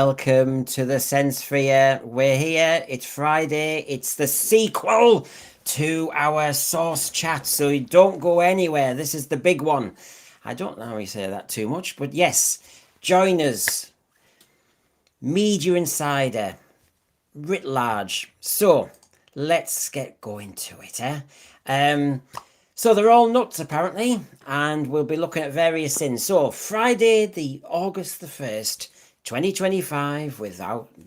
welcome to the Sensesphere. We're here. It's Friday. It's the sequel to our Source chat, so you don't go anywhere. This is the big one. I don't know how you say that too much, but yes, join us. Media Insider, writ large. So let's get going to it. So they're all nuts apparently, and we'll be looking at various things. So Friday, the August the 1st, 2025,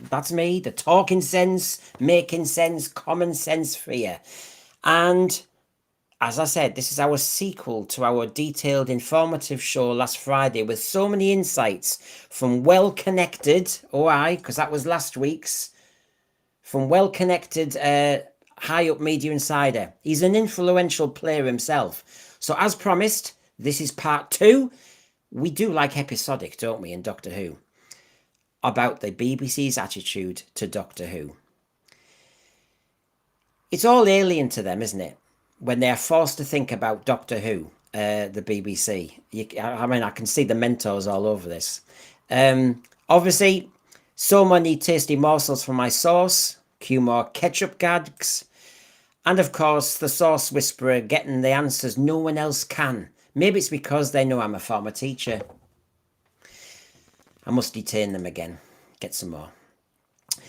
that's me, the talking sense, making sense, common sense for you. And as I said, this is our sequel to our detailed, informative show last Friday with so many insights from well-connected, because that was last week's, from well-connected high-up media insider. He's an influential player himself. So as promised, this is part 2. We do like episodic, don't we, in Doctor Who? About the BBC's attitude to Doctor Who. It's all alien to them, isn't it? When they are forced to think about Doctor Who, the BBC. I can see the mentors all over this. Obviously, so many tasty morsels from my sauce. Cue more ketchup gags. And of course, the Source Whisperer getting the answers no one else can. Maybe it's because they know I'm a former teacher. I must detain them again. Get some more.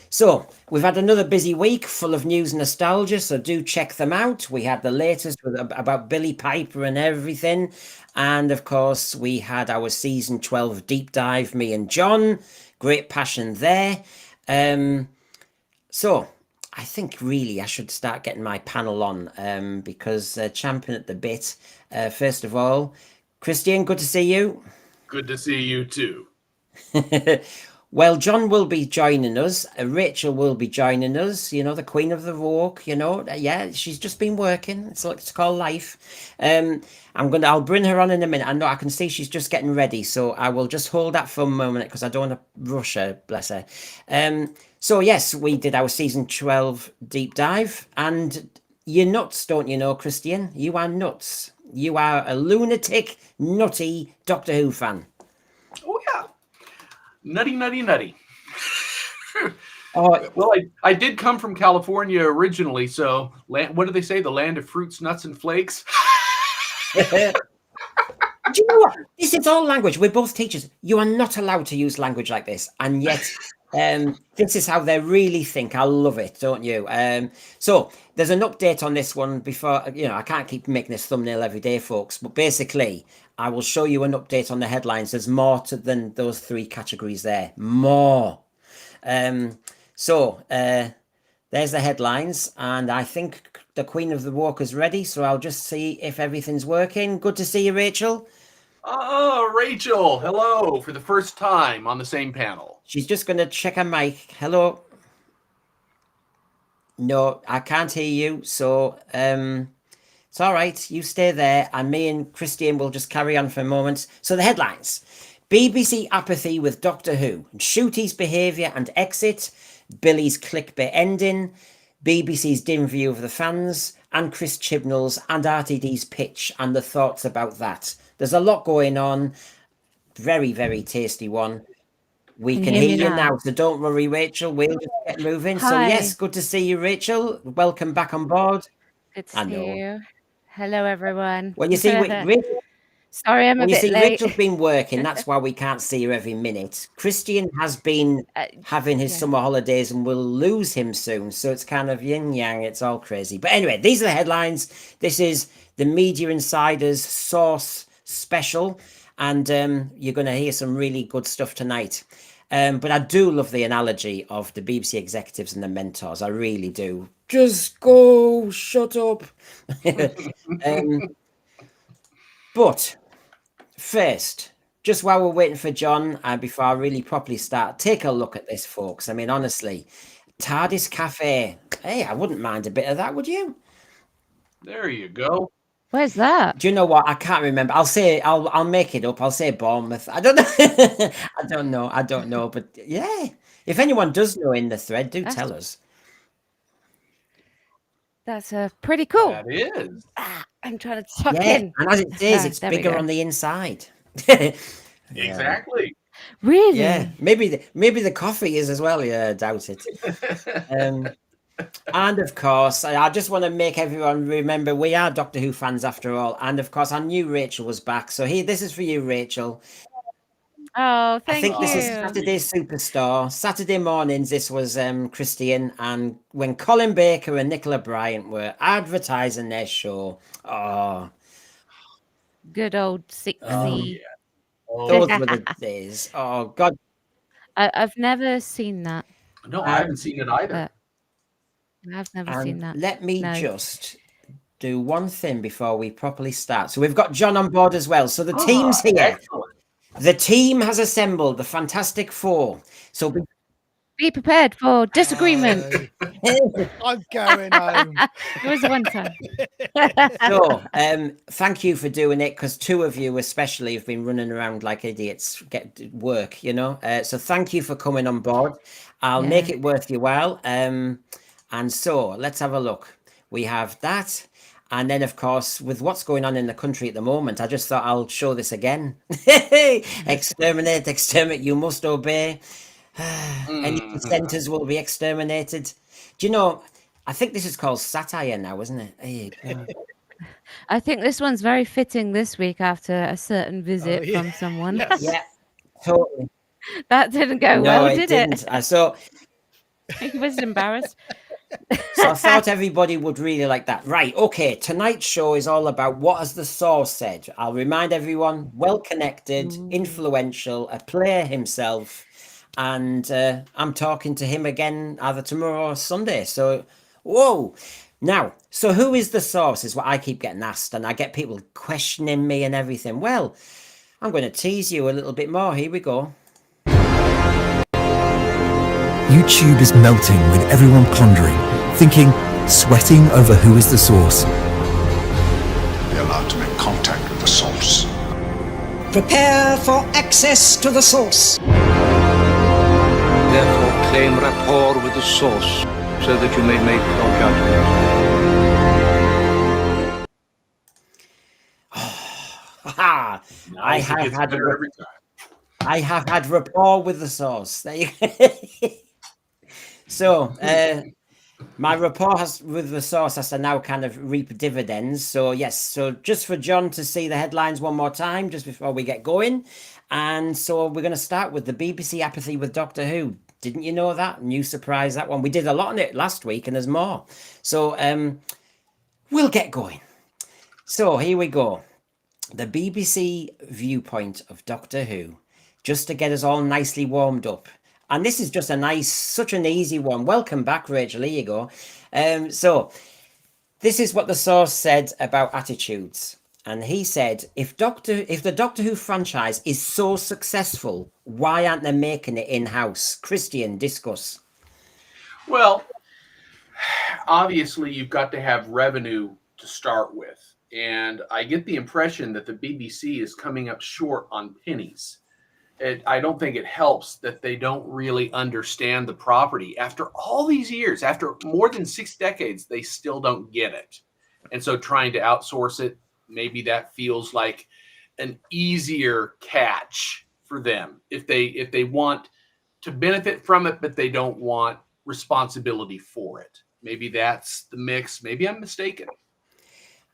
So, we've had another busy week full of news and nostalgia, so do check them out. We had the latest about Billie Piper and everything. And of course, we had our season 12 deep dive, me and John. Great passion there. So, I think really I should start getting my panel on because champion at the bit. First of all, Christian, good to see you. Good to see you too. Well, John will be joining us. Rachel will be joining us. You know, the Queen of the Walk. You know, yeah, she's just been working. It's called life. I'll bring her on in a minute. I know I can see she's just getting ready, so I will just hold that for a moment because I don't want to rush her. Bless her. So yes, we did our season 12 deep dive, and you're nuts, don't you know, Christian? You are nuts. You are a lunatic, nutty Doctor Who fan. Oh yeah. Nutty. Oh, well, I did come from California originally, so what do they say? The land of fruits, nuts, and flakes. Do you know what? This is all language. We're both teachers. You are not allowed to use language like this, and yet this is how they really think. I love it, don't you? So there's an update on this one before. I can't keep making this thumbnail every day, folks. But basically, I will show you an update on the headlines. There's more than those 3 categories there. More. So there's the headlines, and I think the Queen of the Walk is ready. So I'll just see if everything's working. Good to see you, Rachel. Oh, Rachel. Hello for the first time on the same panel. She's just going to check her mic. Hello. No, I can't hear you. So it's all right. You stay there. And me and Christian will just carry on for a moment. So the headlines. BBC apathy with Doctor Who. Ncuti's behaviour and exit. Billie's clickbait ending. BBC's dim view of the fans. And Chris Chibnall's and RTD's pitch and the thoughts about that. There's a lot going on. Very, very tasty one. We can hear you now, so don't worry, Rachel. We'll just get moving. Hi. So yes, good to see you, Rachel. Welcome back on board. Good to see you. Hello, everyone. Well, you see, Rachel, sorry, I'm a bit late. Rachel's been working. That's why we can't see her every minute. Christian has been having his summer holidays, and we'll lose him soon. So it's kind of yin yang. It's all crazy. But anyway, these are the headlines. This is the Media Insider's Source special, and you're going to hear some really good stuff tonight. But I do love the analogy of the BBC executives and the mentors. I really do. Just go, shut up. But first, just while we're waiting for John, and before I really properly start, take a look at this, folks. I mean, honestly, TARDIS Cafe. Hey, I wouldn't mind a bit of that, would you? There you go. Where's that? Do you know what? I can't remember. I'll make it up. I'll say Bournemouth. I don't know. I don't know. But yeah, if anyone does know in the thread, do tell us. That's pretty cool. That is. I'm trying to tuck in. And as it says, it's bigger on the inside. Exactly. Really? Yeah, maybe the coffee is as well. Yeah, I doubt it. And of course, I just want to make everyone remember we are Doctor Who fans after all. And of course, I knew Rachel was back. So here, this is for you, Rachel. Oh, I thank think this is you. Saturday Superstar. Saturday mornings, this was Christian. And when Colin Baker and Nicola Bryant were advertising their show, oh, Good old 60. Oh yeah. Oh, those were the days. Oh, God. I've never seen that. no, I haven't seen it either. But I've never seen And that. let me No. just do one thing before we properly start. So we've got John on board as well. So the team's here. Excellent. The team has assembled, the Fantastic Four. So Be prepared for disagreement. I'm going home. It was one time. so thank you for doing it, because two of you especially have been running around like idiots get work, you know. So thank you for coming on board. I'll make it worth your while. And so let's have a look. We have that. And then, of course, with what's going on in the country at the moment, I just thought I'll show this again. Exterminate, exterminate, you must obey. Any dissenters will be exterminated. Do you know, I think this is called satire now, isn't it? There you go. I think this one's very fitting this week after a certain visit from someone. Yes. Yeah, totally. That didn't go No, well, it did didn't. it? So He was embarrassed. I thought everybody would really like that. Right, okay, tonight's show is all about what has the source said. I'll remind everyone, well-connected, influential, a player himself, and I'm talking to him again either tomorrow or Sunday. So, whoa. Now, so who is the source is what I keep getting asked, and I get people questioning me and everything. Well, I'm going to tease you a little bit more. Here we go. YouTube is melting with everyone pondering, thinking, sweating over who is the source. Be allowed to make contact with the source. Prepare for access to the source. Therefore, claim rapport with the source so that you may make your judgment. Ha! I Nice, it have gets had better every time. I have had rapport with the source. There you So my rapport with the source has to now kind of reap dividends. So yes, so just for John to see the headlines one more time just before we get going. And so we're going to start with the BBC apathy with Doctor Who. Didn't you know that? New surprise, that one. We did a lot on it last week and there's more. So we'll get going. So here we go. The BBC viewpoint of Doctor Who, just to get us all nicely warmed up. And this is just such an easy one. Welcome back, Rachel. Here you go. So this is what the source said about attitudes. And he said, if the Doctor Who franchise is so successful, why aren't they making it in-house? Christian, discuss. Well, obviously, you've got to have revenue to start with. And I get the impression that the BBC is coming up short on pennies. I don't think it helps that they don't really understand the property. After all these years, after more than 6 decades, they still don't get it. And so trying to outsource it, maybe that feels like an easier catch for them if they want to benefit from it, but they don't want responsibility for it. Maybe that's the mix. Maybe I'm mistaken.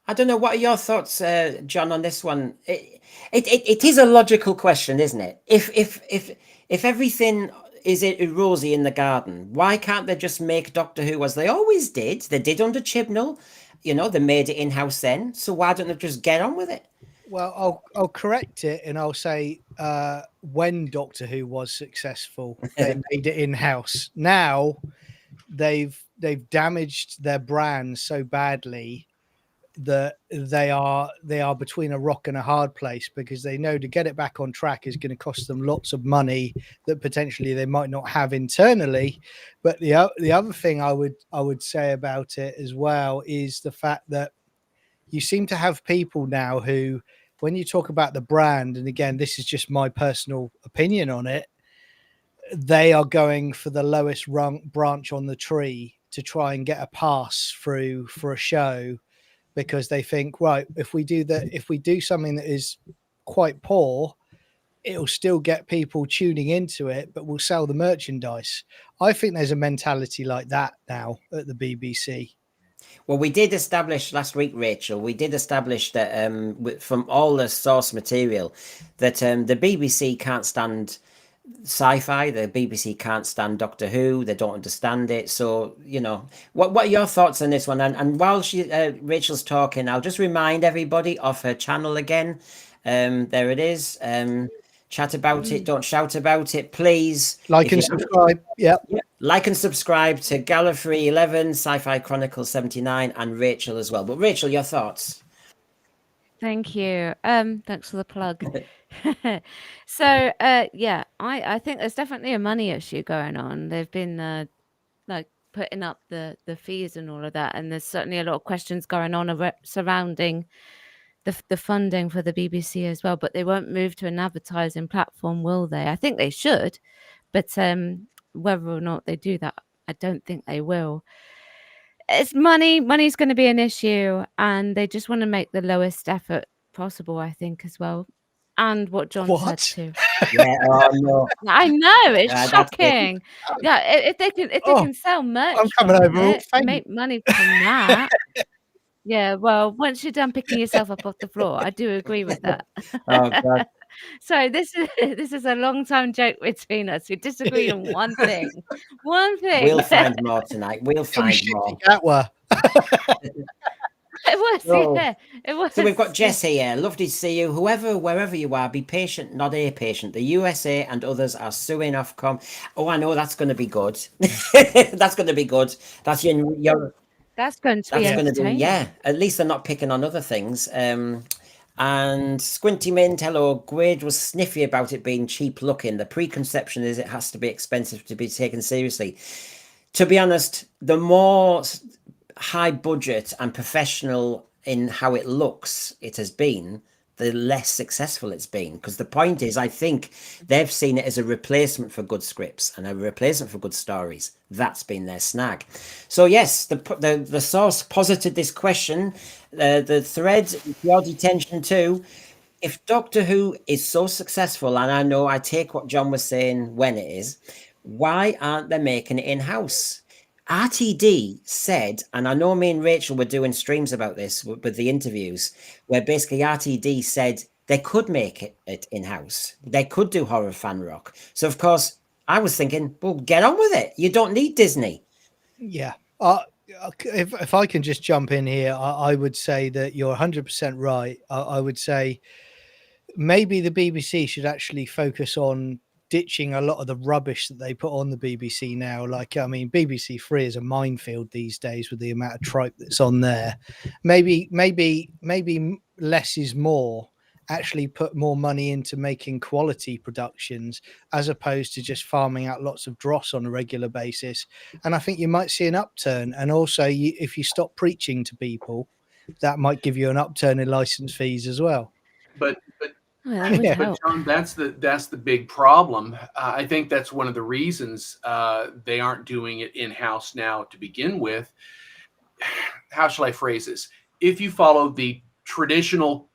I don't know. What are your thoughts, John, on this one? It is a logical question, isn't it? If everything is rosy in the garden, why can't they just make Doctor Who as they always did? They did under Chibnall, you know. They made it in-house then, so why don't they just get on with it? Well, I'll correct it and I'll say when Doctor Who was successful, they made it in-house. Now they've damaged their brand so badly that they are between a rock and a hard place, because they know to get it back on track is going to cost them lots of money that potentially they might not have internally. But the other thing I would say about it as well is the fact that you seem to have people now who, when you talk about the brand, and again, this is just my personal opinion on it, they are going for the lowest branch on the tree to try and get a pass through for a show, because they think, right, if we do something that is quite poor, it'll still get people tuning into it, but we'll sell the merchandise. I think there's a mentality like that now at the BBC. Well, we did establish last week, Rachel, we did establish that from all the source material that the BBC can't stand sci-fi, the BBC can't stand Doctor Who, they don't understand it. So, you know, what are your thoughts on this one? And while Rachel's talking, I'll just remind everybody of her channel again. There it is. Chat about it, don't shout about it, please. Like and subscribe. Yeah. Like and subscribe to Gallifrey 11, Sci-Fi Chronicles 79, and Rachel as well. But Rachel, your thoughts? Thank you. Thanks for the plug. So, yeah, I think there's definitely a money issue going on. They've been like putting up the fees and all of that, and there's certainly a lot of questions going on surrounding the funding for the BBC as well. But they won't move to an advertising platform, will they? I think they should, but whether or not they do that, I don't think they will. It's money's going to be an issue, and they just want to make the lowest effort possible, I think, as well. And what John said too. Yeah, oh no. I know, it's That's shocking. Yeah, if they can sell merch, I'm coming over all faint. make money from that. Yeah, well, once you're done picking yourself up off the floor, I do agree with that. Oh God. So this is a long time joke between us. We disagree on one thing. One thing. We'll find more tonight. We'll find more. Gatwa. It was, So- yeah. It was. So we've got Jess here. Lovely to see you. Wherever you are, be patient, not a patient. The USA and others are suing Ofcom. Oh, I know that's going to be good. That's going to be good. That's your That's going to be That's going to be, entertaining. yeah. At least they're not picking on other things. And Squinty Mint, hello. Grade was sniffy about it being cheap looking. The preconception is it has to be expensive to be taken seriously. To be honest, the more high budget and professional in how it looks it has been, the less successful it's been. Because the point is, I think they've seen it as a replacement for good scripts and a replacement for good stories. That's been their snag. So yes, the source posited this question. The thread, your detention too. If Doctor Who is so successful, and I know I take what John was saying when it is, why aren't they making it in-house? RTD said, and I know me and Rachel were doing streams about this with the interviews, where basically RTD said they could make it in-house. They could do horror fan rock. So, of course, I was thinking, well, get on with it. You don't need Disney. Yeah. If I can just jump in here, I would say that you're 100% right. I would say maybe the BBC should actually focus on ditching a lot of the rubbish that they put on the BBC now. Like, I mean, BBC Three is a minefield these days with the amount of trope that's on there. Maybe less is more. Actually put more money into making quality productions as opposed to just farming out lots of dross on a regular basis. And I think you might see an upturn. And also, if you stop preaching to people, that might give you an upturn in license fees as well. But Well, that would help. John, that's the big problem. I think that's one of the reasons they aren't doing it in-house now to begin with. How shall I phrase this? If you follow the traditional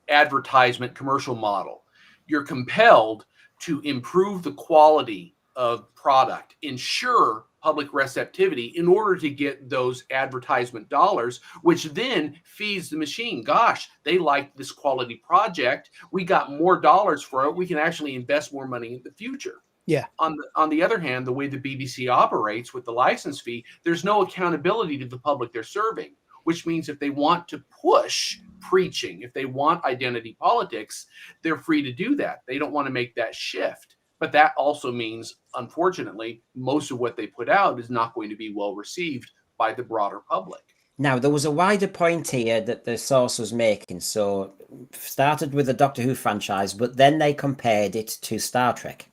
advertisement commercial model, you're compelled to improve the quality of product, ensure public receptivity in order to get those advertisement dollars, which then feeds the machine. Gosh, they liked this quality project. We got more dollars for it. We can actually invest more money in the future. Yeah. On the other hand, the way the BBC operates with the license fee, there's no accountability to the public they're serving, which means if they want to push preaching, if they want identity politics, they're free to do that. They don't want to make that shift. But that also means, unfortunately, most of what they put out is not going to be well received by the broader public. Now, there was a wider point here that the source was making. So, started with the Doctor Who franchise, but then they compared it to Star Trek.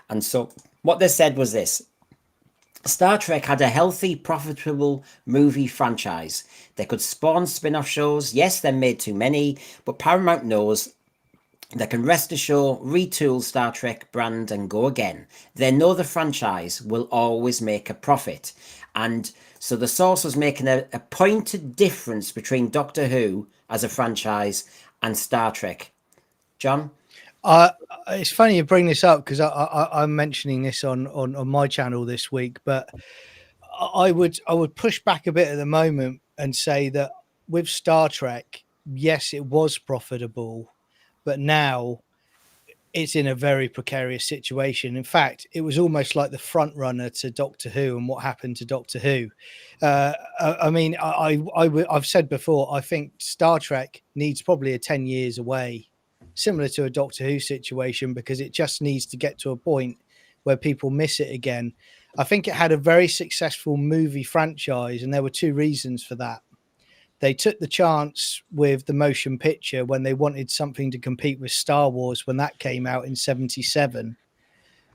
And so, what they said was this. Star Trek had a healthy, profitable movie franchise. They could spawn spin-off shows. Yes, they made too many, but Paramount knows they can rest assured, retool Star Trek brand and go again. They know the franchise will always make a profit. And so the source was making a pointed difference between Doctor Who as a franchise and Star Trek. John? It's funny you bring this up because I'm mentioning this on my channel this week, but I would push back a bit at the moment and say that with Star Trek, yes, it was profitable, but now it's in a very precarious situation. In fact, it was almost like the front runner to Doctor Who and what happened to Doctor Who. I mean, I've said before, I think Star Trek needs probably a 10 years away, similar to a Doctor Who situation, because it just needs to get to a point where people miss it again. I think it had a very successful movie franchise, and there were two reasons for that. They took the chance with the motion picture when they wanted something to compete with Star Wars when that came out in 77.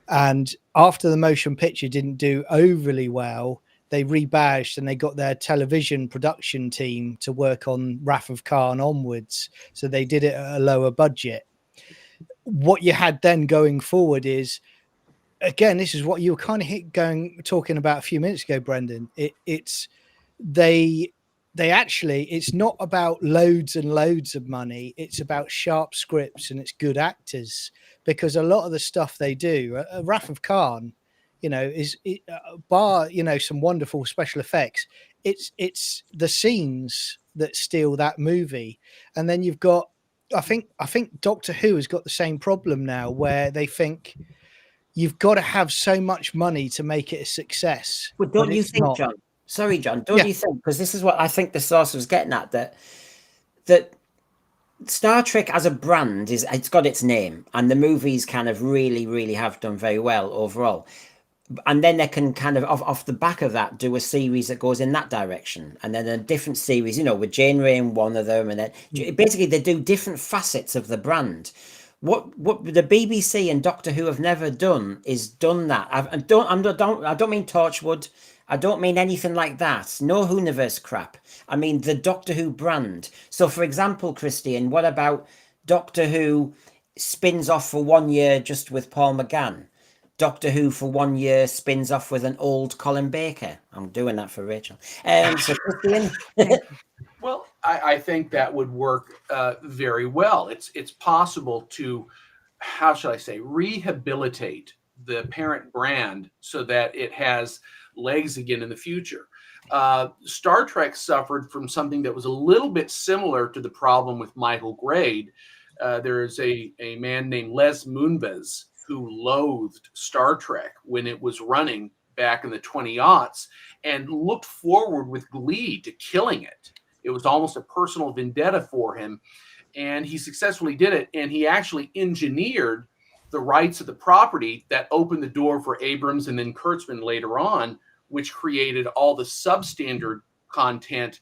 And after the motion picture didn't do overly well, they rebadged and they got their television production team to work on Wrath of Khan onwards. So they did it at a lower budget. What you had then going forward is, again, this is what you were kind of talking about a few minutes ago, Brendan. They actually, it's not about loads and loads of money. It's about sharp scripts and it's good actors, because a lot of the stuff they do, Wrath of Khan, bar, some wonderful special effects. It's the scenes that steal that movie. And then you've got, I think Doctor Who has got the same problem now, where they think you've got to have so much money to make it a success. But don't you think, John? Sorry, John. Don't you think? Because this is what I think the source was getting at, that Star Trek as a brand it's got its name, and the movies kind of really, really have done very well overall. And then they can kind of off the back of that do a series that goes in that direction, and then a different series, with Janeway in one of them, and then basically they do different facets of the brand. What the BBC and Doctor Who have never done is done that. I don't mean Torchwood. I don't mean anything like that. No Whoniverse crap. I mean the Doctor Who brand. So, for example, Christian, what about Doctor Who spins off for 1 year just with Paul McGann? Doctor Who for 1 year spins off with an old Colin Baker. I'm doing that for Rachel. So Christian. Well, I think that would work very well. It's possible to, how shall I say, rehabilitate the parent brand so that it has legs again in the future. Star Trek suffered from something that was a little bit similar to the problem with Michael Grade. There is a man named Les Moonves who loathed Star Trek when it was running back in the 20-aughts and looked forward with glee to killing it. It was almost a personal vendetta for him, and he successfully did it. And he actually engineered the rights of the property that opened the door for Abrams and then Kurtzman later on, which created all the substandard content.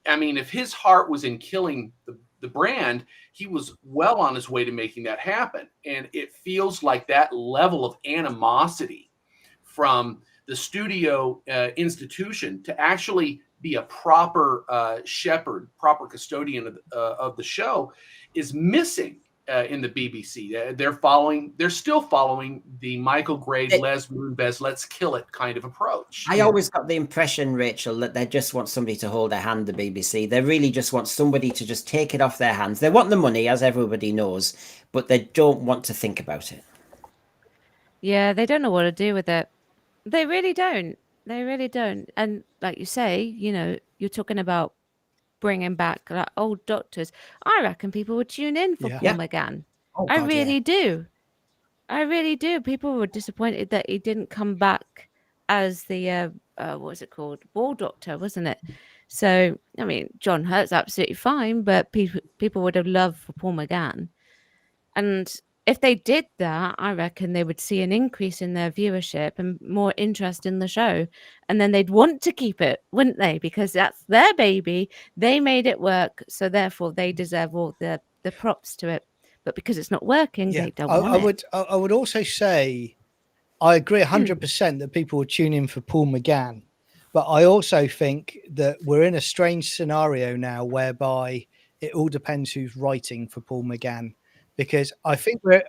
I mean, if his heart was in killing the brand, he was well on his way to making that happen. And it feels like that level of animosity from the studio institution to actually be a proper shepherd, proper custodian of the show is missing in the BBC. They're still following the Michael Grade, Les Moonves, let's kill it kind of approach. I always got the impression, Rachel, that they just want somebody to hold their hand, the BBC. They really just want somebody to just take it off their hands. They want the money, as everybody knows, but they don't want to think about it. Yeah, they don't know what to do with it. They really don't. They really don't. And like you say, you're talking about bringing back like old doctors. I reckon people would tune in for Paul McGann. Oh, I really do. I really do. People were disappointed that he didn't come back as the what was it called? War Doctor, wasn't it? So I mean, John Hurt's absolutely fine, but people would have loved for Paul McGann. And if they did that, I reckon they would see an increase in their viewership and more interest in the show. And then they'd want to keep it, wouldn't they? Because that's their baby. They made it work. So therefore, they deserve all the props to it. But because it's not working, they don't want it. I would also say I agree 100% that people would tune in for Paul McGann. But I also think that we're in a strange scenario now whereby it all depends who's writing for Paul McGann. Because I think we're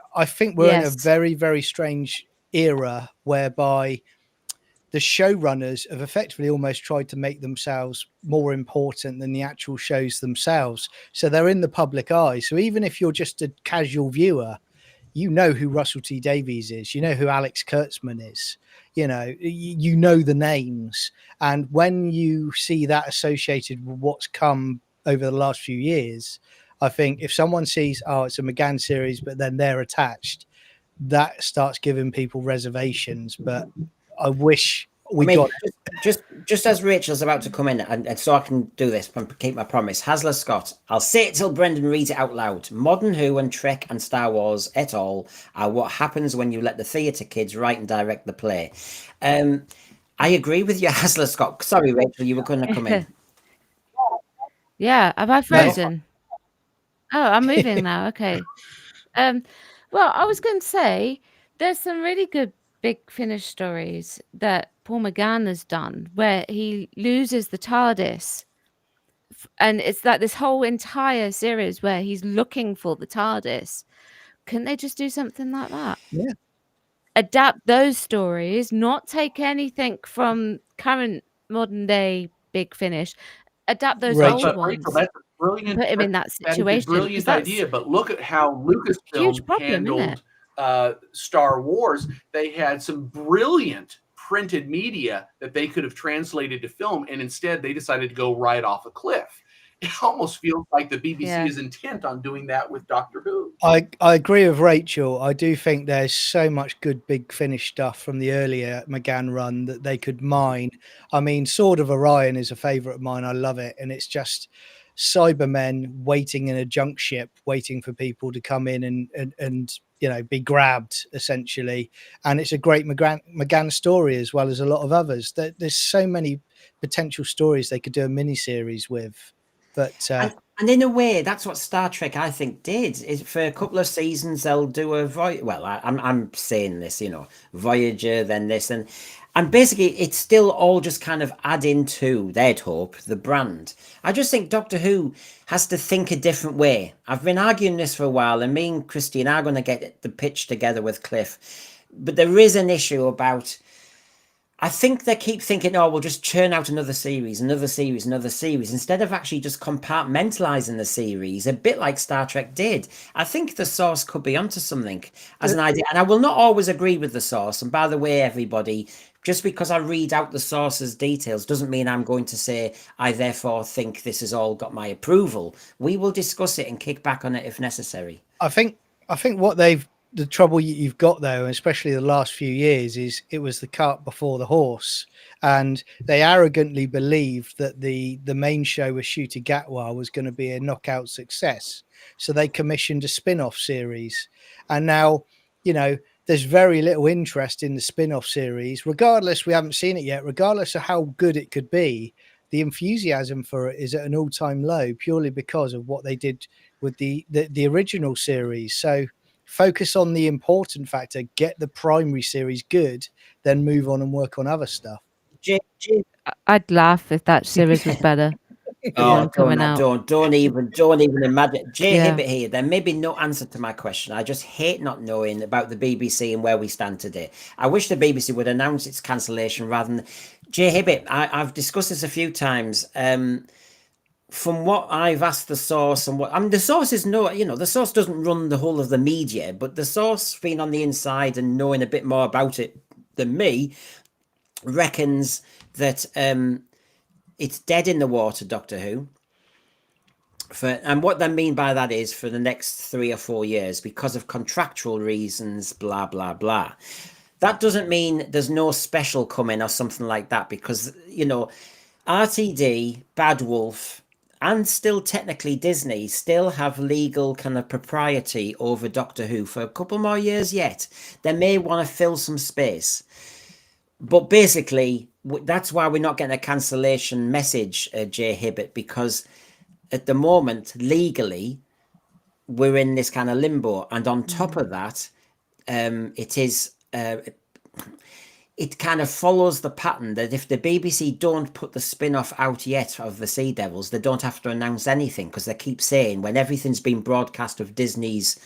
in a very, very strange era whereby the showrunners have effectively almost tried to make themselves more important than the actual shows themselves. So they're in the public eye. So even if you're just a casual viewer, you know who Russell T Davies is, you know who Alex Kurtzman is, you know the names. And when you see that associated with what's come over the last few years, I think if someone sees, oh, it's a McGann series, but then they're attached, that starts giving people reservations. But I wish we got just as Rachel's about to come in, and so I can do this and keep my promise. Hasler Scott, I'll say it till Brendan reads it out loud. Modern Who and Trek and Star Wars et al. Are what happens when you let the theatre kids write and direct the play. I agree with you, Hasler Scott. Sorry, Rachel, you were going to come in. Yeah, have I frozen? Oh, I'm moving now. Okay. Well, I was going to say there's some really good Big Finish stories that Paul McGann has done where he loses the TARDIS. And it's like this whole entire series where he's looking for the TARDIS. Couldn't they just do something like that? Yeah. Adapt those stories, not take anything from current modern day Big Finish. Adapt those old ones. Rachel, that's a brilliant. Put him in that situation. That is a brilliant idea. But look at how Lucasfilm handled Star Wars. They had some brilliant printed media that they could have translated to film, and instead they decided to go right off a cliff. It almost feels like the BBC is intent on doing that with Doctor Who. I agree with Rachel. I do think there's so much good Big Finish stuff from the earlier McGann run that they could mine. I mean, Sword of Orion is a favorite of mine. I love it. And it's just Cybermen waiting in a junk ship, waiting for people to come in and be grabbed, essentially. And it's a great McGann story, as well as a lot of others. There's so many potential stories they could do a mini-series with. But and in a way, that's what Star Trek, I think, did. Is for a couple of seasons they'll do a I'm saying this, Voyager, then this, and basically it's still all just kind of adding to, they'd hope, the brand. I just think Doctor Who has to think a different way. I've been arguing this for a while, and me and Christine are going to get the pitch together with Cliff, but there is an issue about. I think they keep thinking, oh, we'll just churn out another series, instead of actually just compartmentalizing the series, a bit like Star Trek did. I think the source could be onto something as an idea. And I will not always agree with the source. And by the way, everybody, just because I read out the source's details doesn't mean I'm going to say, I therefore think this has all got my approval. We will discuss it and kick back on it if necessary. I think what the trouble you've got, though, especially the last few years, is it was the cart before the horse, and they arrogantly believed that the main show with Ncuti Gatwa was going to be a knockout success. So they commissioned a spin-off series, and now, there's very little interest in the spin-off series. Regardless, we haven't seen it yet. Regardless of how good it could be, the enthusiasm for it is at an all-time low, purely because of what they did with the original series. So focus on the important factor, get the primary series good, then move on and work on other stuff. I'd laugh if that series was better. Don't even imagine. Hibbett here. There may be no answer to my question. I just hate not knowing about the BBC and where we stand today. I wish the BBC would announce its cancellation rather than Hibbett. I've discussed this a few times. From what I've asked the source and the source is the source doesn't run the whole of the media, but the source being on the inside and knowing a bit more about it than me reckons that it's dead in the water, Doctor Who. And what they mean by that is for the next 3 or 4 years because of contractual reasons, blah, blah, blah. That doesn't mean there's no special coming or something like that because, RTD, Bad Wolf, and still technically Disney still have legal kind of propriety over Doctor Who for a couple more years yet. They may want to fill some space. But basically, that's why we're not getting a cancellation message, Hibbett, because at the moment, legally, we're in this kind of limbo. And on top of that, it kind of follows the pattern that if the BBC don't put the spin-off out yet of the Sea Devils, they don't have to announce anything because they keep saying when everything's been broadcast of Disney's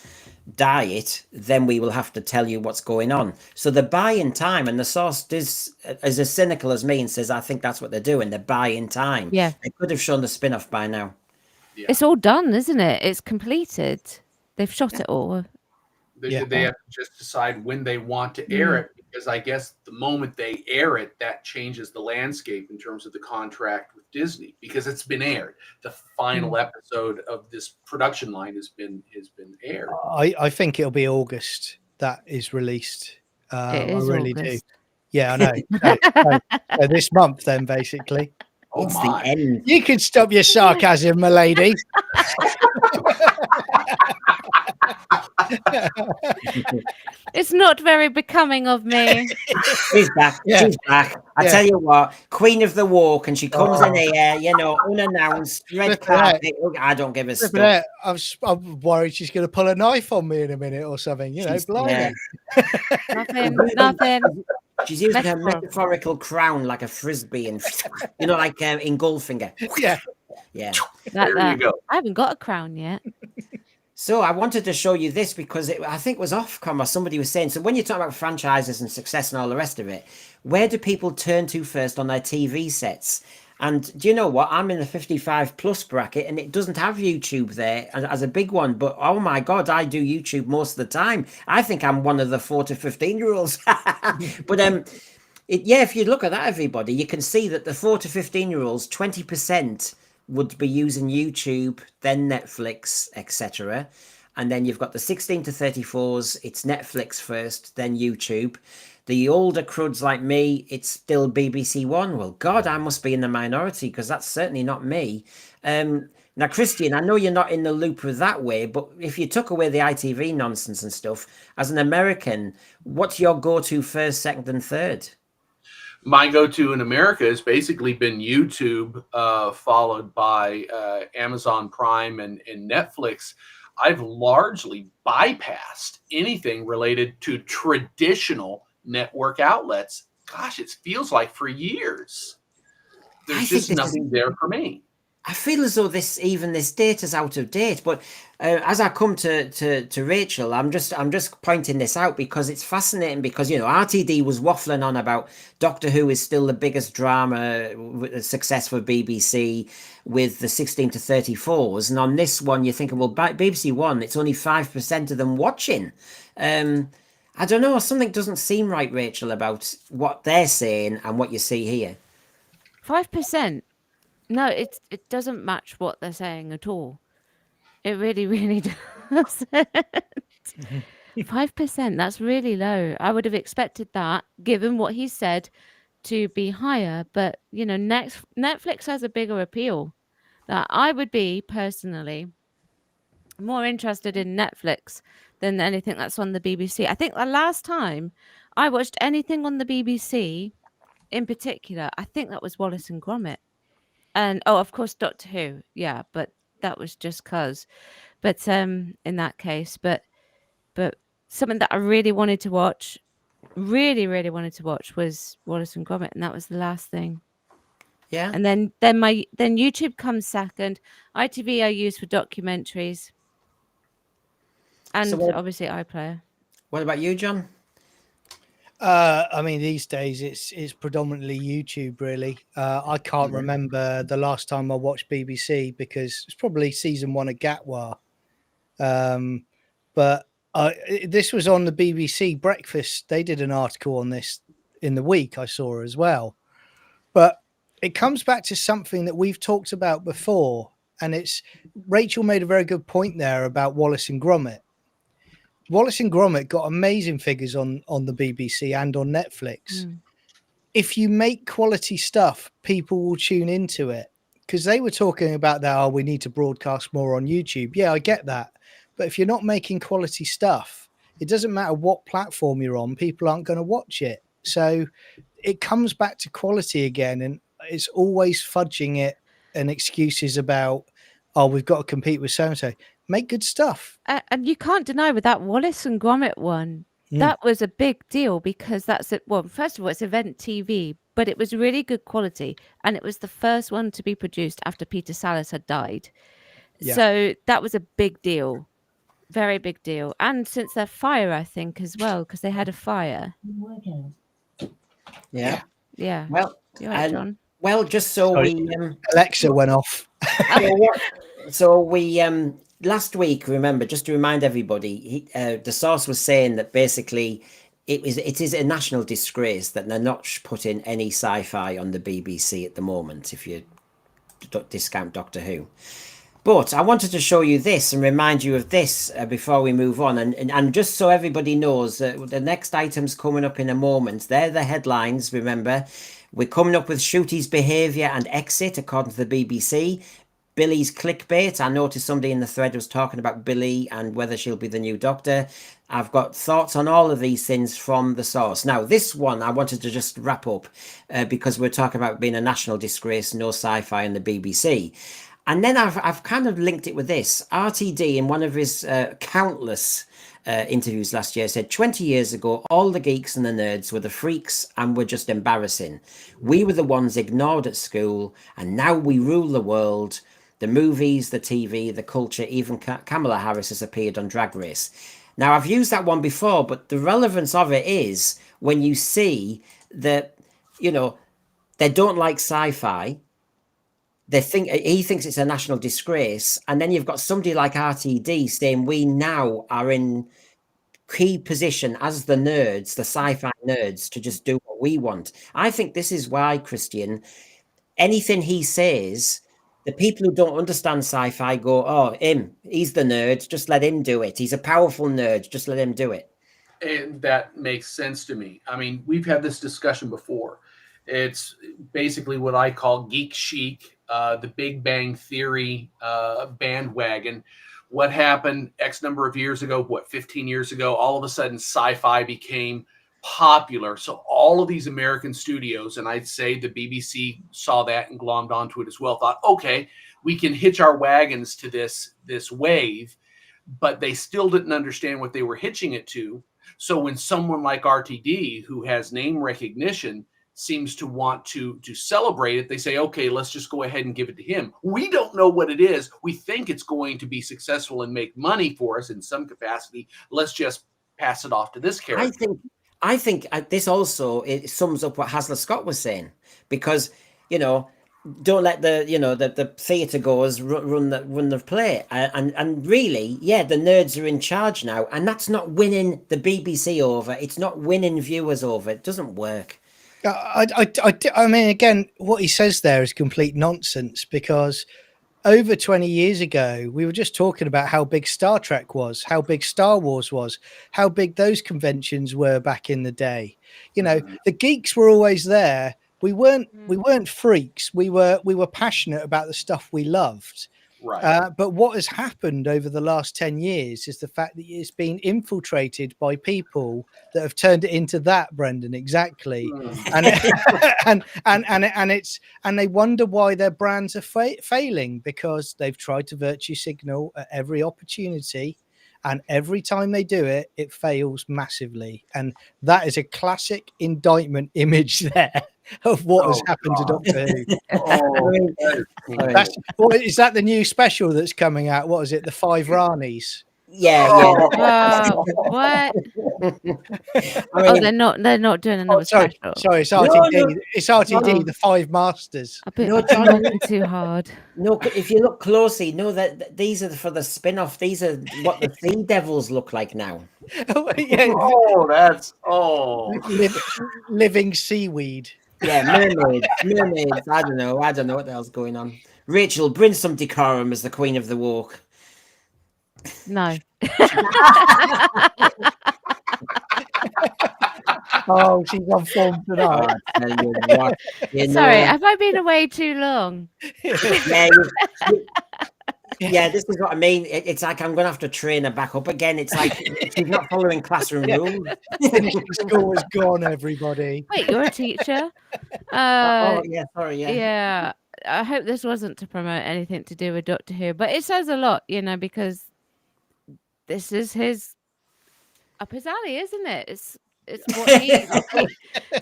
diet, then we will have to tell you what's going on. So they're buying time, and the source is as cynical as me and says, I think that's what they're doing. They're buying time. Yeah. They could have shown the spin-off by now. Yeah. It's all done, isn't it? It's completed. They've shot it all. They have to just decide when they want to air it, because I guess the moment they air it, that changes the landscape in terms of the contract with Disney, because it's been aired. The final episode of this production line has been aired. I think it'll be August that is released. It is I really August. do. Yeah, I know. So this month, then, basically. Oh It's my. the end. You can stop your sarcasm, my lady. It's not very becoming of me. She's back. Yeah. She's back. I Yeah. tell you what, Queen of the Walk, and she comes in here, you know, unannounced, red Flipping heck. carpet. I don't give a Flipping stuff. heck, I'm worried she's going to pull a knife on me in a minute or something. You know, She's- blimey. Nothing. She's using her Metaphor. metaphorical crown like a frisbee, and you know, like in Goldfinger. Yeah. Yeah. Like There that. you go. I haven't got a crown yet. So I wanted to show you this because I think it was Ofcom or somebody was saying, so when you talk about franchises and success and all the rest of it, where do people turn to first on their TV sets? And do you know what? I'm in the 55 plus bracket and it doesn't have YouTube there as a big one. But oh my God, I do YouTube most of the time. I think I'm one of the 4 to 15-year-olds. But if you look at that, everybody, you can see that the 4 to 15-year-olds, 20% would be using YouTube, then Netflix, etc. And then you've got the 16 to 34s, it's Netflix first, then YouTube. The older cruds like me, it's still BBC One. Well, God, I must be in the minority because that's certainly not me. Now, Christian, I know you're not in the loop with that way, but if you took away the ITV nonsense and stuff, as an American, what's your go-to first, second, and third? My go-to in America has basically been YouTube, followed by Amazon Prime and Netflix. I've largely bypassed anything related to traditional network outlets. Gosh, it feels like for years. There's just nothing there for me. I feel as though this data's out of date, but as I come to Rachel, I'm just pointing this out because it's fascinating. Because you know, RTD was waffling on about Doctor Who is still the biggest drama success for BBC with the 16 to 34s, and on this one you're thinking, well, BBC One, it's only 5% of them watching. I don't know, something doesn't seem right, Rachel, about what they're saying and what you see here. 5%. No, it doesn't match what they're saying at all. It really, really doesn't. 5%, that's really low. I would have expected that, given what he said, to be higher. But, you know, Netflix has a bigger appeal. That I would be, personally, more interested in Netflix than anything that's on the BBC. I think the last time I watched anything on the BBC, in particular, I think that was Wallace and Gromit. And of course, Doctor Who, yeah, but that was just cause. But in that case, but something that I really wanted to watch, really wanted to watch, was Wallace and Gromit, and that was the last thing. Yeah. And then YouTube comes second. ITV I use for documentaries, and So obviously iPlayer. What about you, John? I mean, these days it's predominantly YouTube, really. I can't remember the last time I watched BBC because it's probably season 1 of Gatwa. But this was on the BBC Breakfast. They did an article on this in the week, I saw as well. But it comes back to something that we've talked about before. And Rachel made a very good point there about Wallace and Gromit. Wallace and Gromit got amazing figures on the BBC and on Netflix. If you make quality stuff, people will tune into it, because they were talking about that. We need to broadcast more on YouTube. Yeah, I get that. But if you're not making quality stuff, it doesn't matter what platform you're on, people aren't going to watch it. So it comes back to quality again. And it's always fudging it and excuses about, we've got to compete with so-and-so. Make good stuff. And you can't deny with that Wallace and Gromit one, that was a big deal, because that's it. Well, first of all, it's event TV, but it was really good quality. And it was the first one to be produced after Peter Sallis had died. Yeah. So that was a big deal. Very big deal. And since their fire, I think, as well, because they had a fire. Yeah. Yeah. Well, you're right, John. Well, just so Sorry. we Alexa went off. So we last week, remember, just to remind everybody, the source was saying that basically it is a national disgrace that they're not putting any sci-fi on the BBC at the moment, if you discount Doctor Who. But I wanted to show you this and remind you of this before we move on. And just so everybody knows, the next item's coming up in a moment. They're the headlines, remember. We're coming up with Ncuti's behaviour and exit, according to the BBC. Billie's clickbait. I noticed somebody in the thread was talking about Billie and whether she'll be the new Doctor. I've got thoughts on all of these things from the source. Now, this one I wanted to just wrap up because we're talking about being a national disgrace, no sci-fi in the BBC. And then I've kind of linked it with this. RTD, in one of his countless interviews last year, said 20 years ago, all the geeks and the nerds were the freaks and were just embarrassing. We were the ones ignored at school, and now we rule the world. The movies, the TV, the culture, even Kamala Harris has appeared on Drag Race. Now, I've used that one before, but the relevance of it is when you see that, they don't like sci-fi. He thinks it's a national disgrace, and then you've got somebody like RTD saying we now are in key position as the nerds, the sci-fi nerds, to just do what we want. I think this is why, Christian, anything he says, the people who don't understand sci-fi go, "Oh, he's the nerd. Just let him do it. He's a powerful nerd. Just let him do it." And that makes sense to me. I mean, we've had this discussion before. It's basically what I call geek chic, the Big Bang Theory bandwagon. What happened X number of years ago, 15 years ago, all of a sudden sci-fi became popular. So all of these American studios, and I'd say the BBC saw that and glommed onto it as well, thought, okay, we can hitch our wagons to this wave, but they still didn't understand what they were hitching it to. So when someone like RTD, who has name recognition, seems to want to celebrate it, they say, okay, let's just go ahead and give it to him. We don't know what it is. We think it's going to be successful and make money for us in some capacity. Let's just pass it off to this character. I think this also, it sums up what Hasler Scott was saying, because, don't let the theatre goers run the play. And really, the nerds are in charge now, and that's not winning the BBC over. It's not winning viewers over. It doesn't work. I mean, again, what he says there is complete nonsense, because over 20 years ago, we were just talking about how big Star Trek was, how big Star Wars was, how big those conventions were back in the day. The geeks were always there. We weren't freaks. We were passionate about the stuff we loved. Right. But what has happened over the last 10 years is the fact that it's been infiltrated by people that have turned it into that, Brendan, exactly. And they wonder why their brands are failing, because they've tried to virtue signal at every opportunity, and every time they do it, it fails massively. And that is a classic indictment image there of what has happened to Doctor Who. Is that the new special that's coming out? What is it? The 5 Ranis? Yeah. What? They're not doing another special. Sorry, it's RTD. No. It's RTD, the 5 Masters. I'm looking too hard. No, if you look closely, that these are for the spin-off. These are what the Sea Devils look like now. Living seaweed. Yeah, mermaids. I don't know what the hell's going on. Rachel, bring some decorum as the Queen of the Walk. No. Oh, she's on form tonight. Sorry, have I been away too long? Yeah, this is what I mean. It's like I'm going to have to train her back up again. It's like she's not following classroom rules. The school is gone, everybody. Wait, you're a teacher? Sorry. Yeah. I hope this wasn't to promote anything to do with Doctor Who, but it says a lot, because this is up his alley, isn't it? It's what he.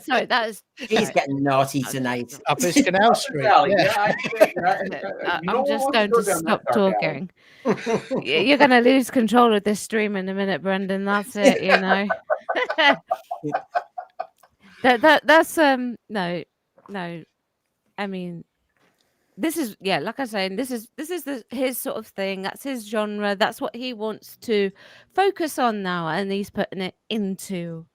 Sorry, that is. He's getting naughty tonight. Up his Canal Street. I'm just going to stop talking. You're going to lose control of this stream in a minute, Brendan. That's it. That's no. I mean, this is like I say, this is his sort of thing. That's his genre. That's what he wants to focus on now, and he's putting it into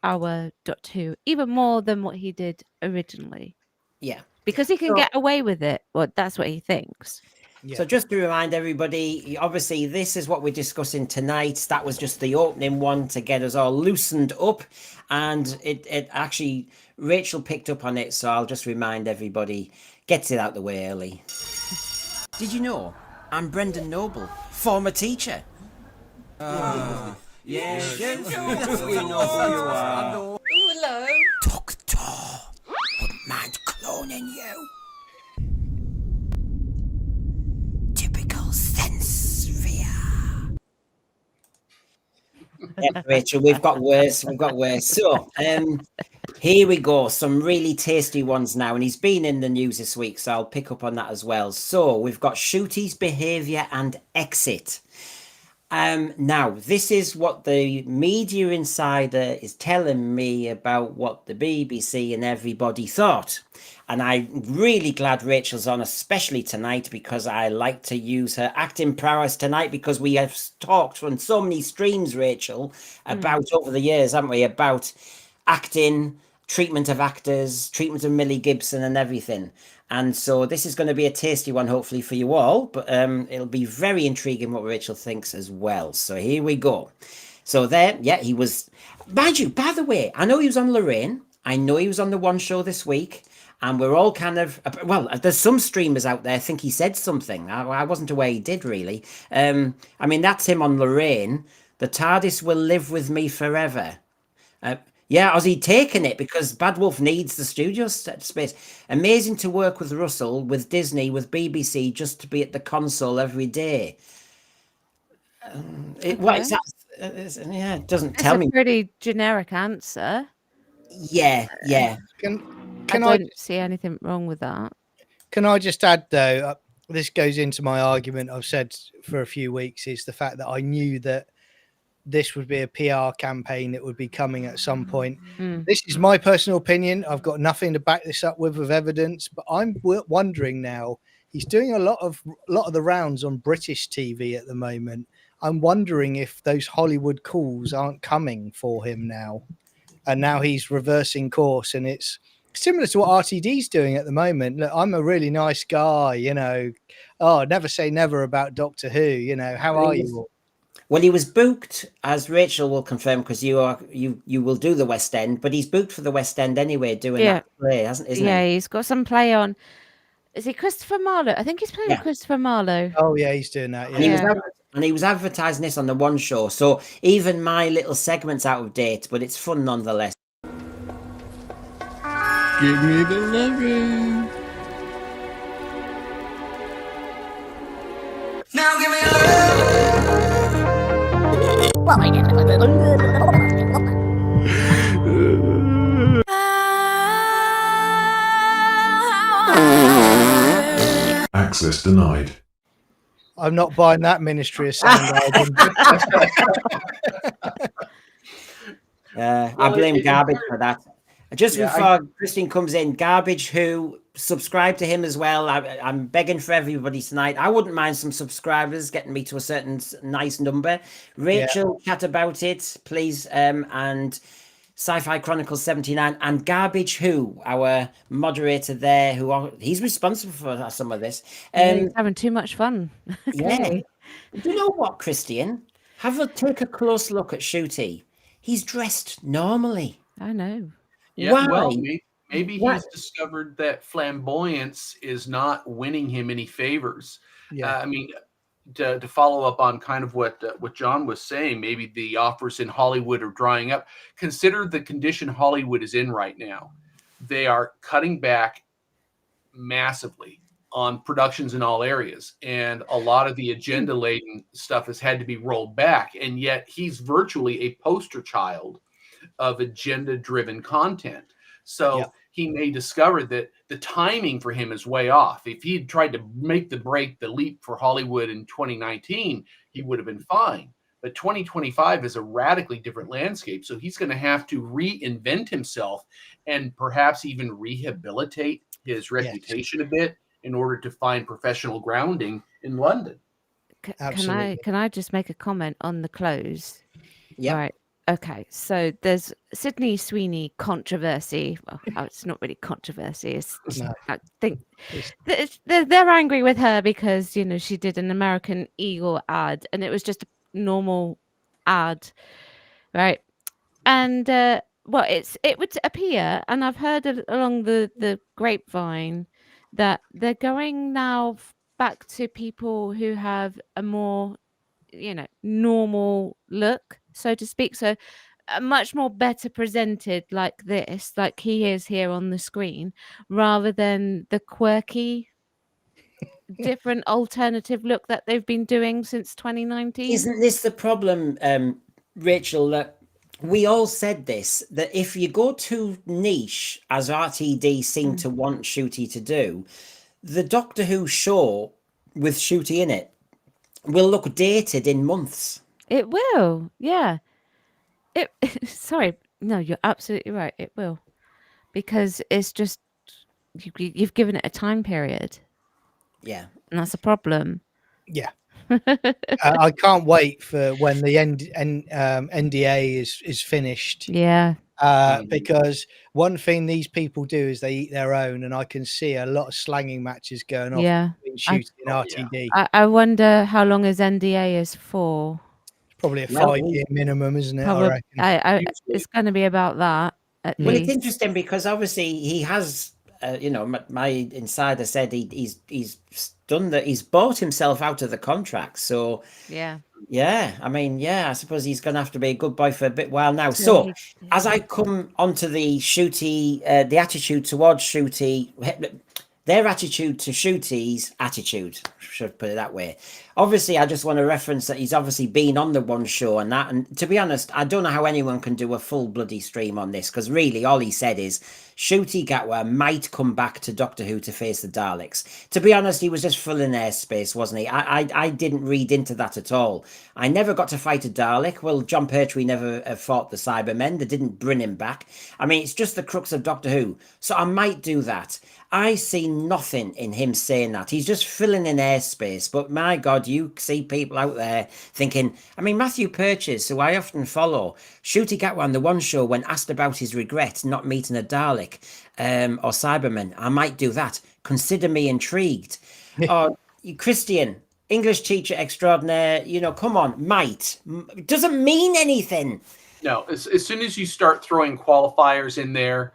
our Doctor Who even more than what he did originally. Yeah. Because he can get away with it. Well, that's what he thinks. So just to remind everybody, obviously this is what we're discussing tonight. That was just the opening one to get us all loosened up, and it actually Rachel picked up on it, so I'll just remind everybody, gets it out the way early. Did you know I'm Brendan Noble, former teacher? Yes, we know who you are. Hello. Doctor, wouldn't mind cloning you. Typical sense sphere. Yeah, Rachel, we've got worse. So, here we go. Some really tasty ones now, and he's been in the news this week, so I'll pick up on that as well. So we've got Ncuti's behaviour and exit. Now, this is what the media insider is telling me about what the BBC and everybody thought. And I'm really glad Rachel's on, especially tonight, because I like to use her acting prowess tonight, because we have talked on so many streams, Rachel, about over the years, haven't we, about acting, treatment of actors, treatment of Millie Gibson and everything. And so this is going to be a tasty one, hopefully, for you all. But it'll be very intriguing what Rachel thinks as well. So here we go. So there, yeah, he was... Mind you, by the way, I know he was on Lorraine. I know he was on the One Show this week. And we're all kind of... Well, there's some streamers out there think he said something. I wasn't aware he did, really. I mean, that's him on Lorraine. The TARDIS will live with me forever. Yeah, has he taken it? Because Bad Wolf needs the studio space. Amazing to work with Russell, with Disney, with BBC, just to be at the console every day. What is that? Yeah, it doesn't tell me. It's a pretty generic answer. Yeah. Can I don't see anything wrong with that. Can I just add, though, this goes into my argument I've said for a few weeks, is the fact that I knew that this would be a PR campaign that would be coming at some point. This is my personal opinion. I've got nothing to back this up with evidence, but I'm wondering now, he's doing a lot of the rounds on British TV at the moment. I'm wondering if those Hollywood calls aren't coming for him now. And now he's reversing course, and it's similar to what RTD's doing at the moment. Look, I'm a really nice guy, you know. Oh, never say never about Doctor Who, you know. How are you all? Well, he was booked, as Rachel will confirm, because you will do the West End, but he's booked for the West End anyway, doing that play, isn't he? Yeah, he's got some play on. Is he Christopher Marlowe? I think he's playing with Christopher Marlowe. Oh yeah, he's doing that. Yeah. And he was advertising this on the One Show, so even my little segment's out of date, but it's fun nonetheless. Give me the loving. Now give me love. Access denied. I'm not buying that Ministry of Sound album. I blame Garbage for that. Just before Christine comes in, Garbage, who subscribe to him as well. I'm begging for everybody tonight. I wouldn't mind some subscribers getting me to a certain nice number. Rachel, chat about it, please. And Sci-Fi Chronicles 79 and Garbage, who our moderator there, he's responsible for some of this. He's having too much fun. Yeah. Do you know what, Christian? Take a close look at Ncuti. He's dressed normally. I know. Yeah, Why? well, maybe he's discovered that flamboyance is not winning him any favors. Yeah. I mean, to follow up on kind of what John was saying, maybe the offers in Hollywood are drying up. Consider the condition Hollywood is in right now. They are cutting back massively on productions in all areas, and a lot of the agenda-laden stuff has had to be rolled back, and yet he's virtually a poster child of agenda-driven content. So he may discover that the timing for him is way off. If he had tried to make the leap for Hollywood in 2019, he would have been fine. But 2025 is a radically different landscape. So he's going to have to reinvent himself and perhaps even rehabilitate his reputation a bit in order to find professional grounding in London. Absolutely. Can I just make a comment on the clothes? Yep. Right. Okay. So there's Sydney Sweeney controversy. Well, it's not really controversy. It's No. I think It's- they're angry with her because, you know, she did an American Eagle ad and it was just a normal ad, right? And well, it would appear, and I've heard along the grapevine that they're going now back to people who have a more, you know, normal look, so to speak. So much more better presented like this, like he is here on the screen, rather than the quirky, different alternative look that they've been doing since 2019. Isn't this the problem, Rachel, that we all said this, that if you go too niche, as RTD seemed to want Ncuti to do, the Doctor Who show with Ncuti in it will look dated in months. It will, yeah. It sorry, no, you're absolutely right. It will, because it's just you've given it a time period, Yeah. and that's a problem. Yeah. I can't wait for when the NDA is finished. Yeah, Because one thing these people do is they eat their own, and I can see a lot of slanging matches going off yeah. between Ncuti and RTD. I wonder how long his NDA is for. Probably a Well, 5-year minimum, isn't it? Probably, I reckon. it's going to be about that at Well, least. it's interesting because obviously he has, you know, my insider said he's done that. He's bought himself out of the contract. So Yeah. I mean, I suppose he's going to have to be a good boy for a bit while now. So as I come onto the Ncuti, the attitude towards Ncuti, their attitude to Ncuti's attitude, should put it that way. Obviously, I just want to reference that he's obviously been on the one show and that. And to be honest, I don't know how anyone can do a full bloody stream on this, because really all he said is Ncuti Gatwa might come back to Doctor Who to face the Daleks. To be honest, he was just filling airspace, wasn't he? I didn't read into that at all. I never got to fight a Dalek. Well, John Pertwee never fought the Cybermen. They didn't bring him back. I mean, it's just the crux of Doctor Who. So I might do that. I see nothing in him saying that. He's just filling in airspace. But my God, you see people out there thinking, I mean, Matthew Purchase, who I often follow, Ncuti Gatwa on the one show, when asked about his regret not meeting a Dalek or Cyberman, I might do that. Consider me intrigued. Or Christian, English teacher extraordinaire, you know, come on, might. It doesn't mean anything. No, as soon as you start throwing qualifiers in there,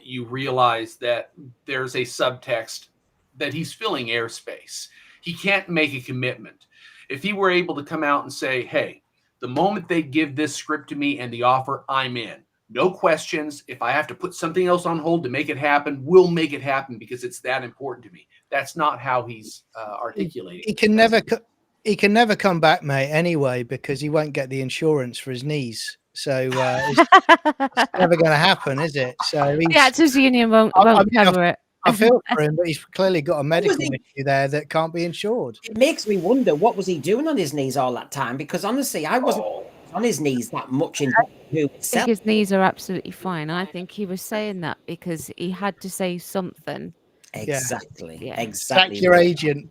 you realize that there's a subtext that he's filling airspace. He can't make a commitment. If he were able to come out and say, hey, the moment they give this script to me and the offer, I'm in. No questions. If I have to put something else on hold to make it happen, we'll make it happen because it's that important to me. That's not how he's articulating. He can never come back, mate, anyway, because he won't get the insurance for his knees. So it's never going to happen, is it? So the Actors Union won't cover it. I feel for him, but he's clearly got a medical issue there that can't be insured. It makes me wonder, what was he doing on his knees all that time? Because honestly, I wasn't on his knees that much in Doctor Who I think itself. his knees are absolutely fine. I think he was saying that because he had to say something. Exactly. Yeah. Exactly. Sack your agent.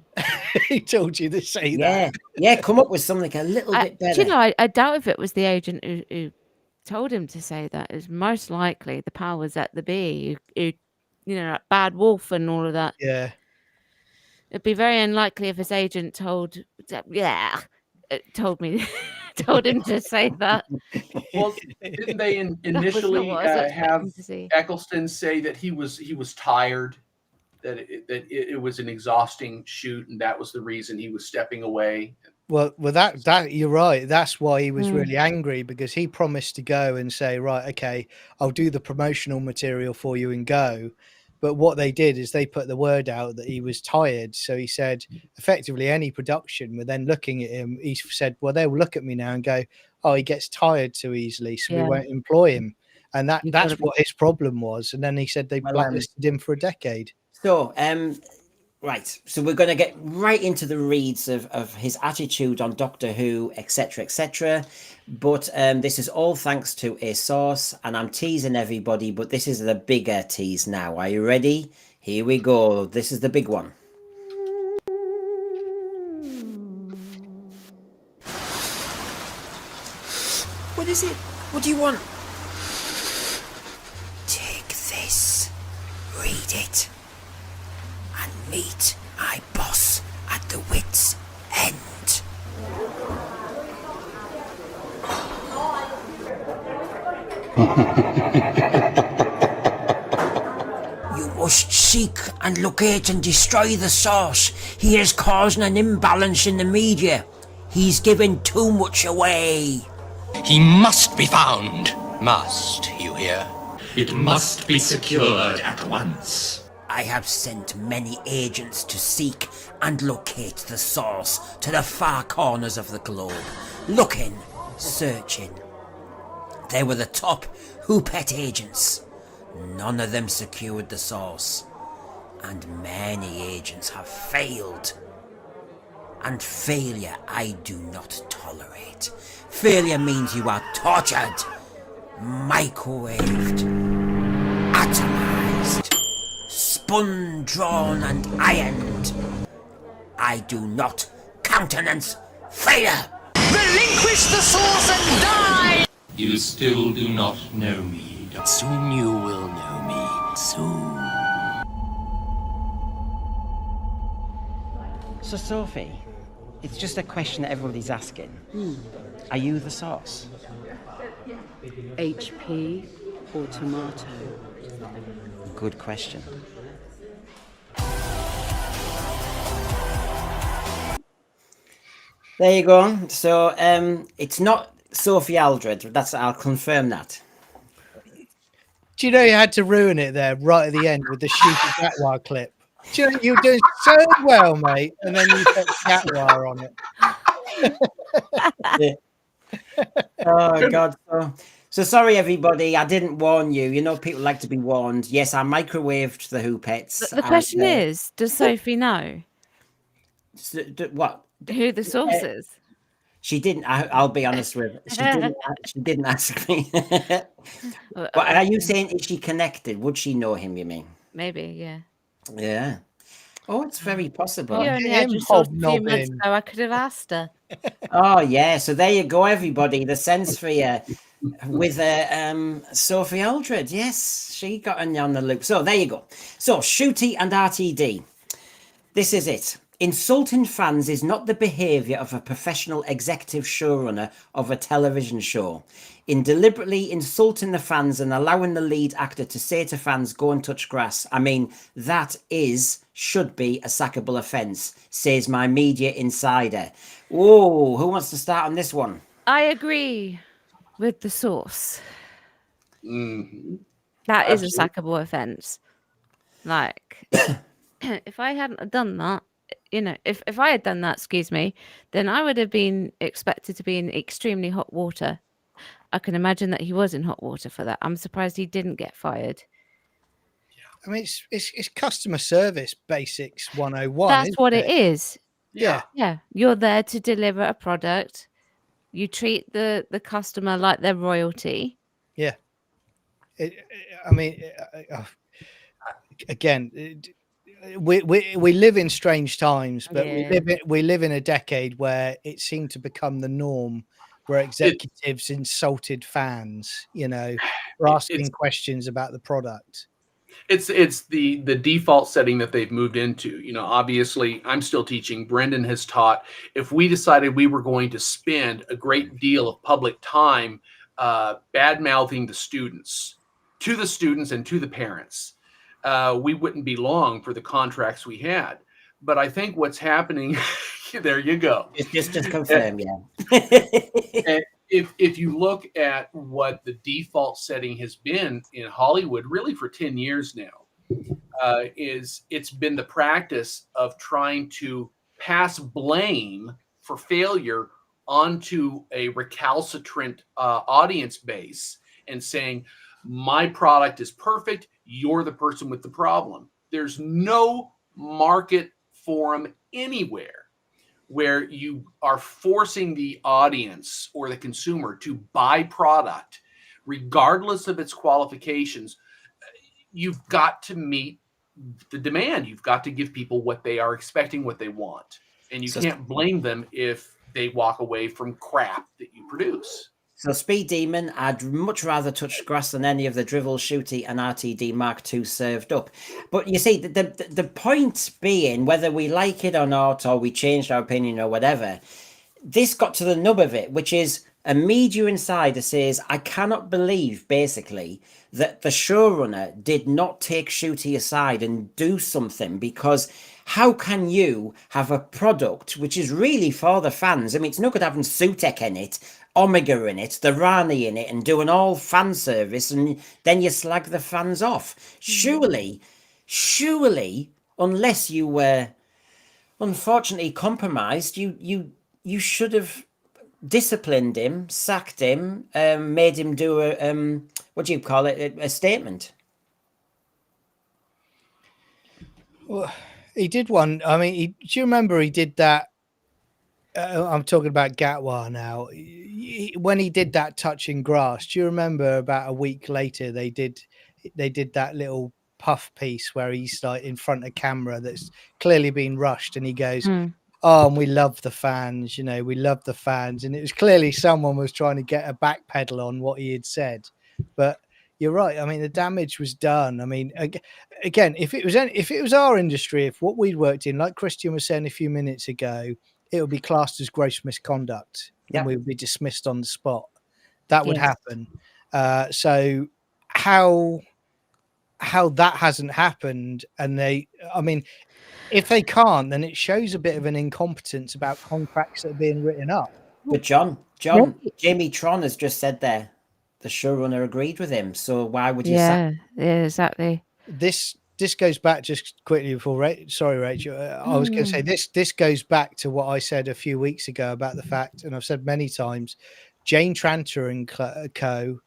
He told you to say that. Yeah, come up with something a little bit better. Do you know, I doubt if it was the agent who told him to say that. It was most likely the powers at the be, who you know, like Bad Wolf and all of that. Yeah. It'd be very unlikely if his agent told me told him to say that. Well, didn't they initially have Eccleston say that he was tired, that it was an exhausting shoot, and that was the reason he was stepping away? Well, that you're right. That's why he was really angry, because he promised to go and say, right, okay, I'll do the promotional material for you and go. But what they did is they put the word out that he was tired. So he said, effectively, any production were then looking at him. He said, well, they'll look at me now and go, oh, he gets tired too easily, so we won't employ him. And that's what his problem was. And then he said they blacklisted him for a decade. So, right. So we're going to get right into the reads of his attitude on Doctor Who, etc., etc. But this is all thanks to a source, and I'm teasing everybody, but this is the bigger tease now. Are you ready? Here we go. This is the big one. What is it? What do you want? Take this. Read it. And meet my boss at the wit's end. You must seek and locate and destroy the source. He is causing an imbalance in the media. He's giving too much away. He must be found. Must, you hear? It must be secured at once. I have sent many agents to seek and locate the source to the far corners of the globe. Looking, searching. They were the top Hoopet agents. None of them secured the source. And many agents have failed. And failure I do not tolerate. Failure means you are tortured, microwaved, atomized, spun, drawn, and ironed. I do not countenance failure. Relinquish the source and die! You still do not know me. Soon you will know me. Soon. So, Sophie, it's just a question that everybody's asking. Are you the source? HP or tomato? Good question. There you go. So, it's not Sophie Aldred. I'll confirm that. Do you know you had to ruin it there right at the end with the Ncuti Gatwa clip? Do you know, you were doing so well, mate, and then you put Gatwa on it. Oh God! So sorry, everybody. I didn't warn you. You know, people like to be warned. Yes, I microwaved the Hoopettes. The question is, does Sophie know what? Who the source is? She didn't. I'll be honest with you. She didn't ask me. But are you saying, is she connected? Would she know him? You mean? Maybe, yeah. Yeah. Oh, it's very possible. You only had your source a few months ago. I could have asked her. Oh yeah. So there you go, everybody. The sense for you with Sophie Aldred. Yes, she got on the loop. So there you go. So Ncuti and RTD. This is it. Insulting fans is not the behaviour of a professional executive showrunner of a television show. In deliberately insulting the fans and allowing the lead actor to say to fans, go and touch grass, I mean, that should be a sackable offence, says my media insider. Whoa, who wants to start on this one? I agree with the source. Mm-hmm. That is a sackable offence. Like, if I hadn't done that, you know, if I had done that, excuse me, then I would have been expected to be in extremely hot water. I can imagine that he was in hot water for that. I'm surprised he didn't get fired. I mean, it's customer service basics 101. That's what it is. Yeah. Yeah. You're there to deliver a product. You treat the customer like they're royalty. Yeah. I mean, again, we live in strange times, but we live in a decade where it seemed to become the norm, where executives insulted fans, you know, for asking questions about the product. It's the default setting that they've moved into. You know, obviously, I'm still teaching. Brendan has taught. If we decided we were going to spend a great deal of public time bad-mouthing the students, to the students and to the parents, we wouldn't be long for the contracts we had. But I think what's happening, there you go. Just confirm, yeah. And if you look at what the default setting has been in Hollywood, really for 10 years now, it's been the practice of trying to pass blame for failure onto a recalcitrant audience base and saying, my product is perfect, you're the person with the problem. There's no market forum anywhere where you are forcing the audience or the consumer to buy product, regardless of its qualifications. You've got to meet the demand. You've got to give people what they are expecting, what they want. And you can't blame them if they walk away from crap that you produce. So Speed Demon, I'd much rather touch grass than any of the Drivel, Shooty and RTD Mark II served up. But you see, the point being, whether we like it or not, or we changed our opinion or whatever, this got to the nub of it, which is a media insider says, I cannot believe, basically, that the showrunner did not take Shooty aside and do something, because how can you have a product which is really for the fans? I mean, it's no good having Sutek in it, Omega in it, the Rani in it, and doing all fan service, and then you slag the fans off. Surely, unless you were unfortunately compromised, you should have disciplined him, sacked him, made him do a what do you call it, a statement. Well, he did one. I mean, do you remember he did that? I'm talking about Gatwa now. When he did that touching grass, do you remember about a week later they did that little puff piece where he's like in front of camera that's clearly been rushed, and he goes, "Oh, and we love the fans, you know, we love the fans," and it was clearly someone was trying to get a backpedal on what he had said. But you're right. I mean, the damage was done. I mean, again, if it was our industry, if what we'd worked in, like Christian was saying a few minutes ago, it would be classed as gross misconduct, and we would be dismissed on the spot. That would happen. So how that hasn't happened, and I mean, if they can't, then it shows a bit of an incompetence about contracts that are being written up. But John, Jamie Tron has just said there, the showrunner agreed with him. So why would you sack? Yeah, exactly. This goes back, just quickly before sorry, Rachel, I was going to say this goes back to what I said a few weeks ago about the fact, and I've said many times, Jane Tranter and co,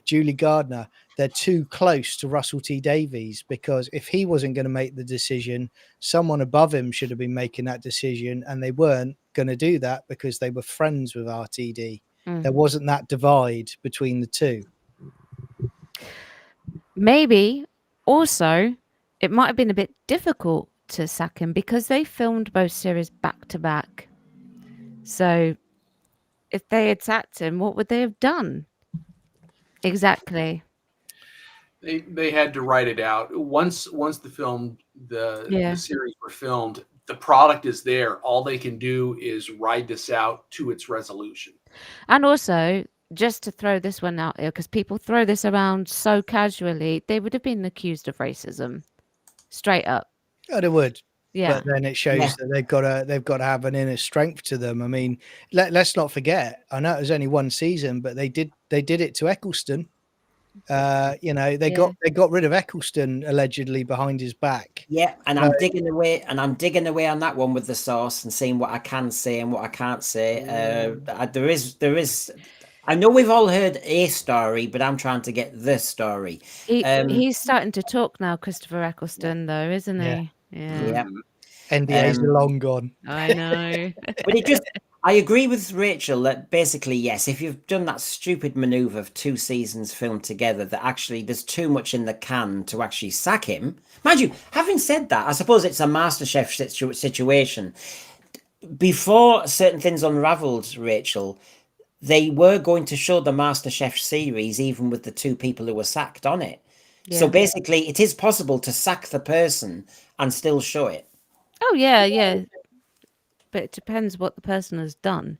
Julie Gardner, they're too close to Russell T Davies, because if he wasn't going to make the decision, someone above him should have been making that decision, and they weren't going to do that because they were friends with RTD. There wasn't that divide between the two. Maybe also it might have been a bit difficult to sack him because they filmed both series back to back. So if they had sacked him, what would they have done? Exactly. They had to write it out. Once the series were filmed, the product is there. All they can do is ride this out to its resolution. And also, just to throw this one out there, because people throw this around so casually, they would have been accused of racism, straight up. Oh, they would. Yeah. But then it shows that they've got to have an inner strength to them. I mean, let's not forget. I know it was only one season, but they did it to Eccleston. You know, they got rid of Eccleston allegedly behind his back. Yeah, and I'm digging away on that one with the source and seeing what I can say and what I can't say. There is. I know we've all heard a story, but I'm trying to get the story. He's starting to talk now, Christopher Eccleston, though, isn't he? Yeah. NDAs are long gone. I know. But I agree with Rachel that basically, yes, if you've done that stupid maneuver of 2 seasons filmed together, that actually there's too much in the can to actually sack him. Mind you, having said that, I suppose it's a MasterChef situation. Before certain things unravelled, Rachel, they were going to show the MasterChef series even with the 2 people who were sacked on it. Yeah. So basically, it is possible to sack the person and still show it. Oh, yeah. But it depends what the person has done,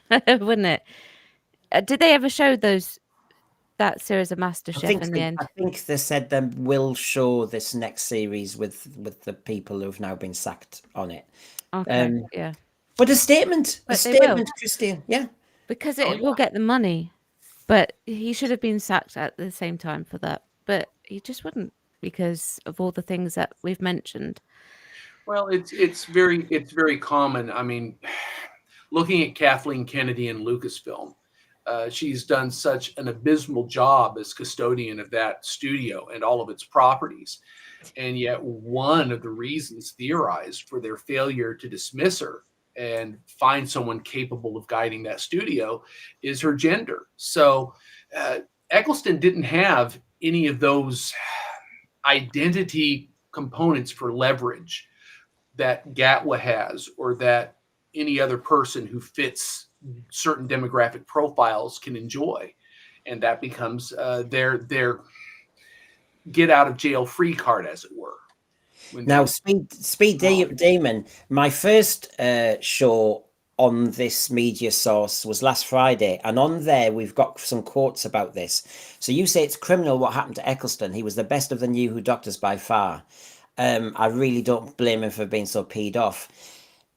wouldn't it? Did they ever show that series of MasterChef in the end? I think they said they will show this next series with the people who've now been sacked on it. Okay, yeah. But a statement, Christine, yeah. Because it will get the money, but he should have been sacked at the same time for that. But he just wouldn't because of all the things that we've mentioned. Well, it's very common. I mean, looking at Kathleen Kennedy in Lucasfilm, she's done such an abysmal job as custodian of that studio and all of its properties. And yet one of the reasons theorized for their failure to dismiss her and find someone capable of guiding that studio is her gender. So Eccleston didn't have any of those identity components for leverage that Gatwa has, or that any other person who fits certain demographic profiles can enjoy, and that becomes their get out of jail free card, as it were. Now, Demon, my first show on this media source was last Friday, and on there we've got some quotes about this. So you say it's criminal what happened to Eccleston. He was the best of the new Who doctors by far. I really don't blame him for being so peed off.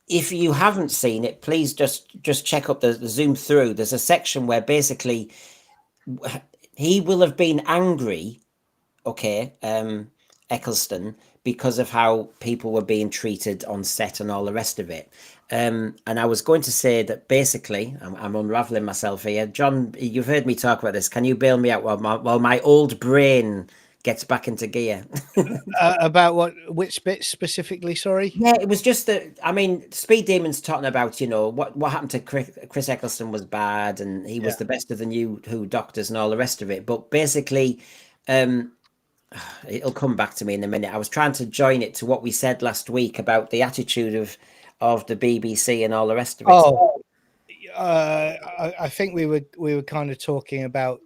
If you haven't seen it, please just check up the zoom through. There's a section where basically he will have been angry, okay, Eccleston, because of how people were being treated on set and all the rest of it. And I was going to say that basically, I'm unraveling myself here. John, you've heard me talk about this. Can you bail me out while my old brain gets back into gear? About what? Which bit specifically? Sorry. Yeah, it was just that. I mean, Speed Demon's talking about, you know, what happened to Chris Eccleston was bad, and he was the best of the new Who doctors and all the rest of it. But basically, it'll come back to me in a minute. I was trying to join it to what we said last week about the attitude of the BBC and all the rest of it. Oh, I think we were kind of talking about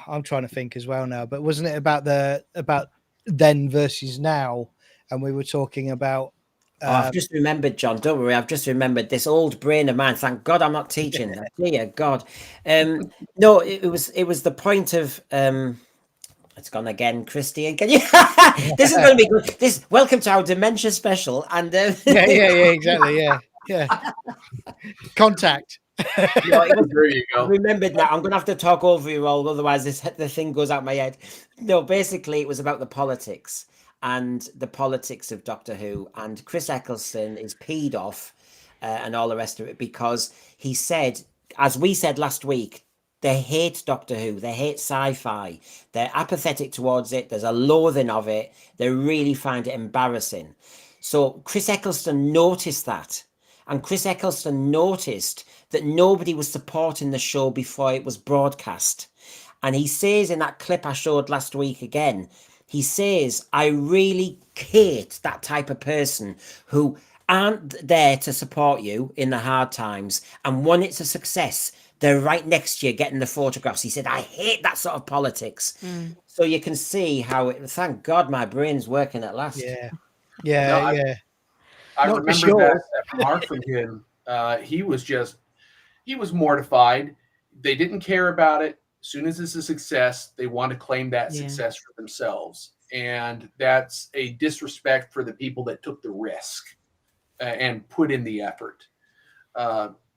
I'm trying to think as well now, but wasn't it about then versus now? And we were talking about. I've just remembered, John. Don't worry, I've just remembered this old brain of mine. Thank God I'm not teaching. Dear God, no, it was the point of. It's gone again, Christian. Can you? This is going to be good. Welcome to our dementia special, and yeah, exactly, yeah. Contact. There you go. I remembered now. I'm going to have to talk over you all, otherwise the thing goes out my head. No, basically, it was about the politics of Doctor Who, and Chris Eccleston is peed off and all the rest of it because he said, as we said last week, they hate Doctor Who. They hate sci-fi. They're apathetic towards it. There's a loathing of it. They really find it embarrassing. So Chris Eccleston noticed that. And Chris Eccleston noticed that nobody was supporting the show before it was broadcast. And he says in that clip I showed last week again, he says, I really hate that type of person who aren't there to support you in the hard times. And when it's a success, they're right next to you getting the photographs. He said, I hate that sort of politics. So you can see how thank God my brain's working at last. Yeah. I remember that remark from him. He was mortified. They didn't care about it. As soon as it's a success, they want to claim that success for themselves. And that's a disrespect for the people that took the risk and put in the effort.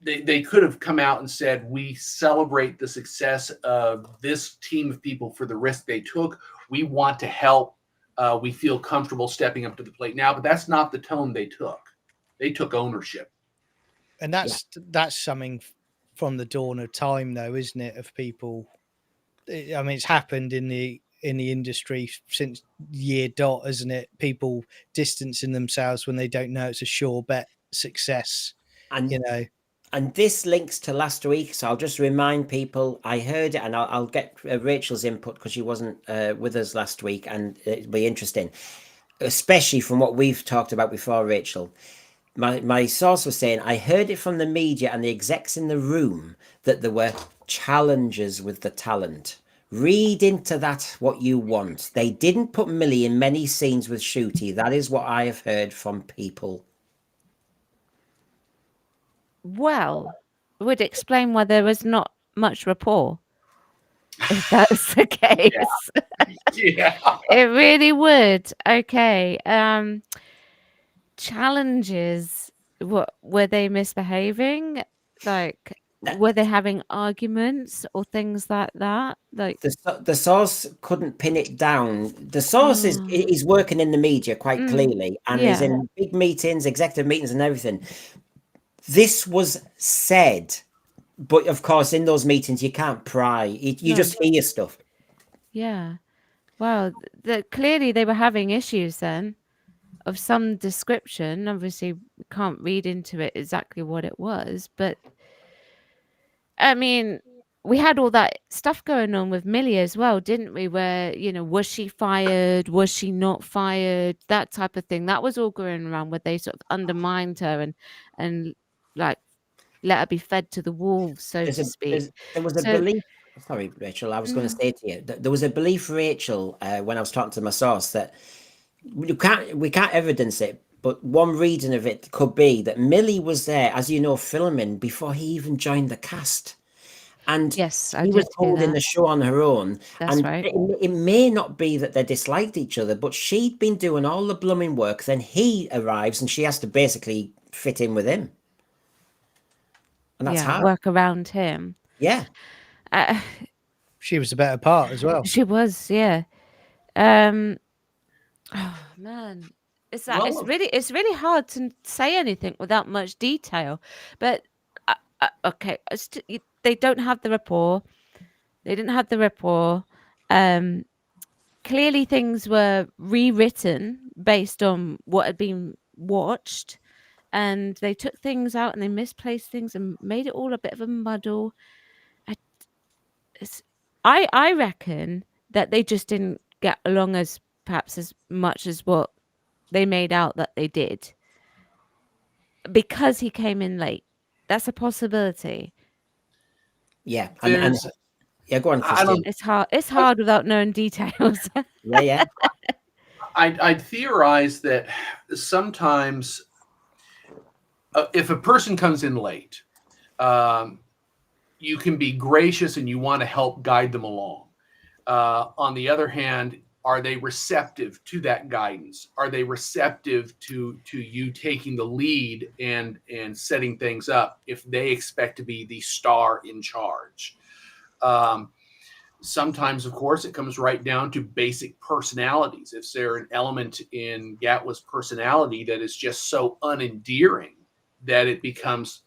They could have come out and said, we celebrate the success of this team of people for the risk they took. We want to help. We feel comfortable stepping up to the plate now, but that's not the tone they took. They took ownership. And that's something from the dawn of time, though, isn't it? Of people. I mean, it's happened in the industry since year dot, isn't it? People distancing themselves when they don't know it's a sure bet success. And And this links to last week, so I'll just remind people. I heard it, and I'll get Rachel's input because she wasn't with us last week, and it'll be interesting, especially from what we've talked about before, Rachel. My source was saying, I heard it from the media and the execs in the room that there were challenges with the talent. Read into that what you want. They didn't put Millie in many scenes with Ncuti. That is what I have heard from people. Well, it would explain why there was not much rapport, if that's the case. Yeah. It really would. Okay. Challenges. What were they misbehaving? Like, were they having arguments or things like that? Like the source couldn't pin it down. The source is working in the media quite clearly, and is in big meetings, executive meetings, and everything. This was said, but of course, in those meetings, you can't pry. You just hear stuff. Yeah. Wow. Clearly, they were having issues then of some description. Obviously, we can't read into it exactly what it was, but I mean, we had all that stuff going on with Millie as well, didn't we? Where, was she fired? Was she not fired? That type of thing. That was all going around where they sort of undermined her and like let her be fed to the wolves, so to speak. There was a So belief. Sorry, Rachel. I was going to say to you that there was a belief, Rachel, when I was talking to my source, that we can't evidence it, but one reading of it could be that Millie was there, as you know, filming before he even joined the cast. And yes, I he did was hear holding that. the show on her own. That's And right. it may not be that they disliked each other, but she'd been doing all the blooming work. Then he arrives and she has to basically fit in with him. And that's hard. Work around him. Yeah. She was the better part as well. She was, yeah. Oh man, it's that it's really hard to say anything without much detail. But okay, they don't have the rapport. They didn't have the rapport. Clearly, things were rewritten based on what had been watched, and they took things out and they misplaced things and made it all a bit of a muddle. I reckon that they just didn't get along as perhaps as much as what they made out that they did, because he came in late. That's a possibility. Yeah, and yeah, go on, Christine. It's hard without knowing details. Yeah. I'd theorize that sometimes if a person comes in late, you can be gracious and you want to help guide them along. On the other hand, are they receptive to that guidance? Are they receptive to you taking the lead and setting things up if they expect to be the star in charge? Sometimes, of course, it comes right down to basic personalities. If there's an element in Gatwa's personality that is just so unendearing that it becomes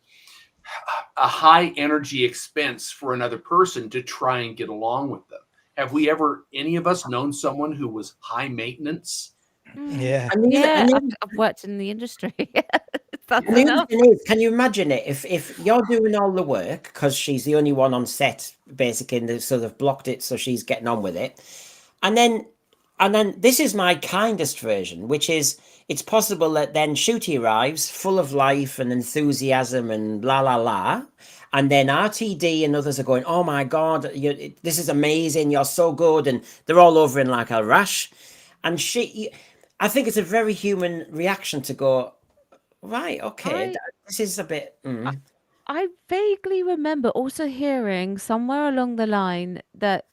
a high energy expense for another person to try and get along with them. Have we ever, any of us, known someone who was high maintenance? Yeah. I've worked in the industry. Can you imagine it if you're doing all the work because she's the only one on set, basically, and they've sort of blocked it, so she's getting on with it, and then this is my kindest version, which is it's possible that then Ncuti arrives full of life and enthusiasm and la la la. And then RTD and others are going, oh my God, this is amazing. You're so good. And they're all over in like a rash. And I think it's a very human reaction to go, right, okay, this is a bit. I vaguely remember also hearing somewhere along the line that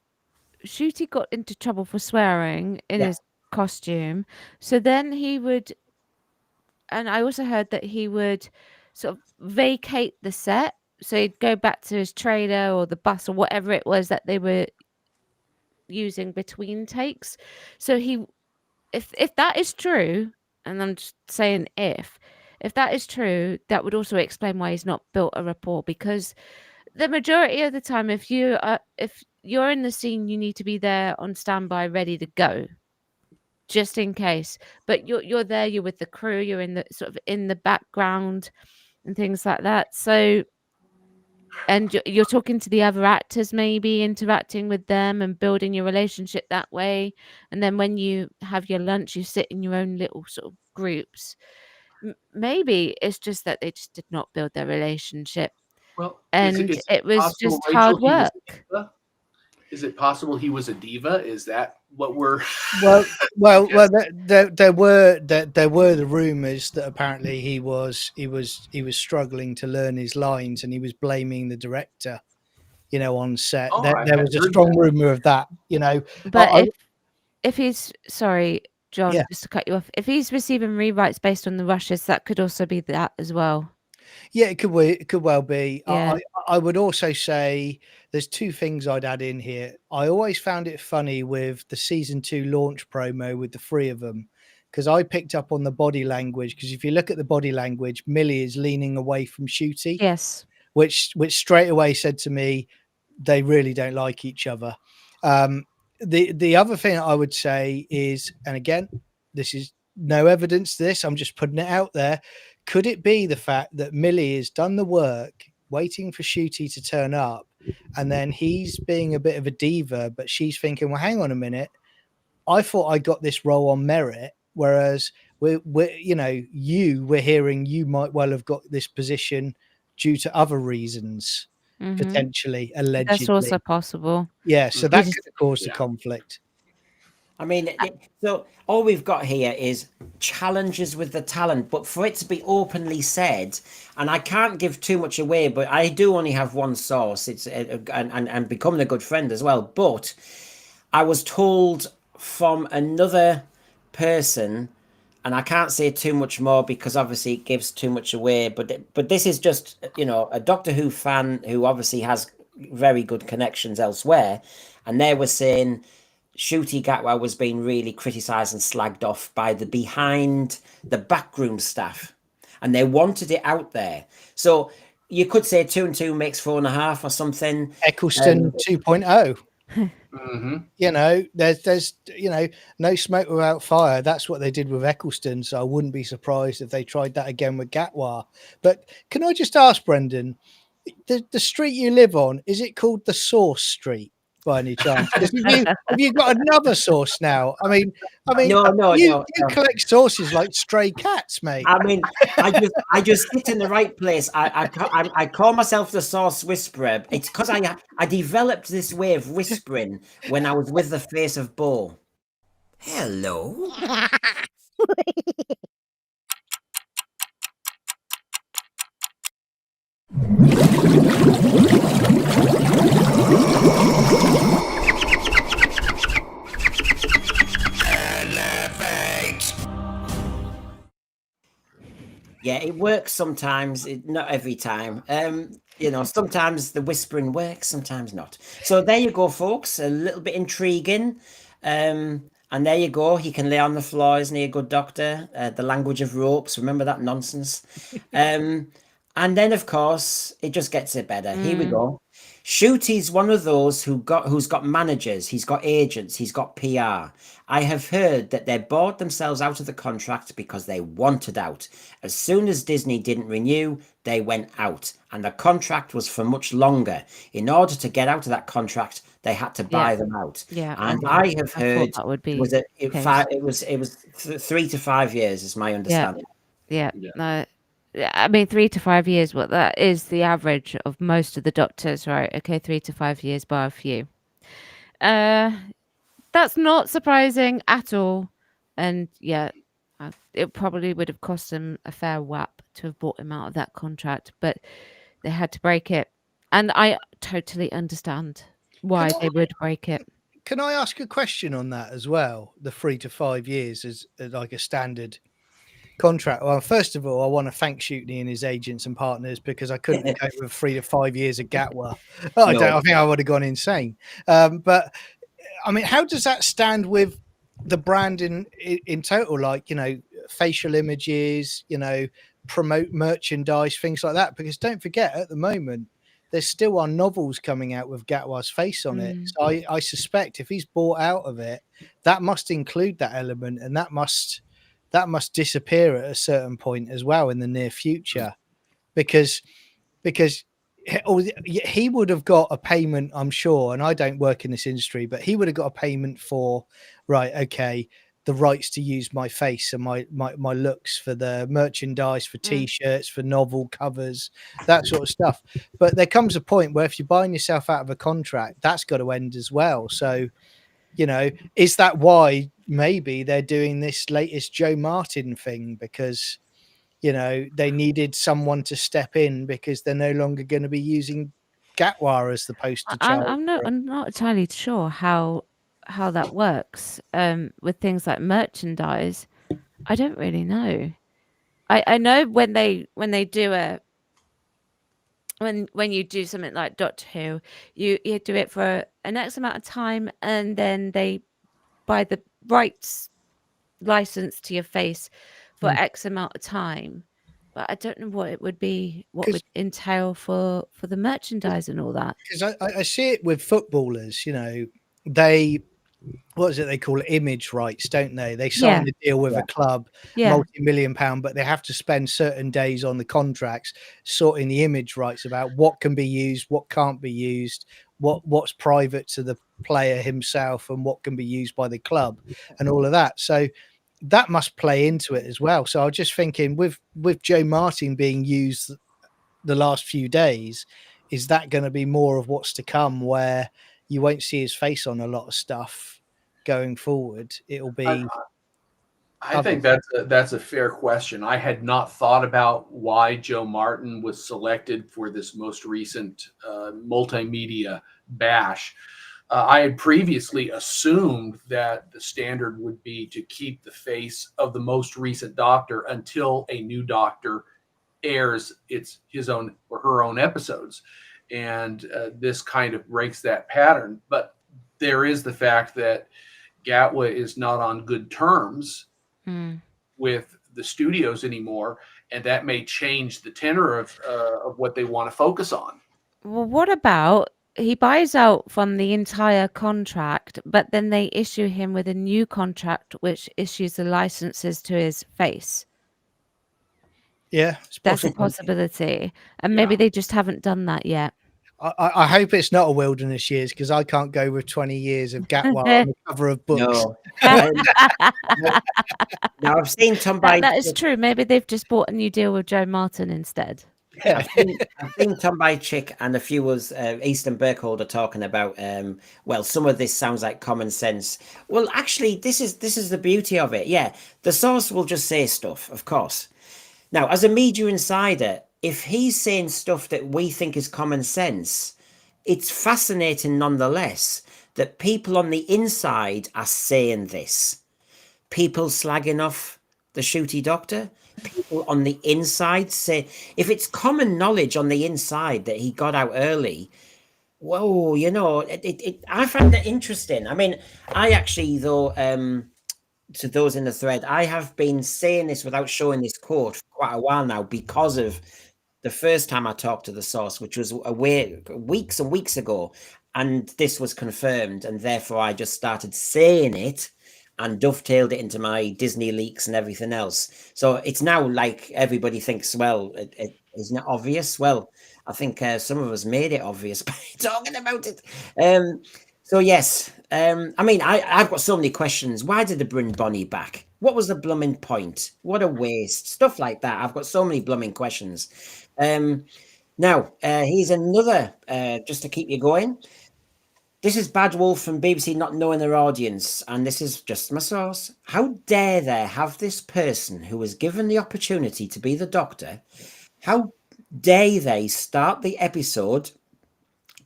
Ncuti got into trouble for swearing in his costume. So then he would, and I also heard that he would sort of vacate the set. So he'd go back to his trailer or the bus or whatever it was that they were using between takes. So if that is true, and I'm just saying if that is true, that would also explain why he's not built a rapport, because the majority of the time, if you're in the scene, you need to be there on standby, ready to go, just in case. But you're there, you're with the crew, you're in the sort of in the background and things like that. So, and you're talking to the other actors, maybe interacting with them and building your relationship that way. And then when you have your lunch, you sit in your own little sort of groups. Maybe it's just that they just did not build their relationship. Well, and it was just hard work. Is it possible he was a diva? Is that what we're? Well, there were the rumors that apparently he was struggling to learn his lines and he was blaming the director, on set. There was a strong rumor of that, But if he's sorry, John, Yeah. just to cut you off, if he's receiving rewrites based on the rushes, that could also be that as well. Yeah, it could well be. Yeah. I would also say there's two things I'd add in here. I always found it funny with the season 2 launch promo with the three of them, because I picked up on the body language. Because if you look at the body language, Millie is leaning away from Ncuti. Yes. Which straight away said to me, they really don't like each other. The other thing I would say is, and again, this is no evidence to this, I'm just putting it out there. Could it be the fact that Millie has done the work, waiting for Ncuti to turn up, and then he's being a bit of a diva, but she's thinking, well, hang on a minute, I thought I got this role on merit, whereas we're we're hearing you might well have got this position due to other reasons, potentially, allegedly. That's also possible. Yeah, so that could have caused the conflict. I mean, so all we've got here is challenges with the talent, but for it to be openly said, and I can't give too much away, but I do only have one source. It's and becoming a good friend as well. But I was told from another person, and I can't say too much more because obviously it gives too much away. But this is just a Doctor Who fan who obviously has very good connections elsewhere, and they were saying Ncuti Gatwa was being really criticised and slagged off by the backroom staff, and they wanted it out there. So you could say 2 and 2 makes 4.5 or something. Eccleston 2.0. There's no smoke without fire. That's what they did with Eccleston, so I wouldn't be surprised if they tried that again with Gatwa. But can I just ask, Brendan, the street you live on, is it called the Source Street by any chance? Have you got another source now? I mean, no, you collect sources like stray cats, mate. I mean, I just sit in the right place. I call myself the Source Whisperer. It's because I developed this way of whispering when I was with the face of Bo. Hello. Yeah, it works sometimes, not every time. Sometimes the whispering works, sometimes not. So there you go, folks. A little bit intriguing. And there you go. He can lay on the floor, isn't he, a good doctor? The language of ropes. Remember that nonsense? And then, of course, it just gets it better. Here we go. Ncuti's one of those who's got managers, he's got agents, he's got PR. I have heard that they bought themselves out of the contract because they wanted out. As soon as Disney didn't renew, they went out, and the contract was for much longer. In order to get out of that contract, they had to buy them out. Yeah, and I have heard that would be it was 3 to 5 years, is my understanding. Yeah. No. I mean, 3 to 5 years. What that is the average of most of the doctors, right? Okay, 3 to 5 years, bar a few. That's not surprising at all. And yeah, it probably would have cost them a fair whap to have bought him out of that contract, but they had to break it. And I totally understand why they would break it. Can I ask a question on that as well? The 3 to 5 years is like a standard contract. Well, first of all, I want to thank Ncuti and his agents and partners, because I couldn't cope with 3 to 5 years of Gatwa. I think I would have gone insane. But I mean, how does that stand with the brand in total? Like, facial images, promote merchandise, things like that. Because don't forget, at the moment, there still are novels coming out with Gatwa's face on it. So I suspect if he's bought out of it, that must include that element, and that must disappear at a certain point as well in the near future, because he would have got a payment, I'm sure, and I don't work in this industry, but he would have got a payment for, right, okay, the rights to use my face and my looks for the merchandise, for T-shirts, for novel covers, that sort of stuff. But there comes a point where if you're buying yourself out of a contract, that's got to end as well. So, is that why maybe they're doing this latest Joe Martin thing? Because, they needed someone to step in because they're no longer going to be using Gatwa as the poster child. I'm not entirely sure how that works with things like merchandise. I don't really know. I know when you do something like Doctor Who, you do it for an X amount of time, and then they buy the rights license to your face for X amount of time. But I don't know what it would be, what would entail for the merchandise and all that. Because I see it with footballers, they what is it they call it, image rights, don't they? They sign a deal with a club, multi-million-pound, but they have to spend certain days on the contracts sorting the image rights about what can be used, what can't be used, what's private to the player himself, and what can be used by the club, and all of that. So that must play into it as well. So I was just thinking, with Joe Martin being used the last few days, is that going to be more of what's to come, where you won't see his face on a lot of stuff going forward? It'll be I think that's a fair question. I had not thought about why Joe Martin was selected for this most recent multimedia bash. I had previously assumed that the standard would be to keep the face of the most recent Doctor until a new Doctor airs his own or her own episodes, and this kind of breaks that pattern. But there is the fact that Gatwa is not on good terms with the studios anymore, and that may change the tenor of what they want to focus on. Well, what about he buys out from the entire contract, but then they issue him with a new contract which issues the licenses to his face? Yeah, that's a possibility, and maybe they just haven't done that yet. I hope it's not a Wilderness Years, because I can't go with 20 years of Gatwa on the cover of books. No. Now I've seen Tom by that is true. Maybe they've just bought a new deal with Joe Martin instead. I've seen Tom Chick and a few was Easton Burkholder talking about well, some of this sounds like common sense. Well, actually, this is the beauty of it. Yeah, the source will just say stuff, of course. Now, as a media insider, if he's saying stuff that we think is common sense, it's fascinating nonetheless that people on the inside are saying this. People slagging off the Ncuti Doctor. People on the inside say, if it's common knowledge on the inside that he got out early, whoa, you know, I find that interesting. I mean, I actually, though, to those in the thread, I have been saying this without showing this quote for quite a while now, because of the first time I talked to the source, which was weeks and weeks ago, and this was confirmed, and therefore I just started saying it and dovetailed it into my Disney leaks and everything else. So it's now like everybody thinks, well, it isn't it obvious? Well, I think some of us made it obvious by talking about it. So yes, I mean, I've got so many questions. Why did they bring Bonnie back? What was the blooming point? What a waste. Stuff like that. I've got so many blooming questions. Now, here's another, just to keep you going. This is Bad Wolf from BBC not knowing their audience, and this is just my source. How dare they have this person who was given the opportunity to be the Doctor? How dare they start the episode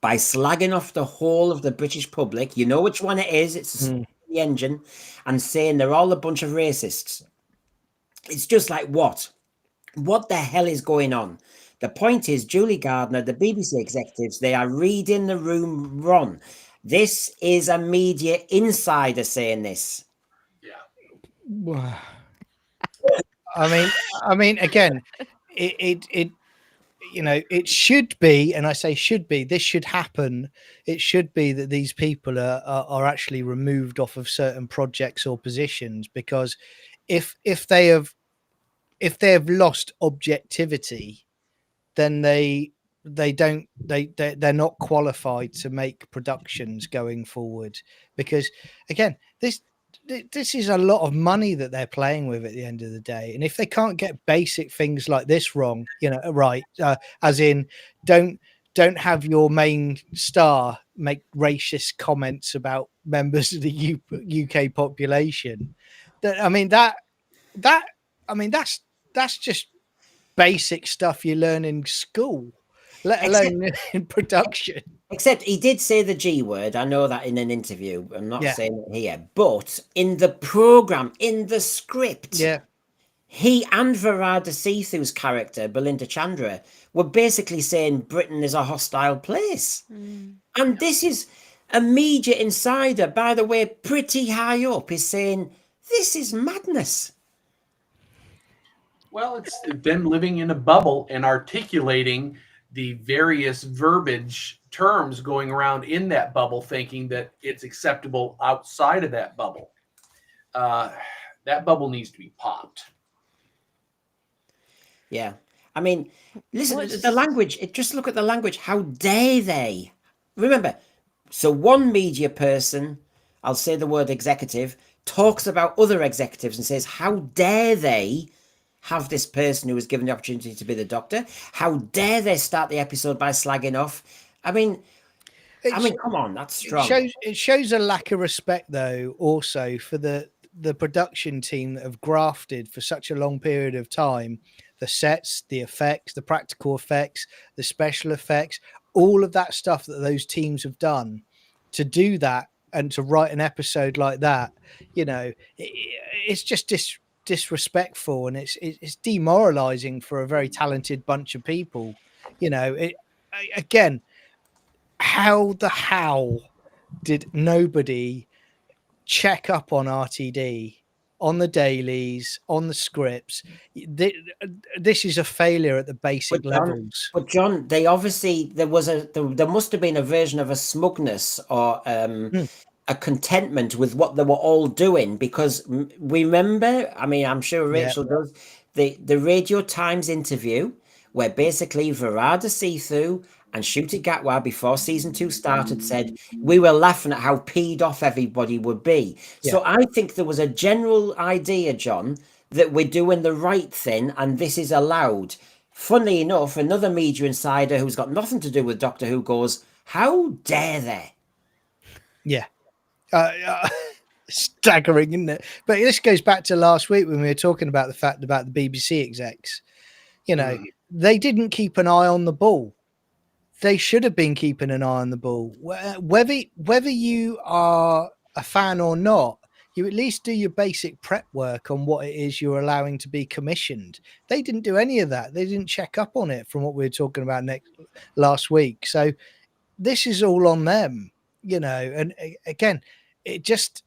by slagging off the whole of the British public? You know which one it is. It's the engine, and saying they're all a bunch of racists. It's just like, what? What the hell is going on? The point is, Julie Gardner, the BBC executives, they are reading the room wrong. This is a media insider saying this. Yeah. I mean, again, it you know, it should be, and I say should be, this should happen. It should be that these people are actually removed off of certain projects or positions, because if they have lost objectivity, then they're not qualified to make productions going forward. Because again, this is a lot of money that they're playing with at the end of the day, and if they can't get basic things like this wrong, you know, right, as in don't have your main star make racist comments about members of the UK population, that's just basic stuff you learn in school, let alone in production. Except he did say the G word. I know that in an interview. I'm not saying it here, but in the program, in the script, he and Varada Sethu's character, Belinda Chandra, were basically saying Britain is a hostile place. And this is a media insider, by the way, pretty high up, is saying this is madness. Well, it's them living in a bubble and articulating the various verbiage terms going around in that bubble, thinking that it's acceptable outside of that bubble. That bubble needs to be popped. Yeah. I mean, listen, the language, just look at the language. How dare they? Remember, so one media person, I'll say the word executive, talks about other executives and says, how dare they have this person who was given the opportunity to be the Doctor? How dare they start the episode by slagging off? I mean, come on, that's strong. It shows a lack of respect, though, also for the production team that have grafted for such a long period of time. The sets, the effects, the practical effects, the special effects, all of that stuff that those teams have done to do that and to write an episode like that, you know, it's just disrespectful, and it's demoralizing for a very talented bunch of people. You know, again, how did nobody check up on RTD, on the dailies, on the scripts? This is a failure at the basic levels. But John, they obviously, there must have been a version of a smugness or a contentment with what they were all doing, because we remember, I mean, I'm sure Rachel does, the Radio Times interview where basically Verada Sethu and Ncuti Gatwa, before season 2 started, said we were laughing at how peed off everybody would be. So I think there was a general idea, John, that we're doing the right thing and this is allowed. Funnily enough, another media insider who's got nothing to do with Doctor Who goes, how dare they? Yeah. Staggering, isn't it? But this goes back to last week when we were talking about the fact about the BBC execs. You know, they didn't keep an eye on the ball. They should have been keeping an eye on the ball. Whether you are a fan or not, you at least do your basic prep work on what it is you're allowing to be commissioned. They didn't do any of that. They didn't check up on it from what we were talking about last week. So this is all on them, you know. And again, it just,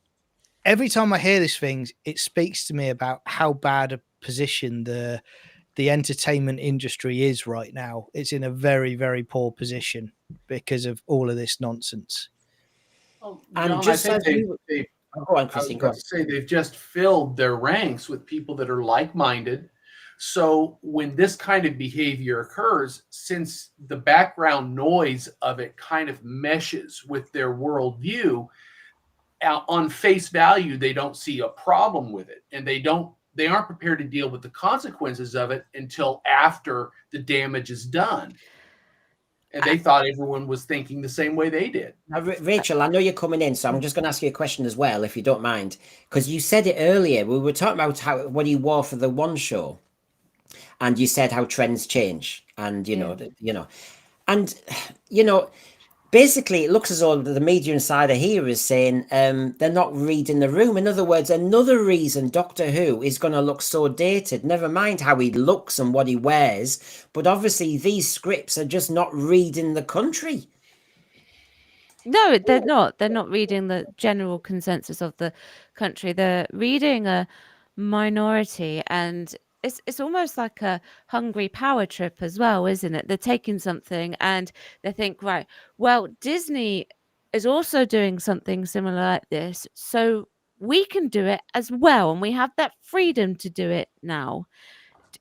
every time I hear these things, it speaks to me about how bad a position the entertainment industry is right now. It's in a very, very poor position because of all of this nonsense. Well, and John, just I think go on, Christine, go on. say they've just filled their ranks with people that are like-minded. So when this kind of behavior occurs, since the background noise of it kind of meshes with their worldview, on face value, they don't see a problem with it, and they aren't prepared to deal with the consequences of it until after the damage is done. And they thought everyone was thinking the same way they did. Now, Rachel, I know you're coming in, so I'm just going to ask you a question as well, if you don't mind, because you said it earlier. We were talking about what he wore for the one show, and you said how trends change, and basically, it looks as though the media insider here is saying they're not reading the room. In other words, another reason Doctor Who is going to look so dated, never mind how he looks and what he wears, but obviously these scripts are just not reading the country. No, they're not. They're not reading the general consensus of the country. They're reading a minority, and it's almost like a hungry power trip as well, isn't it? They're taking something and they think, right, well, Disney is also doing something similar like this, so we can do it as well, and we have that freedom to do it now.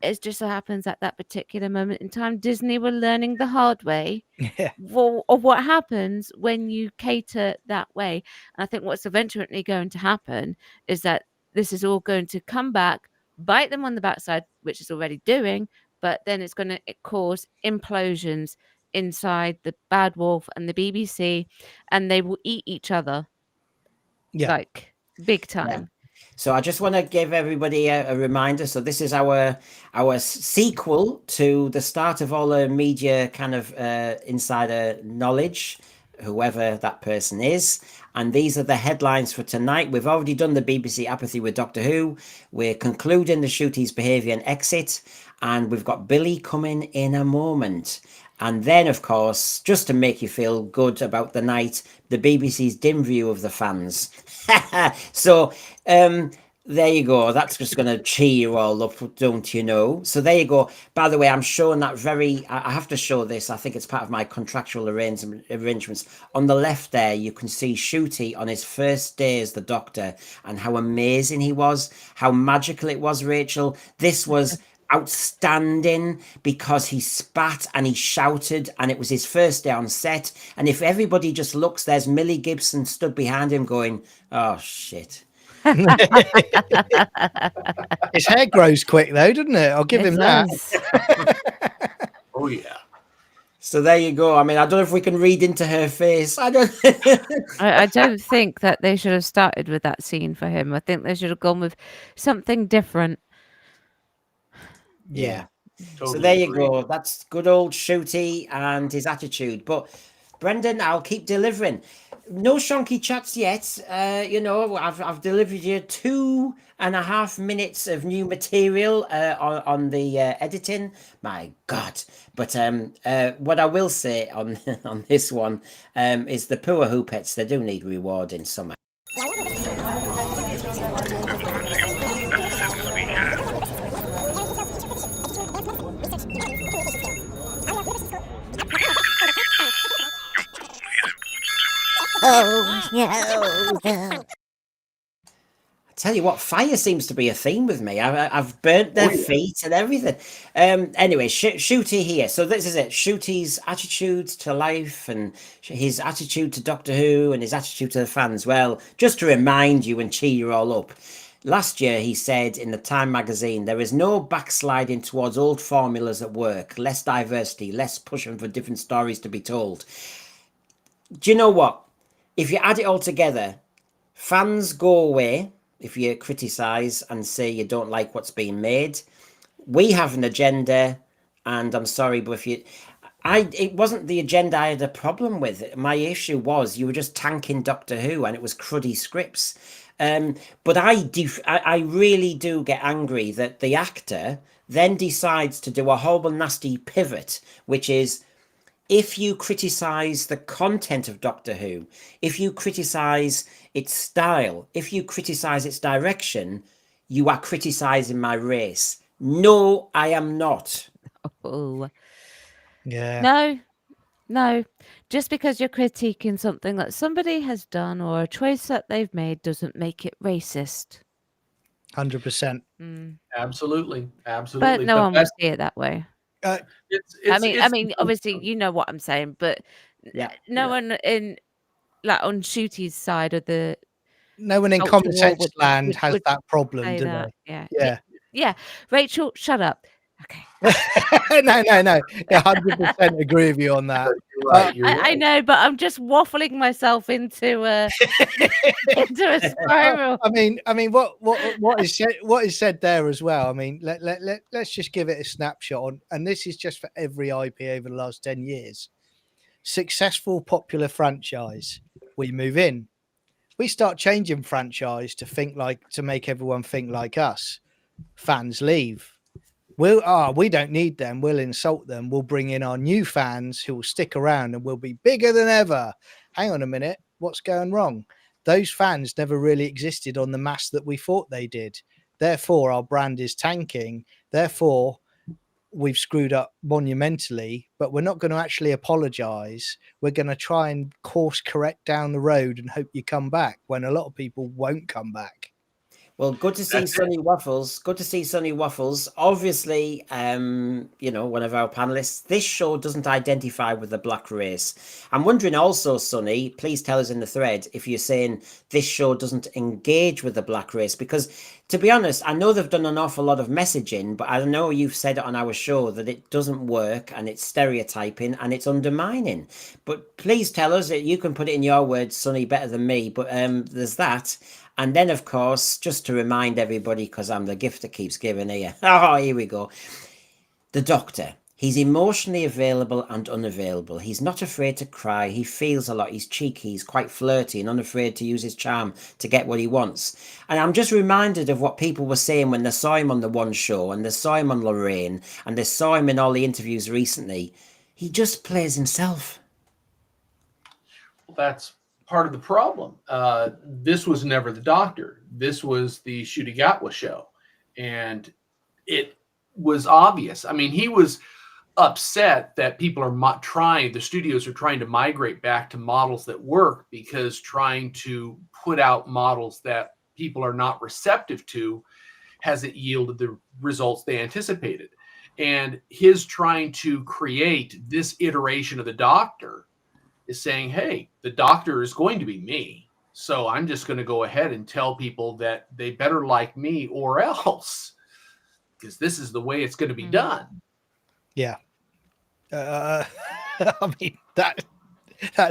It just so happens at that particular moment in time, Disney were learning the hard way of what happens when you cater that way. And I think what's eventually going to happen is that this is all going to come back, bite them on the backside, which it's already doing, but then it's going to cause implosions inside the Bad Wolf and the BBC, and they will eat each other. Like big time. So I just want to give everybody a reminder. So this is our sequel to the start of all the media kind of insider knowledge, whoever that person is. And these are the headlines for tonight. We've already done the BBC apathy with Doctor Who. We're concluding the NCUTI'S behaviour and exit. And we've got Billie coming in a moment. And then, of course, just to make you feel good about the night, the BBC's dim view of the fans. So There you go. That's just going to cheer you all up, don't you know? So there you go. By the way, I'm showing that I have to show this. I think it's part of my contractual arrangements. On the left there, you can see Ncuti on his first day as the Doctor and how amazing he was, how magical it was, Rachel. This was outstanding because he spat and he shouted and it was his first day on set. And if everybody just looks, there's Millie Gibson stood behind him going, oh, shit. His hair grows quick though, doesn't it? I'll give him that. Oh yeah. So there you go. I mean, I don't know if we can read into her face. I don't. I don't think that they should have started with that scene for him. I think they should have gone with something different. Yeah. Totally So there you agree. go. That's good old Ncuti and his attitude. But Brendan, I'll keep delivering. No shonky chats yet. You know, I've delivered you 2.5 minutes of new material on the editing. My God! But what I will say on on this one is the poor hoopets. They do need rewarding somehow. Oh, no. I tell you what, fire seems to be a theme with me. I've burnt their feet and everything. Anyway, Ncuti here. So this is it. Ncuti's attitude to life and his attitude to Doctor Who and his attitude to the fans. Well, just to remind you and cheer you all up. Last year, he said in the Time magazine, there is no backsliding towards old formulas at work, less diversity, less pushing for different stories to be told. Do you know what? If you add it all together, fans go away if you criticise and say you don't like what's being made. We have an agenda, and I'm sorry, but it wasn't the agenda I had a problem with. My issue was you were just tanking Doctor Who, and it was cruddy scripts. But I really do get angry that the actor then decides to do a horrible, nasty pivot, which is, if you criticise the content of Doctor Who, if you criticise its style, if you criticise its direction, you are criticising my race. No, I am not. Oh. Yeah. No. Just because you're critiquing something that somebody has done or a choice that they've made doesn't make it racist. 100%. Absolutely. But no one will see it that way. I mean, obviously, you know what I'm saying, but no one in, like, on Ncuti's side of the, no one in common sense land has that problem, do they? Yeah. Rachel, shut up. Okay. No. Yeah, 100% agree with you on that. You're right. I know, but I'm just waffling myself into a spiral. I mean, what is said there as well. I mean, let's just give it a snapshot on, and this is just for every IP over the last 10 years. Successful, popular franchise, we move in. We start changing franchise to make everyone think like us. Fans leave. We don't need them. We'll insult them. We'll bring in our new fans who will stick around and will be bigger than ever. Hang on a minute. What's going wrong? Those fans never really existed on the mass that we thought they did. Therefore, our brand is tanking. Therefore, we've screwed up monumentally, but we're not going to actually apologize. We're going to try and course correct down the road and hope you come back, when a lot of people won't come back. Well, good to see Sonny Waffles. Good to see Sonny Waffles. Obviously, you know, one of our panelists. This show doesn't identify with the black race. I'm wondering also, Sonny, please tell us in the thread if you're saying this show doesn't engage with the black race. Because, to be honest, I know they've done an awful lot of messaging, but I know you've said it on our show that it doesn't work and it's stereotyping and it's undermining. But please tell us, you can put it in your words, Sonny, better than me. But there's that. And then, of course, just to remind everybody, because I'm the gift that keeps giving here. Oh, here we go. The Doctor. He's emotionally available and unavailable. He's not afraid to cry. He feels a lot. He's cheeky. He's quite flirty and unafraid to use his charm to get what he wants. And I'm just reminded of what people were saying when they saw him on the One Show and they saw him on Lorraine and they saw him in all the interviews recently. He just plays himself. That's part of the problem. This was never the Doctor. This was the Ncuti Gatwa show. And it was obvious. I mean, he was upset that people are the studios are trying to migrate back to models that work, because trying to put out models that people are not receptive to hasn't yielded the results they anticipated. And his trying to create this iteration of the Doctor is saying, hey, the Doctor is going to be me. So I'm just going to go ahead and tell people that they better like me or else, because this is the way it's going to be done. Yeah. I mean, that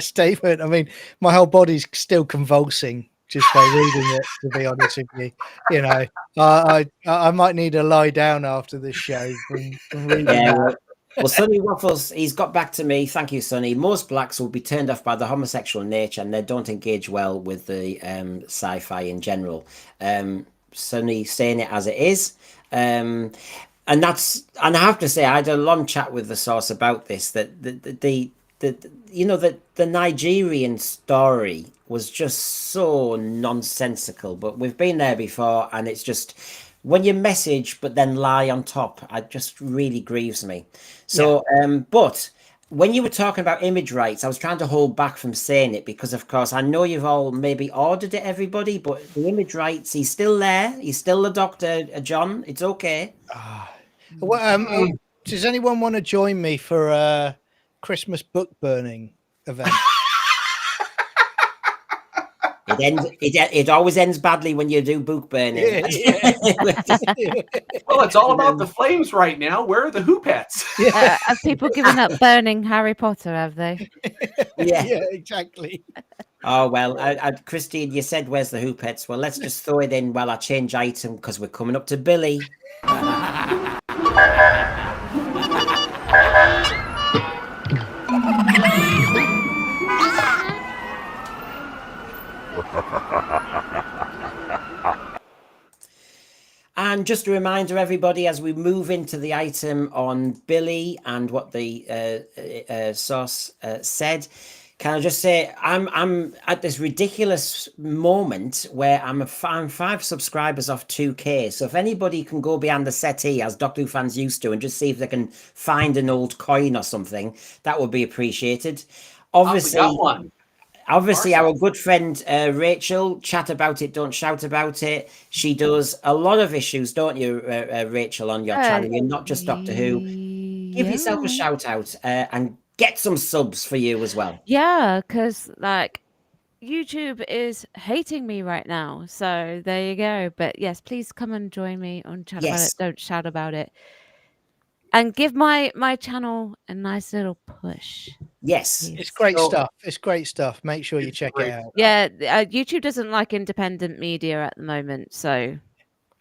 statement, I mean, my whole body's still convulsing just by reading it, to be honest with you. You know, I might need to lie down after this show from reading that. Well, Sonny Waffles, he's got back to me. Thank you, Sonny. Most blacks will be turned off by the homosexual nature, and they don't engage well with the sci-fi in general. Sonny saying it as it is. And I have to say, I had a long chat with the source about this, that the Nigerian story was just so nonsensical, but we've been there before, and it's just, when you message but then lie on top, it just really grieves me. So, but when you were talking about image rights, I was trying to hold back from saying it, because of course I know you've all maybe ordered it, everybody, but the image rights, he's still there. He's still the Doctor, John. It's okay. Well, does anyone want to join me for a Christmas book burning event? It always ends badly when you do book burning. Well, it's all about the flames right now. Where are the Hoopettes? Have people given up burning Harry Potter, have they? Yeah, exactly. Oh, well, Christine, you said, where's the Hoopettes? Well, let's just throw it in while I change item, because we're coming up to Billie. And just a reminder, everybody, as we move into the item on Billie and what the source said, can I just say I'm at this ridiculous moment where I'm 5 subscribers off 2K. So if anybody can go behind the settee, as Doctor Who fans used to, and just see if they can find an old coin or something, that would be appreciated. Obviously, got one. Obviously, our good friend Rachel, chat about it, don't shout about it. She does a lot of issues, don't you, Rachel, on your channel? You're not just Doctor Who. Give yourself a shout out and get some subs for you as well. Yeah, because like YouTube is hating me right now. So there you go. But yes, please come and join me on Chat About It. Don't shout about it. And give my channel a nice little push. Yes, it's great stuff. It's great stuff. Make sure you check it out. Yeah, YouTube doesn't like independent media at the moment, so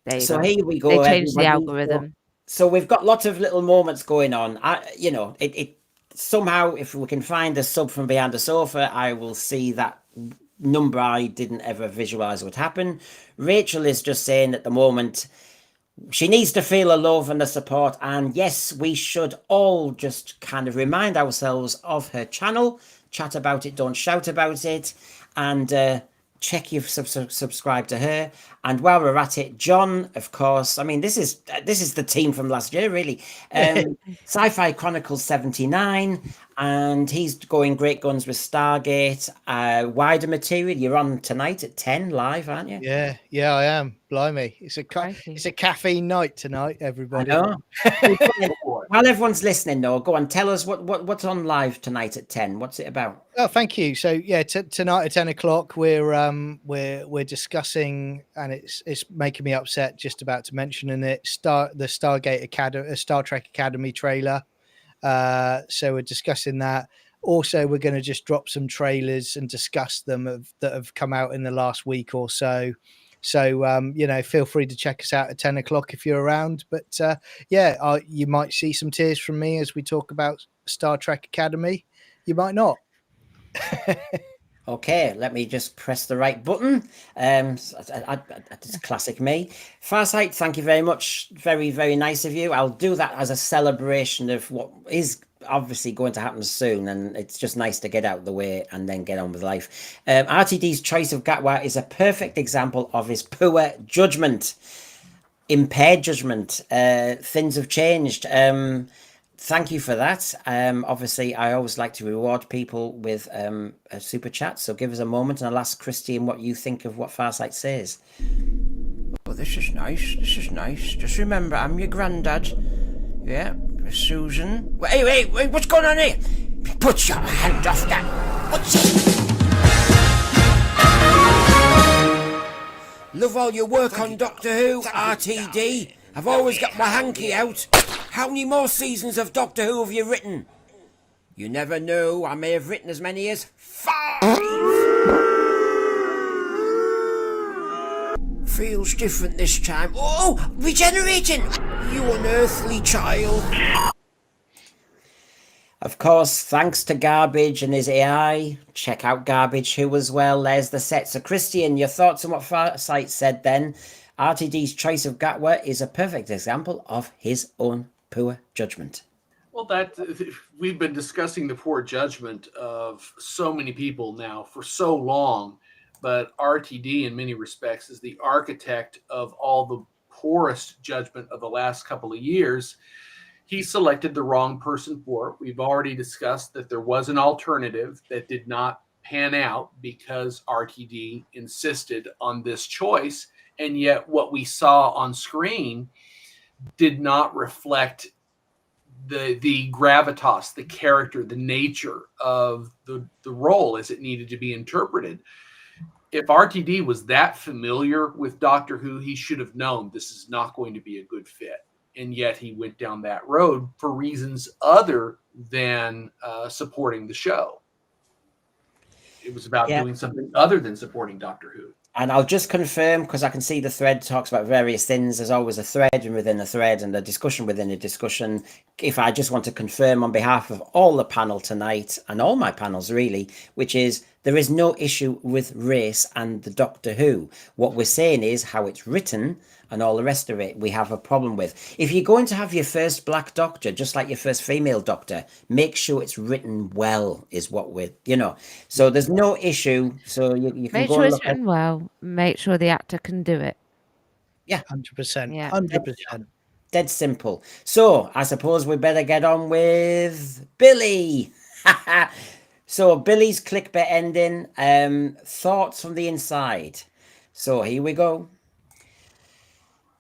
there you go. Here we go. They changed the algorithm. So we've got lots of little moments going on. It somehow, if we can find a sub from behind the sofa, I will see that number I didn't ever visualize would happen. Rachel is just saying at the moment, she needs to feel the love and the support. And yes, we should all just kind of remind ourselves of her channel. Chat about it, don't shout about it. And check you've subscribed to her. And while we're at it, John, of course, I mean, this is the team from last year, really. Sci-Fi Chronicles 79. And he's going great guns with Stargate. Wider Material, you're on tonight at 10 live, aren't you? Yeah, I am. Blimey, it's a caffeine night tonight, everybody. I know. While everyone's listening, though, go on, tell us what's on live tonight at 10. What's it about? Oh, thank you. So yeah, tonight at 10 o'clock, we're discussing, and it's making me upset just about to mentioning it. The Stargate Academy, Star Trek Academy trailer. So we're discussing that. Also, we're going to just drop some trailers and discuss them that have come out in the last week or so. So, feel free to check us out at 10 o'clock if you're around. But you might see some tears from me as we talk about Star Trek Academy. You might not. Okay, let me just press the right button. It's classic me. Farsight, thank you very much. Very, very nice of you. I'll do that as a celebration of what is obviously going to happen soon, and it's just nice to get out of the way and then get on with life. RTD's choice of Gatwa is a perfect example of his poor judgment, impaired judgment. Things have changed. Thank you for that. Obviously, I always like to reward people with a super chat, so give us a moment and I'll ask Christian what you think of what Farsight says. Oh, this is nice. This is nice. Just remember, I'm your granddad. Yeah, Susan. Wait, what's going on here? Put your hand off that. What's it? Love all your work on Doctor Who, RTD. I've always got my hanky out. How many more seasons of Doctor Who have you written? You never know, I may have written as many as 5. Feels different this time. Oh, regenerating! You unearthly child. Of course, thanks to Garbage and his AI. Check out Garbage Who as well. There's the set. So, Christian, your thoughts on what Farsight said then? RTD's choice of Gatwa is a perfect example of his own poor judgment. Well, we've been discussing the poor judgment of so many people now for so long, but RTD in many respects is the architect of all the poorest judgment of the last couple of years. He selected the wrong person for it. We've already discussed that there was an alternative that did not pan out because RTD insisted on this choice. And yet what we saw on screen did not reflect the gravitas, the character, the nature of the role as it needed to be interpreted. If RTD was that familiar with Doctor Who, he should have known this is not going to be a good fit. And yet he went down that road for reasons other than supporting the show. It was about doing something other than supporting Doctor Who. And I'll just confirm, because I can see the thread talks about various things. There's always a thread and within a thread and a discussion within a discussion. If I just want to confirm on behalf of all the panel tonight, and all my panels really, which is there is no issue with race and the Doctor Who. What we're saying is how it's written and all the rest of it we have a problem with. If you're going to have your first black doctor, just like your first female doctor, make sure it's written well is what we're, so there's no issue. So you can make go sure and it's look written well, make sure the actor can do it. Yeah, 100%. Yeah. 100%. Dead simple. So I suppose we better get on with Billie. So Billie's clickbait ending, thoughts from the inside. So here we go.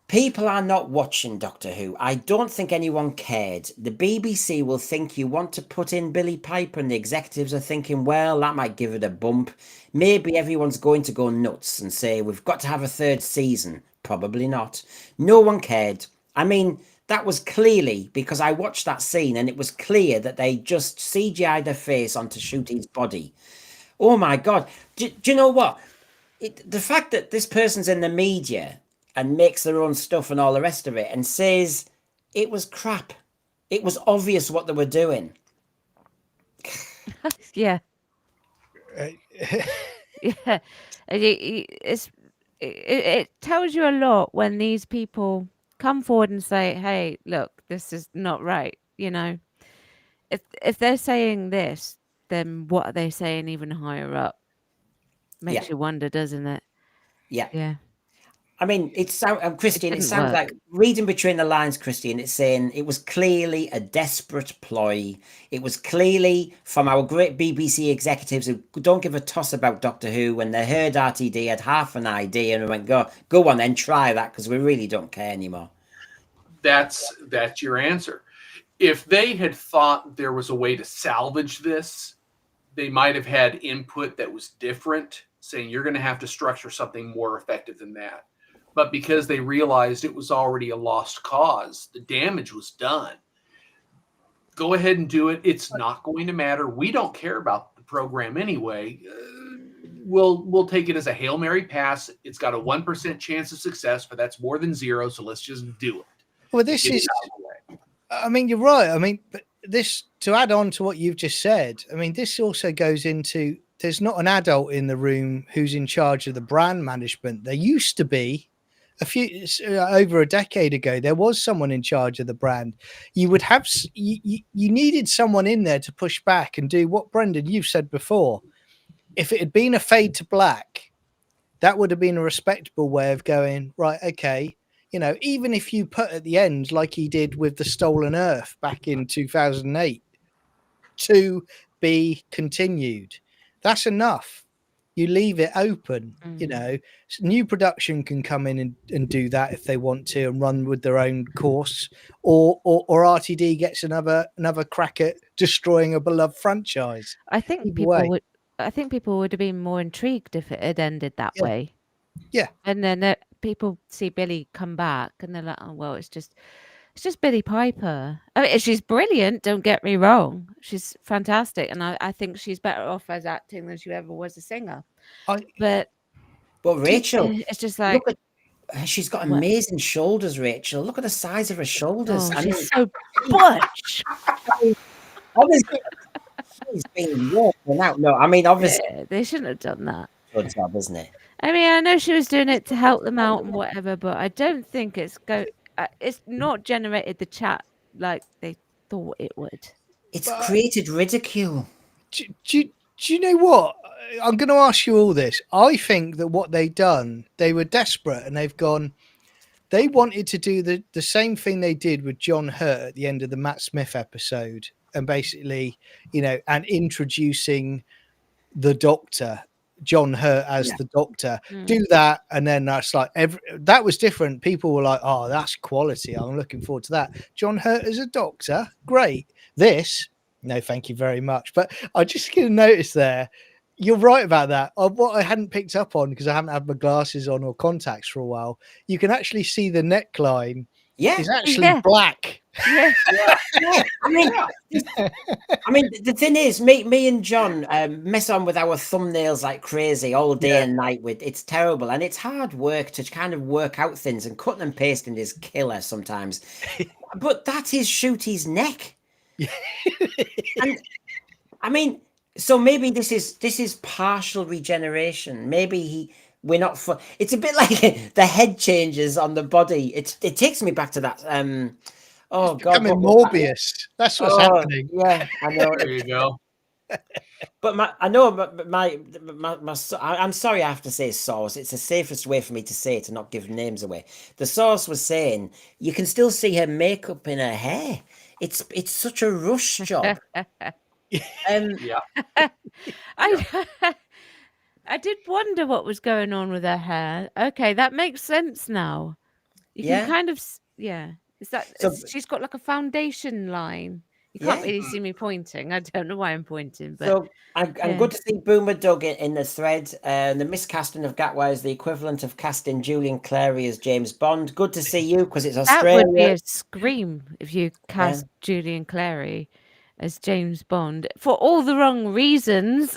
People are not watching Doctor Who. I don't think anyone cared. The BBC will think you want to put in Billie Piper and the executives are thinking, well, that might give it a bump. Maybe everyone's going to go nuts and say, we've got to have a third season. Probably not. No one cared. I mean, that was clearly because I watched that scene and it was clear that they just CGI'd their face onto Ncuti's body. Oh my God. Do you know what? The fact that this person's in the media and makes their own stuff and all the rest of it and says it was crap. It was obvious what they were doing. Yeah. Yeah. It tells you a lot when these people come forward and say, hey, look, this is not right. If they're saying this, then what are they saying even higher up? Makes you wonder, doesn't it? Yeah. Yeah. I mean, Christian, it sounds work. like reading between the lines, Christian, it's saying it was clearly a desperate ploy. It was clearly from our great BBC executives who don't give a toss about Doctor Who. When they heard RTD had half an idea and went, go on then, try that because we really don't care anymore. That's your answer. If they had thought there was a way to salvage this, they might have had input that was different, saying you're going to have to structure something more effective than that. But because they realized it was already a lost cause, the damage was done. Go ahead and do it. It's not going to matter. We don't care about the program anyway. We'll take it as a Hail Mary pass. It's got a 1% chance of success, but that's more than zero. So let's just do it. Well, this is, I mean, you're right. I mean, but this, to add on to what you've just said, I mean, this also goes into, there's not an adult in the room who's in charge of the brand management. There used to be, over a decade ago, there was someone in charge of the brand. You would have you needed someone in there to push back and do what, Brendan, you've said before. If it had been a fade to black, that would have been a respectable way of going, right, okay, you know, even if you put at the end, like he did with the Stolen Earth back in 2008, to be continued, that's enough. You leave it open, you know, new production can come in and do that if they want to and run with their own course, or RTD gets another crack at destroying a beloved franchise. I think Either people way. would. I think people would have been more intrigued if it had ended that Yeah. way. Yeah. And then people see Billie come back, and they're like, "Oh well, it's just Billie Piper." I mean, she's brilliant. Don't get me wrong; she's fantastic, and I think she's better off as acting than she ever was a singer. But Rachel, it's just like, look at, she's got amazing shoulders. Rachel, look at the size of her shoulders. oh, she's so butch. Obviously, she's being working out. No, I mean, obviously, Yeah, they shouldn't have done that. Good job, isn't it? I mean, I know she was doing it to help them out and whatever, but I don't think it's not generated the chat like they thought it would. It's created ridicule. Do you know what? I'm going to ask you all this. I think that what they've done, they were desperate and they've gone. They wanted to do the same thing they did with John Hurt at the end of the Matt Smith episode, and basically, you know, and introducing the Doctor, John Hurt as the Doctor. Do that, and then that's like that was different. People were like, "Oh, that's quality. I'm looking forward to that." John Hurt as a Doctor, great. This, no, thank you very much. But I just going to notice there. You're right about that. What I hadn't picked up on, because I haven't had my glasses on or contacts for a while, you can actually see the neckline. Yeah, is actually black. Yeah. I mean, the thing is, me and John mess on with our thumbnails like crazy all day and night. It's terrible, and it's hard work to kind of work out things, and cutting and pasting is killer sometimes. But that is Ncuti's neck. And I mean, so maybe this is partial regeneration. Maybe we're not for. It's a bit like the head changes on the body. It takes me back to that. Oh God, Morbius. That's what's happening. Yeah, I know. There you go. But I'm sorry, I have to say source. It's the safest way for me to say it to not give names away. The source was saying you can still see her makeup in her hair. It's such a rush job. Yeah. I did wonder what was going on with her hair. Okay, that makes sense now. You can kind of, Is that she's got like a foundation line? You can't really see me pointing. I don't know why I'm pointing, but so I'm good to see Boomer Doug in the thread. The miscasting of Gatwa is the equivalent of casting Julian Clary as James Bond. Good to see you, because it's Australia. That would be a scream if you cast Julian Clary as James Bond for all the wrong reasons.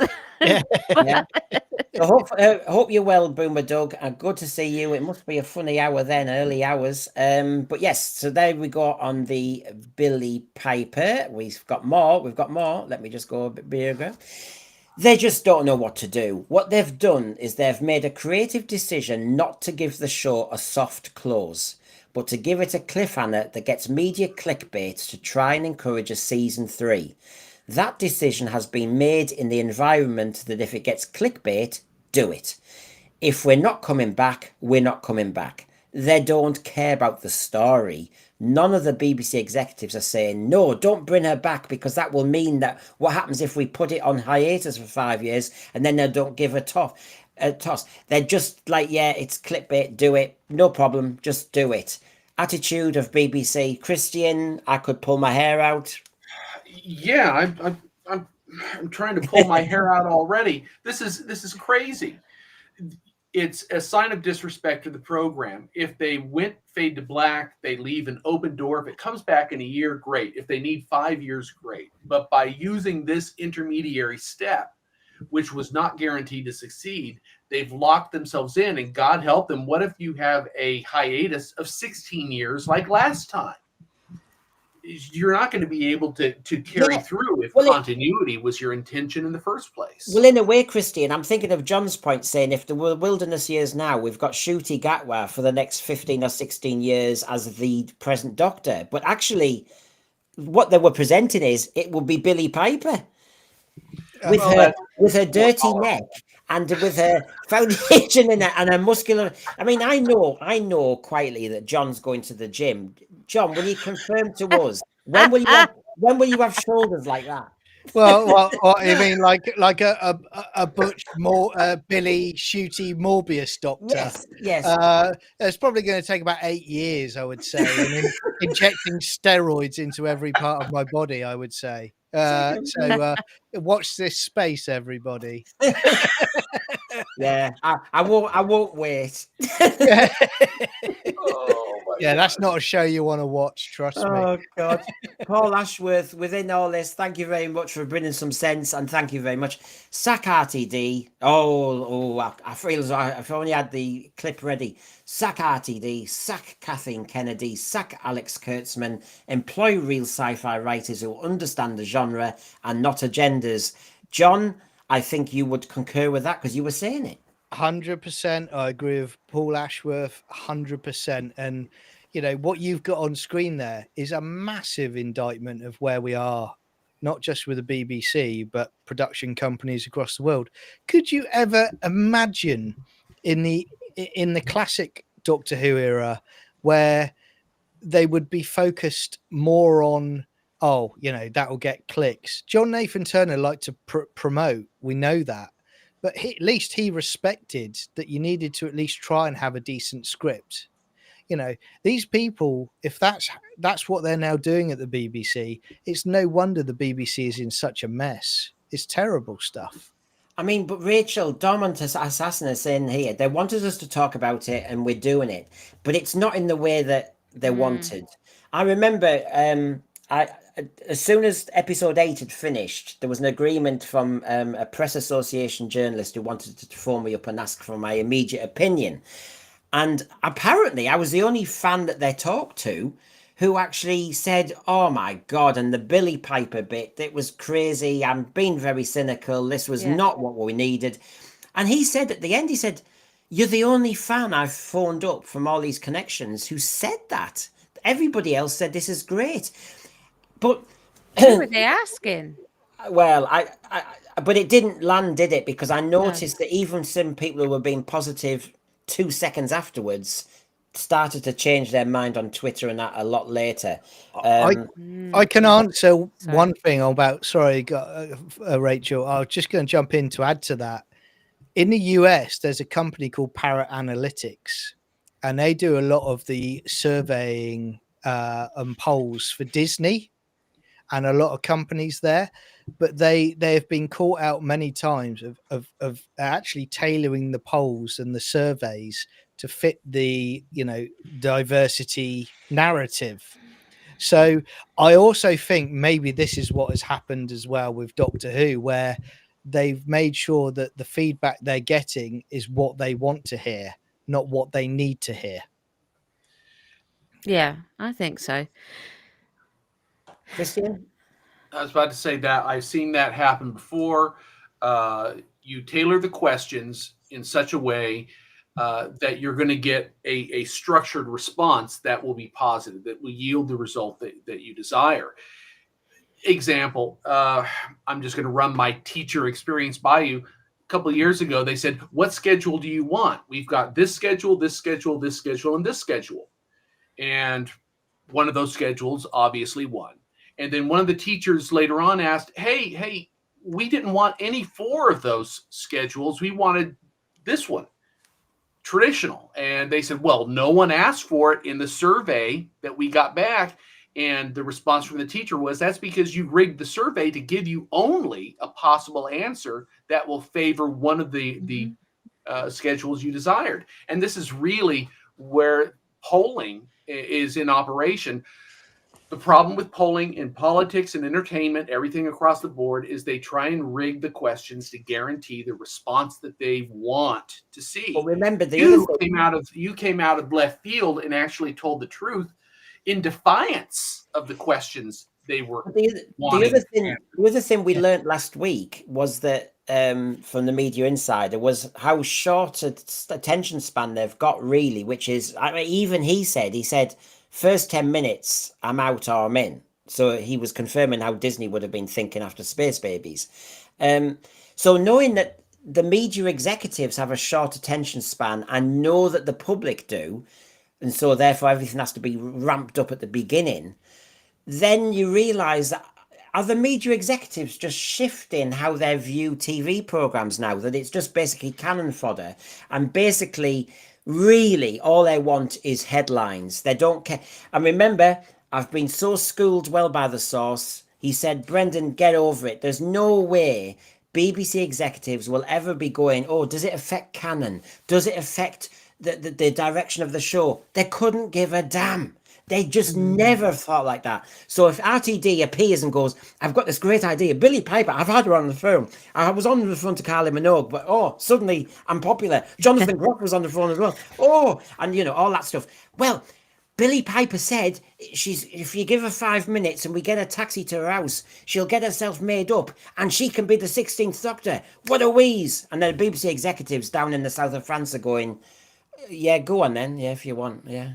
So hope you're well, Boomer Doug, and good to see you. It must be a funny hour then, early hours. But yes, so there we go on the Billie Piper. We've got more. Let me just go a bit bigger. They just don't know what to do. What they've done is they've made a creative decision not to give the show a soft close, but to give it a cliffhanger that gets media clickbait to try and encourage a season 3. That decision has been made in the environment that if it gets clickbait, do it. If we're not coming back, we're not coming back. They don't care about the story. None of the BBC executives are saying, no, don't bring her back, because that will mean that what happens if we put it on hiatus for 5 years and then they don't give a toss. They're just like, yeah, it's clickbait, do it. No problem, just do it. Attitude of BBC. Christian, I could pull my hair out. Yeah, I'm trying to pull my hair out already. This is crazy. It's a sign of disrespect to the program. If they went fade to black, they leave an open door. If it comes back in a year, great. If they need 5 years, great. But by using this intermediary step, which was not guaranteed to succeed, they've locked themselves in, and God help them. What if you have a hiatus of 16 years like last time? you're not going to be able to carry through if continuity was your intention in the first place. Well, in a way, Christian, I'm thinking of John's point saying if the wilderness years now, we've got Ncuti Gatwa for the next 15 or 16 years as the present Doctor. But actually, what they were presenting is it will be Billie Piper with her dirty neck and with her foundation and her muscular. I mean, I know quietly that John's going to the gym. John, will you confirm to us when will you have shoulders like that? Well, you mean like a Butch Billy Shooty Morbius Doctor? Yes. It's probably going to take about 8 years, I would say, and injecting steroids into every part of my body, I would say. So watch this space, everybody. Yeah, I won't wait. Yeah, that's not a show you want to watch, trust me. Oh God. Paul Ashworth, within all this, thank you very much for bringing some sense, and thank you very much. Sack RTD. I feel as though I've only had the clip ready. Sack RTD, sack Kathleen Kennedy, sack Alex Kurtzman, employ real sci-fi writers who understand the genre and not agendas. John, I think you would concur with that because you were saying it. 100%. I agree with Paul Ashworth. 100%. And you know what you've got on screen there is a massive indictment of where we are, not just with the BBC, but production companies across the world. Could you ever imagine in the classic Doctor Who era where they would be focused more on, that will get clicks? John Nathan Turner liked to promote. We know that. But at least he respected that you needed to at least try and have a decent script. You know, these people, if that's what they're now doing at the BBC, it's no wonder the BBC is in such a mess. It's terrible stuff. I mean, but Rachel, Dormant Assassin is saying here, they wanted us to talk about it and we're doing it, but it's not in the way that they wanted. I remember as soon as episode 8 had finished, there was an agreement from a press association journalist who wanted to phone me up and ask for my immediate opinion. And apparently I was the only fan that they talked to who actually said, oh my God, and the Billie Piper bit, it was crazy. I'm being very cynical. This was not what we needed. And he said at the end, he said, you're the only fan I've phoned up from all these connections who said that. Everybody else said this is great. But who were they asking? Well, but it didn't land, did it? Because I noticed that even some people who were being positive 2 seconds afterwards started to change their mind on Twitter and that a lot later. I can answer one thing about, Rachel, I was just going to jump in to add to that. In the US, there's a company called Parrot Analytics, and they do a lot of the surveying and polls for Disney and a lot of companies there, but they have been caught out many times of actually tailoring the polls and the surveys to fit the diversity narrative. So I also think maybe this is what has happened as well with Doctor Who, where they've made sure that the feedback they're getting is what they want to hear, not what they need to hear. Yeah, I think so. Christian? I was about to say that I've seen that happen before. You tailor the questions in such a way that you're going to get a structured response that will be positive, that will yield the result that you desire. Example, I'm just going to run my teacher experience by you. A couple of years ago, they said, what schedule do you want? We've got this schedule, this schedule, this schedule, and this schedule. And one of those schedules obviously won. And then one of the teachers later on asked, hey, we didn't want any 4 of those schedules. We wanted this one, traditional. And they said, well, no one asked for it in the survey that we got back. And the response from the teacher was, that's because you rigged the survey to give you only a possible answer that will favor one of the schedules you desired. And this is really where polling is in operation. The problem with polling in politics and entertainment, everything across the board, is they try and rig the questions to guarantee the response that they want to see. Well, remember, you came out of left field and actually told the truth. in defiance of the questions they were The other thing we learned last week was that from the Media Insider was how short attention span they've got, really, which is, I mean, even he said first 10 minutes I'm out or I'm in. So he was confirming how Disney would have been thinking after Space Babies. So knowing that the media executives have a short attention span and know that the public do, and so therefore everything has to be ramped up at the beginning, then you realize that are the media executives just shifting how they view TV programs now, that it's just basically cannon fodder, and basically really all they want is headlines. They don't care. And remember, I've been so schooled well by the source. He said, Brendan, get over it. There's no way BBC executives will ever be going, oh, does it affect canon? Does it affect the direction of the show? They couldn't give a damn. They just never thought like that. So if RTD appears and goes, I've got this great idea, Billie Piper, I've had her on the phone. I was on the phone to Kylie Minogue, but suddenly I'm popular. Jonathan Groff was on the phone as well. And you know, all that stuff. Well, Billie Piper said if you give her 5 minutes and we get a taxi to her house, she'll get herself made up and she can be the 16th Doctor. What a wheeze. And then the BBC executives down in the south of France are going, yeah, go on then. Yeah, if you want. Yeah.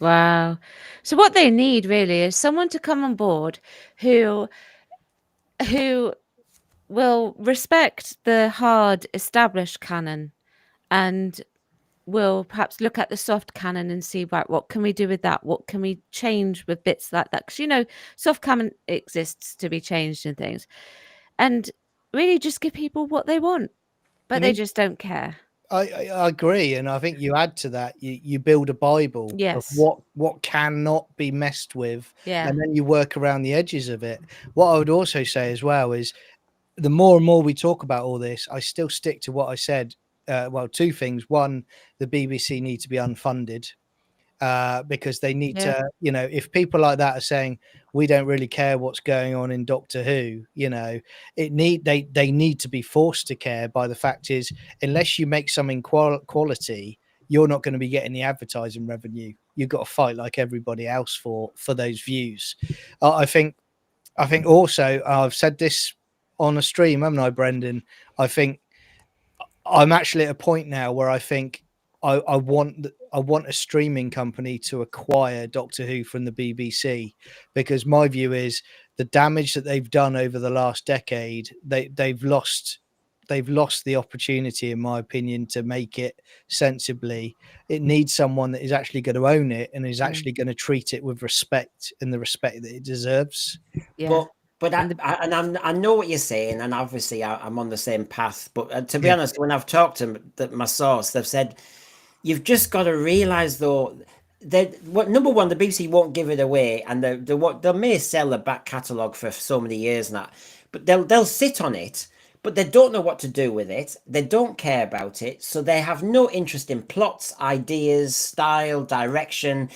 Wow. So what they need really is someone to come on board who will respect the hard established canon and will perhaps look at the soft canon and see, right, what can we do with that? What can we change with bits like that? Because, you know, soft canon exists to be changed and things. And really just give people what they want, but they just don't care. I agree, and I think you add to that. You build a Bible of what cannot be messed with, and then you work around the edges of it. What I would also say as well is, the more and more we talk about all this, I still stick to what I said. Well, two things. One, the BBC need to be unfunded because they need to. You know, if people like that are saying we don't really care what's going on in Doctor Who, you know, they need to be forced to care. By the fact is, unless you make something quality, you're not going to be getting the advertising revenue. You've got to fight like everybody else for those views. I think also, I've said this on a stream, haven't I, Brendan? I think I'm actually at a point now where I think I want a streaming company to acquire Doctor Who from the BBC, because my view is the damage that they've done over the last decade, they've lost the opportunity, in my opinion, to make it sensibly. It needs someone that is actually going to own it and is actually going to treat it with respect and the respect that it deserves. Yeah. But I know what you're saying, and obviously I'm on the same path. But to be honest, when I've talked to my source, they've said you've just got to realize though that number one, the BBC won't give it away, and they may sell the back catalogue for so many years now, but they'll sit on it. But they don't know what to do with it. They don't care about it, so they have no interest in plots, ideas, style, direction.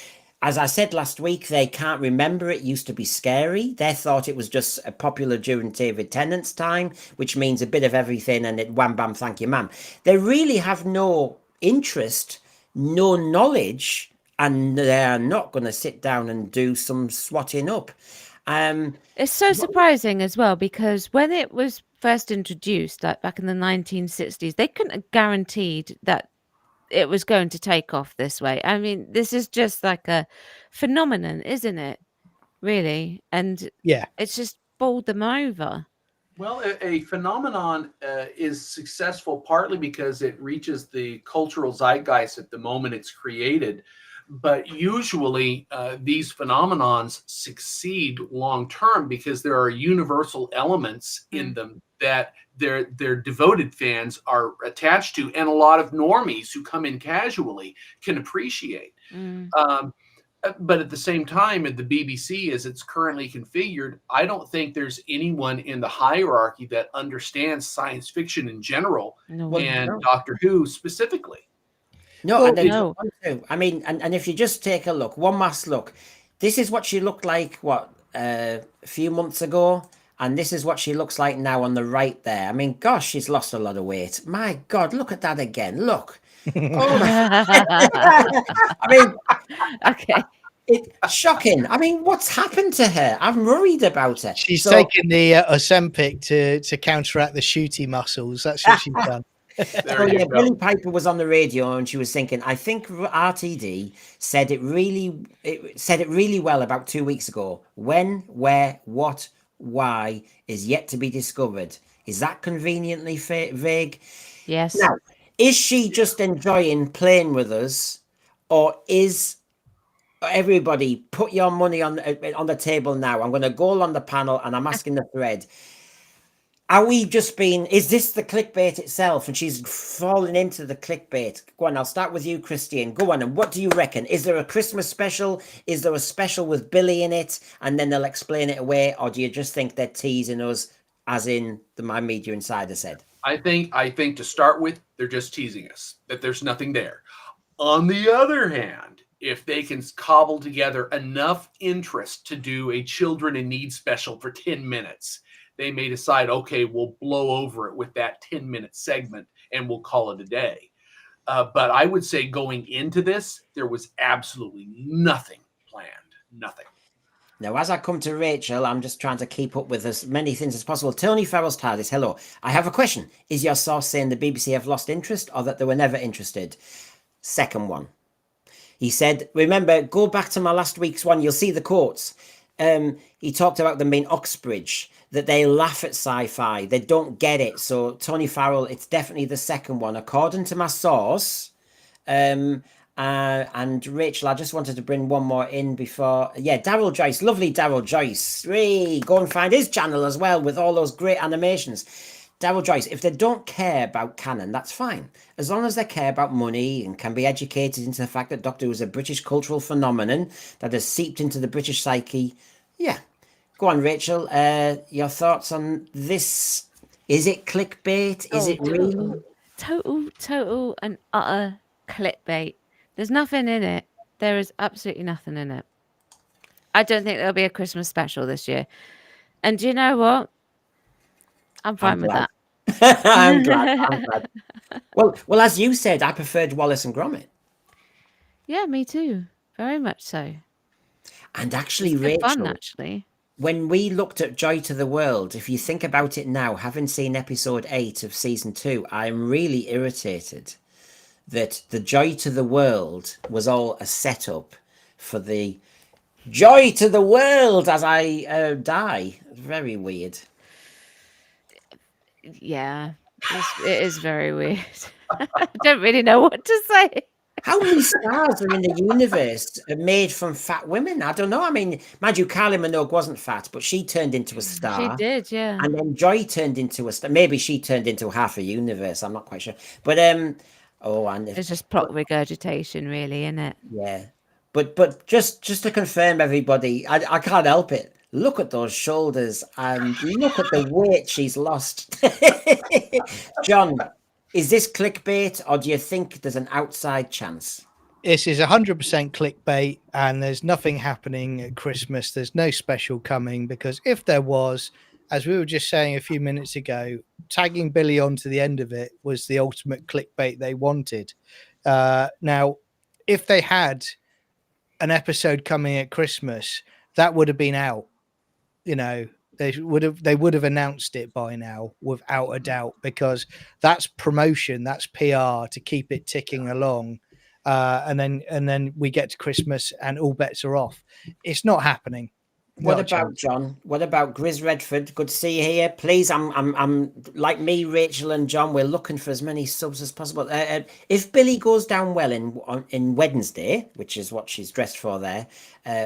As I said last week, they can't remember it used to be scary. They thought it was just popular during David Tennant's time, which means a bit of everything and it wham bam thank you ma'am. They really have no interest, no knowledge, and they're not going to sit down and do some swatting up. It's so surprising as well, because when it was first introduced, like back in the 1960s, they couldn't have guaranteed that it was going to take off this way. I mean, this is just like a phenomenon, isn't it? Really? And it's just bowled them over. Well, a phenomenon is successful partly because it reaches the cultural zeitgeist at the moment it's created. But usually these phenomenons succeed long term because there are universal elements in them that their devoted fans are attached to, and a lot of normies who come in casually can appreciate. But at the same time, at the BBC, as it's currently configured, I don't think there's anyone in the hierarchy that understands science fiction in general and Doctor Who specifically. No, I mean, and if you just take a look, one last look, this is what she looked like, a few months ago, and this is what she looks like now on the right there. I mean, gosh, she's lost a lot of weight. My God, look at that again. Look. Oh my. I mean, okay. It's shocking. I mean, what's happened to her? I'm worried about her. She's taken the Ozempic to counteract the shooty muscles. That's what she's done. There you go. Billie Piper was on the radio and she was thinking, I think RTD said it really well about 2 weeks ago. When, where, what, why is yet to be discovered. Is that conveniently vague? Yes. Now, is she just enjoying playing with us, or is everybody put your money on the table now? I'm going to go on the panel and I'm asking the thread. Are we just being, is this the clickbait itself? And she's falling into the clickbait. Go on, I'll start with you, Christian. Go on, and what do you reckon? Is there a Christmas special? Is there a special with Billie in it? And then they'll explain it away? Or do you just think they're teasing us, as in the My Media Insider said? I think to start with, they're just teasing us, that there's nothing there. On the other hand, if they can cobble together enough interest to do a children in need special for 10 minutes, they may decide, okay, we'll blow over it with that 10-minute segment and we'll call it a day. But I would say going into this, there was absolutely nothing planned. Nothing. Now, as I come to Rachel, I'm just trying to keep up with as many things as possible. Tony Farrell's TARDIS, hello. I have a question. Is your source saying the BBC have lost interest or that they were never interested? Second one. He said, remember, go back to my last week's one. You'll see the quotes. He talked about them being Oxbridge, that they laugh at sci-fi. They don't get it. So Tony Farrell, it's definitely the second one, according to my source. And Rachel, I just wanted to bring one more in before. Yeah, Daryl Joyce, lovely Daryl Joyce. Go and find his channel as well with all those great animations. Daryl Joyce, if they don't care about canon, that's fine. As long as they care about money and can be educated into the fact that Doctor Who is a British cultural phenomenon that has seeped into the British psyche. Yeah. Go on, Rachel. Your thoughts on this? Is it clickbait? Is it real? Total and utter clickbait. There's nothing in it. There is absolutely nothing in it. I don't think there'll be a Christmas special this year. And do you know what? I'm fine with that. I'm glad. Well, as you said, I preferred Wallace and Gromit. Yeah, me too. Very much so. And actually, it's Rachel, fun, actually. When we looked at Joy to the World, if you think about it now, having seen episode 8 of season 2, I'm really irritated that the Joy to the World was all a setup for the Joy to the World as I die. Very weird. Yeah, it is very weird. I don't really know what to say. How many stars are in the universe are made from fat women? I don't know. I mean, mind you, Kylie Minogue wasn't fat, but she turned into a star. She did, yeah. And then Joy turned into a star. Maybe she turned into half a universe. I'm not quite sure. But it's just plot regurgitation, really, isn't it? Yeah. But just to confirm, everybody, I can't help it. Look at those shoulders and look at the weight she's lost. John, is this clickbait or do you think there's an outside chance? This is 100% clickbait and there's nothing happening at Christmas. There's no special coming because if there was, as we were just saying a few minutes ago, tagging Billie onto the end of it was the ultimate clickbait they wanted. Now, if they had an episode coming at Christmas, that would have been out. You know, they would have announced it by now without a doubt, because that's promotion, that's PR to keep it ticking along. And then we get to Christmas and all bets are off. It's not happening. What about John? What about Grizz Redford? Good to see you here. Please, I'm like me, Rachel and John. We're looking for as many subs as possible. If Billie goes down well in Wednesday, which is what she's dressed for there,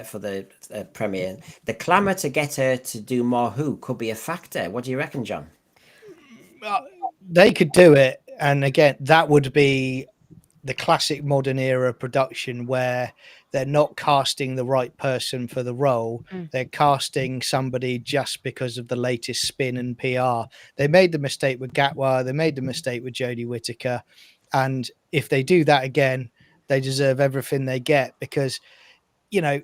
for the premiere, the clamour to get her to do more Who could be a factor. What do you reckon, John? They could do it, and again, that would be the classic modern era production where they're not casting the right person for the role. They're casting somebody just because of the latest spin and PR. They made the mistake with Gatwa. They made the mistake with Jodie Whittaker. And if they do that again, they deserve everything they get, because, you know,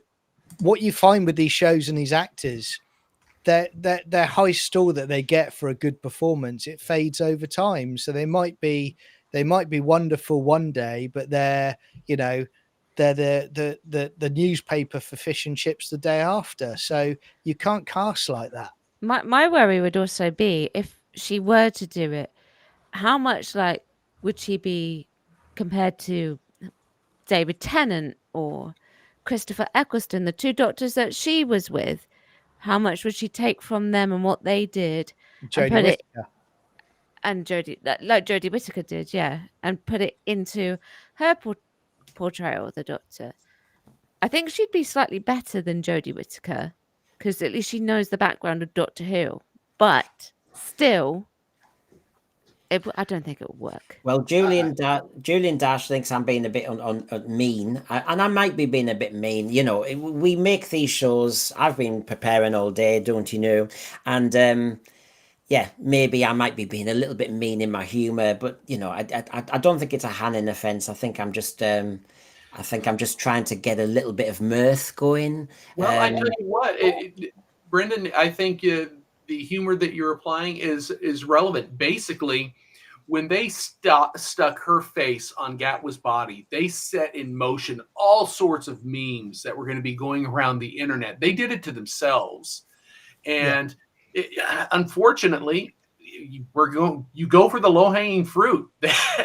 what you find with these shows and these actors, their high score that they get for a good performance, it fades over time. So they might be wonderful one day, but they're, you know, they're the newspaper for fish and chips the day after. So you can't cast like that. My worry would also be if she were to do it, how much like would she be compared to David Tennant or Christopher Eccleston, the two doctors that she was with? How much would she take from them and what they did and put it, and Jodie, like Jodie Whittaker did, yeah, and put it into her portrayal of the Doctor? I think she'd be slightly better than Jodie Whittaker because at least she knows the background of Doctor Who. But still, I don't think it would work. Well, Julian Dash thinks I'm being a bit mean, and I might be being a bit mean. You know, we make these shows. I've been preparing all day, don't you know? And yeah, maybe I might be being a little bit mean in my humour, but you know, I don't think it's a Hannon offence. I think I'm just trying to get a little bit of mirth going. Well, I tell you what, Brendan, I think the humor that you're applying is relevant. Basically, when they stuck her face on Gatwa's body, they set in motion all sorts of memes that were going to be going around the internet. They did it to themselves, and unfortunately, you go for the low-hanging fruit.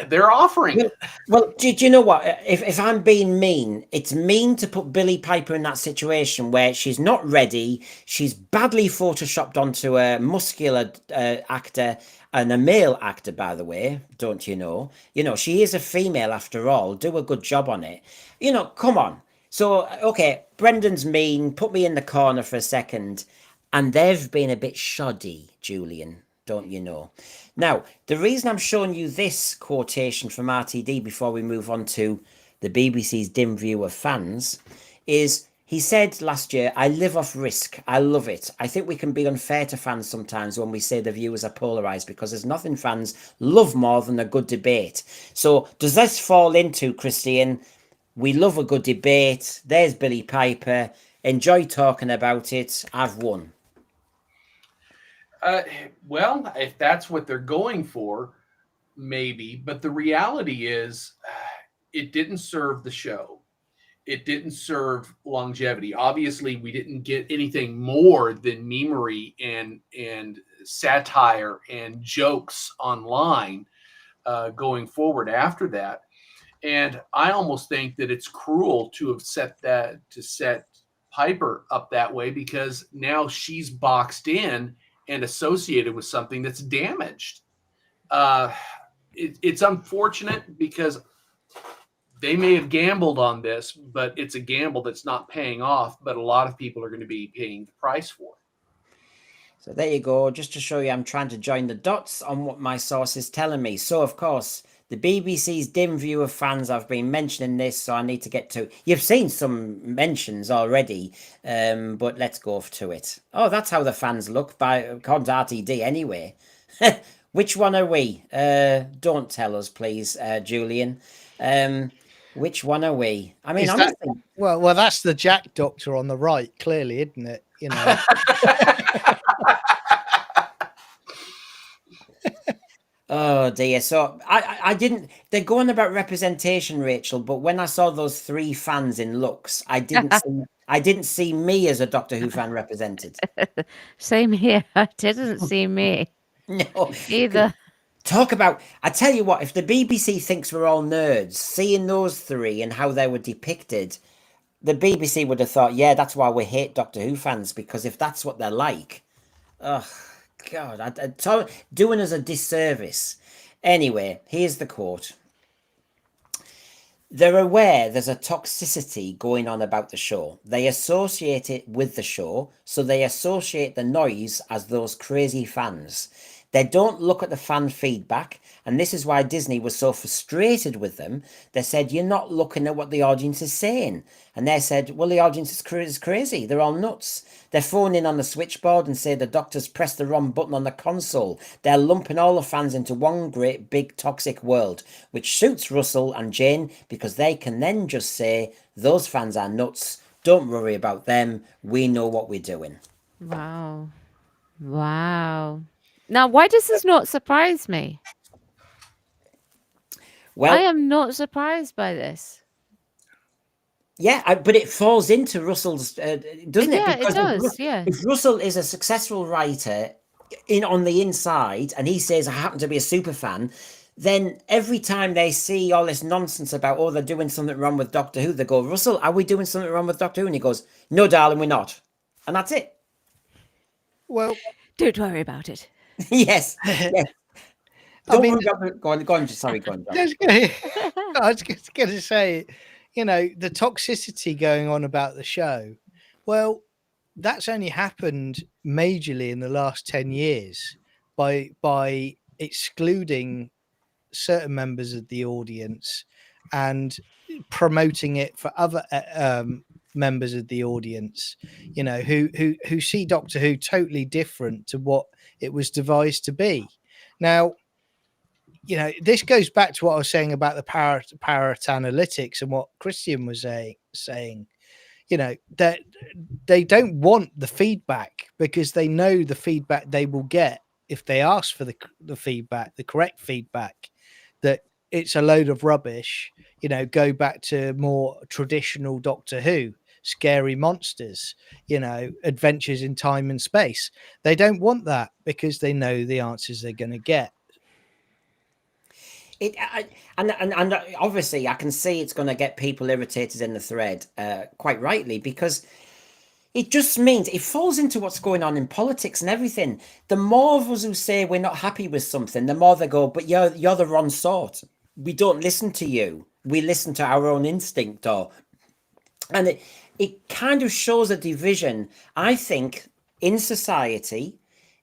They're offering it. Well, do you know what? If I'm being mean, it's mean to put Billie Piper in that situation where she's not ready. She's badly photoshopped onto a muscular actor and a male actor, by the way. Don't you know? You know, she is a female after all. Do a good job on it. You know, come on. So, okay, Brendan's mean. Put me in the corner for a second. And they've been a bit shoddy, Julian. Don't you know? Now, the reason I'm showing you this quotation from RTD before we move on to the BBC's dim view of fans is he said last year, I live off risk. I love it. I think we can be unfair to fans sometimes when we say the viewers are polarised because there's nothing fans love more than a good debate. So does this fall into, Christian, we love a good debate. There's Billie Piper. Enjoy talking about it. I've won. Well, if that's what they're going for, maybe. But the reality is it didn't serve the show. It didn't serve longevity. Obviously, we didn't get anything more than memery and satire and jokes online going forward after that. And I almost think that it's cruel to have set Piper up that way because now she's boxed in and associated with something that's damaged. It's unfortunate because they may have gambled on this, but it's a gamble that's not paying off, but a lot of people are going to be paying the price for it. So there you go. Just to show you, I'm trying to join the dots on what my source is telling me. So, of course, the BBC's dim view of fans, I've been mentioning this, so I need to get to... You've seen some mentions already, but let's go to it. Oh, that's how the fans look, according to RTD anyway. Which one are we? Don't tell us, please, Julian. Which one are we? I mean, well, that's the Jack Doctor on the right, clearly, isn't it? You know. Oh dear. So I didn't. They're going about representation, Rachel. But when I saw those three fans in looks, I didn't see me as a Doctor Who fan represented. Same here. I didn't see me. No, either. Talk about, I tell you what, if the BBC thinks we're all nerds, seeing those three and how they were depicted, the BBC would have thought, yeah, that's why we hate Doctor Who fans, because if that's what they're like, oh, God, doing us a disservice. Anyway, here's the quote. They're aware there's a toxicity going on about the show. They associate it with the show, so they associate the noise as those crazy fans. They don't look at the fan feedback, and this is why Disney was so frustrated with them. They said, you're not looking at what the audience is saying. And they said, well, the audience is crazy. They're all nuts. They phone in on the switchboard and say the doctor's pressed the wrong button on the console. They're lumping all the fans into one great big toxic world, which suits Russell and Jane because they can then just say, those fans are nuts. Don't worry about them. We know what we're doing. Wow. Wow. Now, why does this not surprise me? Well, I am not surprised by this. Yeah, but it falls into Russell's, doesn't it? Yeah, it Because does. Yeah. if Russell is a successful writer on the inside, and he says, "I happen to be a super fan," then every time they see all this nonsense about, oh, they're doing something wrong with Doctor Who, they go, "Russell, are we doing something wrong with Doctor Who?" And he goes, "No, darling, we're not," and that's it. Well, don't worry about it. Yes. Yes. Don't worry about it. Go on. Sorry, go on. I was just going to say, the toxicity going on about the show. Well, that's only happened majorly in the last 10 years by excluding certain members of the audience and promoting it for other members of the audience, who see Doctor Who totally different to what it was devised to be. Now, this goes back to what I was saying about the power analytics and what Christian was saying. That they don't want the feedback because they know the feedback they will get if they ask for the feedback, the correct feedback, that it's a load of rubbish. Go back to more traditional Doctor Who, scary monsters, adventures in time and space. They don't want that because they know the answers they're going to get. And obviously I can see it's going to get people irritated in the thread, quite rightly, because it just means it falls into what's going on in politics and everything. The more of us who say we're not happy with something, the more they go, but you're the wrong sort. We don't listen to you. We listen to our own instinct. And it kind of shows a division, I think, in society,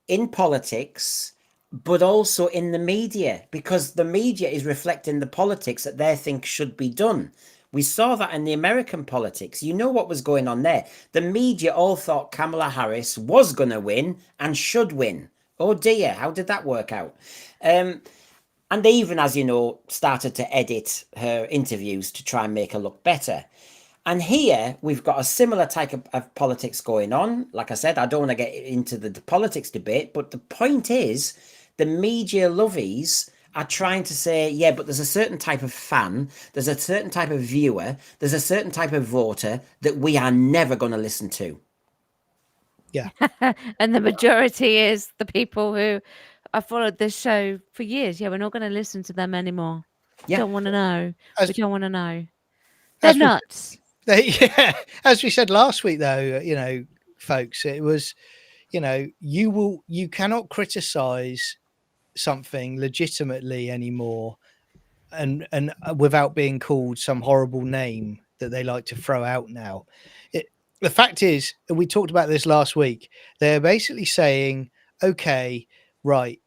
in politics, but also in the media, because the media is reflecting the politics that they think should be done. We saw that in the American politics. You know what was going on there. The media all thought Kamala Harris was going to win and should win. Oh dear, how did that work out? And they even, as you know, started to edit her interviews to try and make her look better. And here we've got a similar type of politics going on. Like I said, I don't want to get into the politics debate, but the point is the media lovies are trying to say, yeah, but there's a certain type of fan, there's a certain type of viewer, there's a certain type of voter that we are never going to listen to. Yeah. And the majority is the people who have followed this show for years. Yeah, we're not going to listen to them anymore. Yeah. Don't want to know. We don't want to know. They're nuts. As we said last week, though, folks, it was, you cannot criticize something legitimately anymore and without being called some horrible name that they like to throw out now. The fact is, we talked about this last week, they're basically saying, okay, right,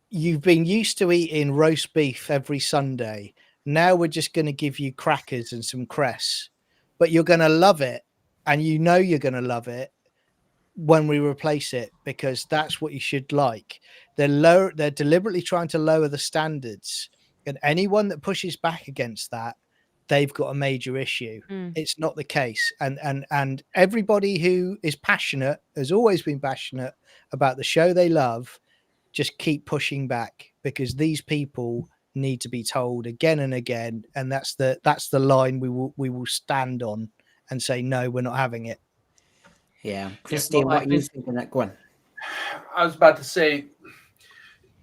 you've been used to eating roast beef every Sunday, now we're just going to give you crackers and some cress, but you're going to love it, and you're going to love it when we replace it, because that's what you should like. They're deliberately trying to lower the standards, and anyone that pushes back against that, they've got a major issue. It's not the case. And everybody who is passionate, has always been passionate about the show they love, just keep pushing back, because these people need to be told again and again, and that's the line we will stand on and say, no, we're not having it. Yeah. Christine, what are you thinking that? Go on. I was about to say,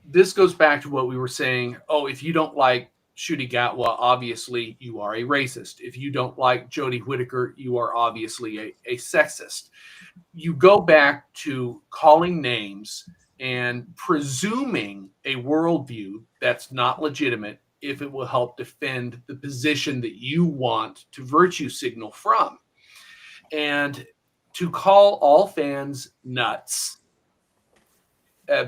this goes back to what we were saying. Oh, if you don't like Ncuti Gatwa, obviously you are a racist. If you don't like Jodie Whittaker, you are obviously a sexist. You go back to calling names and presuming a worldview that's not legitimate if it will help defend the position that you want to virtue signal from. And to call all fans nuts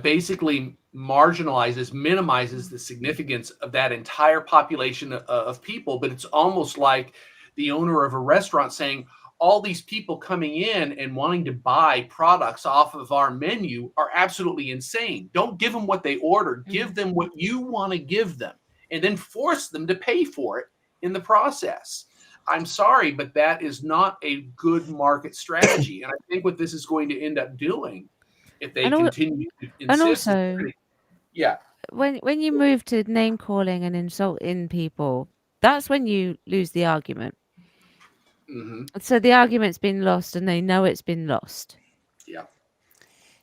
basically minimizes the significance of that entire population of people. But it's almost like the owner of a restaurant saying, all these people coming in and wanting to buy products off of our menu are absolutely insane. Don't give them what they ordered. Give them what you want to give them, and then force them to pay for it in the process. I'm sorry, but that is not a good market strategy. And I think what this is going to end up doing, if they continue to insist. And also, yeah, when you move to name calling and insulting people, that's when you lose the argument. So the argument's been lost, and they know it's been lost. Yeah.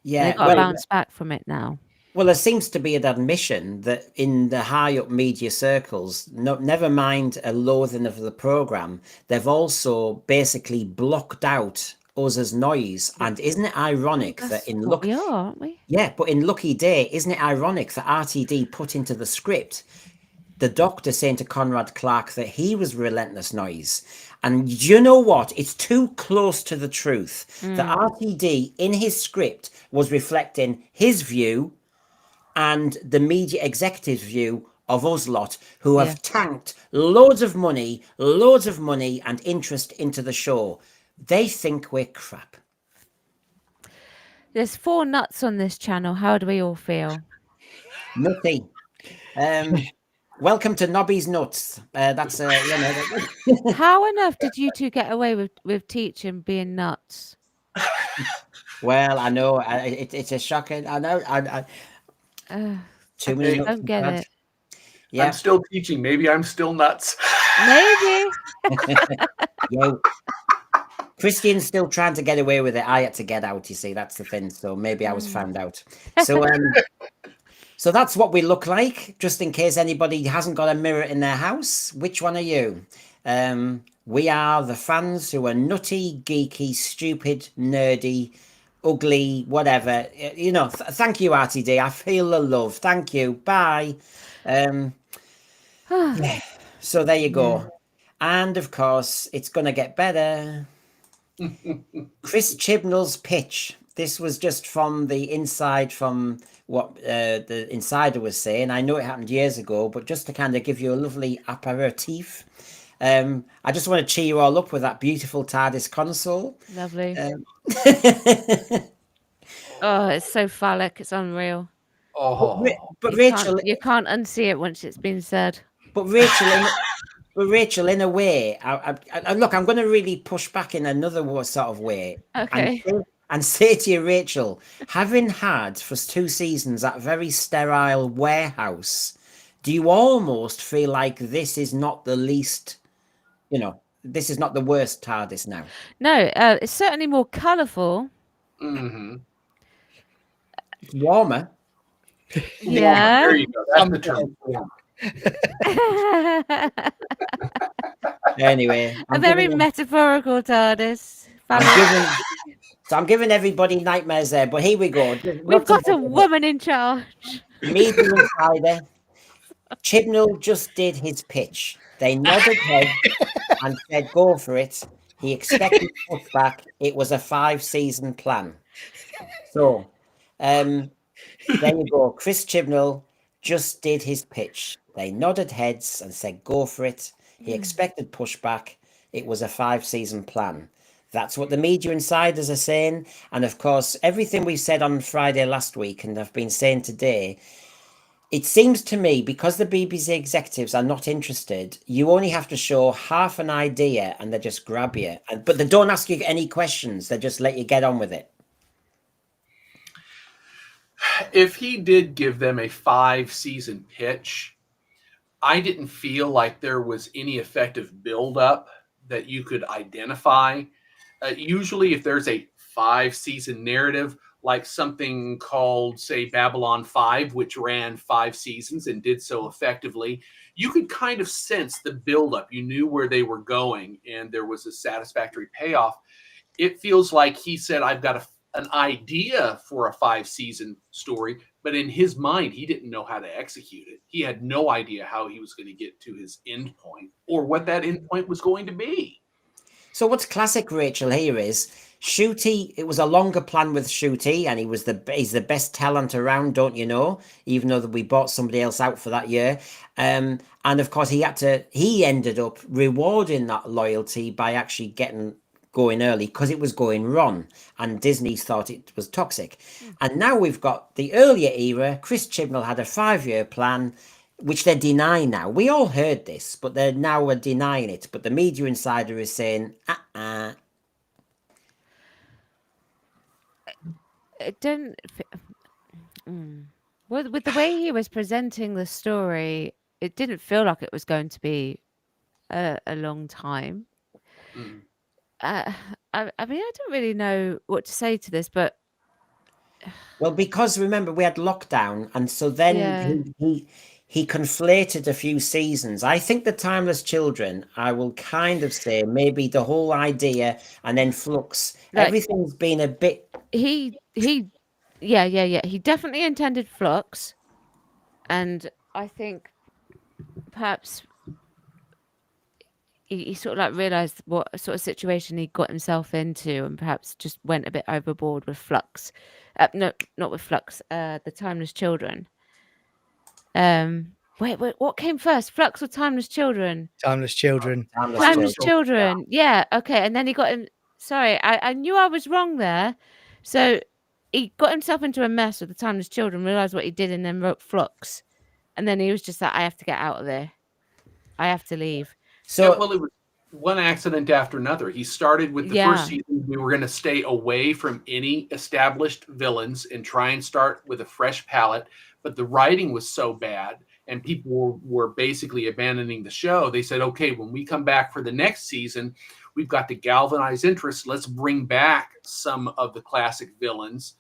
Yeah. They've got to bounce back from it now. Well, there seems to be an admission that in the high up media circles, never mind a loathing of the program, they've also basically blocked out us as noise. And isn't it ironic that in we are, aren't we? Yeah, but in Lucky Day, isn't it ironic that RTD put into the script the doctor saying to Conrad Clark that he was relentless noise? And you know what? It's too close to the truth. That RTD in his script was reflecting his view and the media executive's view of us lot, who have tanked loads of money and interest into the show. They think we're crap. There's 4 nuts on this channel. How do we all feel? Nutty. Welcome to Nobby's Nuts. That's How on earth did you two get away with teaching being nuts? Well, I know it's a shocking. I know. Too many. I don't get it. Yeah. I'm still teaching. Maybe I'm still nuts. Maybe. Yo. Christian's still trying to get away with it. I had to get out, you see. That's the thing. So maybe I was found out. So so that's what we look like, just in case anybody hasn't got a mirror in their house. Which one are you? We are the fans who are nutty, geeky, stupid, nerdy, ugly, whatever. You know, thank you, RTD. I feel the love. Thank you. Bye. Yeah. So there you go. And of course, it's going to get better. Chris Chibnall's pitch. This was just from the inside, from what the insider was saying. I know it happened years ago, but just to kind of give you a lovely aperitif. I just want to cheer you all up with that beautiful TARDIS console. Lovely. Oh, it's so phallic. It's unreal. Oh, but Rachel, you can't unsee it once it's been said. But Rachel, in a way, I look, I'm going to really push back in another sort of way. Okay. And say to you, Rachel, having had for 2 seasons that very sterile warehouse, do you almost feel like this is not the least, this is not the worst TARDIS now? No, it's certainly more colourful. It's warmer. Yeah. There you go. That's the term. Anyway, a very metaphorical TARDIS. I'm giving everybody nightmares there, but here we go. We've got a woman in charge. Media insider. Chibnall just did his pitch. They nodded head and said, go for it. He expected pushback. It was a 5-season plan. So, there you go. Chris Chibnall just did his pitch. They nodded heads and said, go for it. He expected pushback. It was a 5-season plan. That's what the media insiders are saying. And of course, everything we said on Friday last week and I've been saying today, it seems to me, because the BBC executives are not interested, you only have to show half an idea and they just grab you. But they don't ask you any questions. They just let you get on with it. If he did give them a 5-season pitch, I didn't feel like there was any effective buildup that you could identify. Usually, if there's a 5-season narrative, like something called, say, Babylon 5, which ran 5 seasons and did so effectively, you could kind of sense the buildup. You knew where they were going, and there was a satisfactory payoff. It feels like he said, I've got an idea for a 5-season story, but in his mind, he didn't know how to execute it. He had no idea how he was going to get to his end point or what that end point was going to be. So what's classic, Rachel, here is Ncuti. It was a longer plan with Ncuti, and he's the best talent around, don't you know? Even though that we bought somebody else out for that year, and of course he ended up rewarding that loyalty by actually going early because it was going wrong, and Disney thought it was toxic. And now we've got the earlier era. Chris Chibnall had a 5-year plan, which they deny now. We all heard this, but they're now denying it. But the media insider is saying, It didn't. Well, with the way he was presenting the story, it didn't feel like it was going to be a long time. I mean, I don't really know what to say to this, but Well, because remember we had lockdown, and so then yeah, he conflated a few seasons. I think the Timeless Children, I will kind of say maybe the whole idea, and then Flux. like Everything's been a bit. he he definitely intended Flux, and I think perhaps he sort of like realized what sort of situation he got himself into, and perhaps just went a bit overboard with Flux. No, not with Flux. The Timeless Children. Wait, what came first? Flux or Timeless Children? Timeless Children. Timeless Children. Yeah. Okay. And then he got him. Sorry, I knew I was wrong there. So he got himself into a mess with the Timeless Children, realized what he did, and then wrote Flux. And then he was just like, I have to get out of there. I have to leave. So, well, it was one accident after another. He started with the first Yeah. season. We were going to stay away from any established villains and try and start with a fresh palette. But the writing was so bad and people were basically abandoning the show. They said, okay, when we come back for the next season, we've got to galvanize interest. Let's bring back some of the classic villains.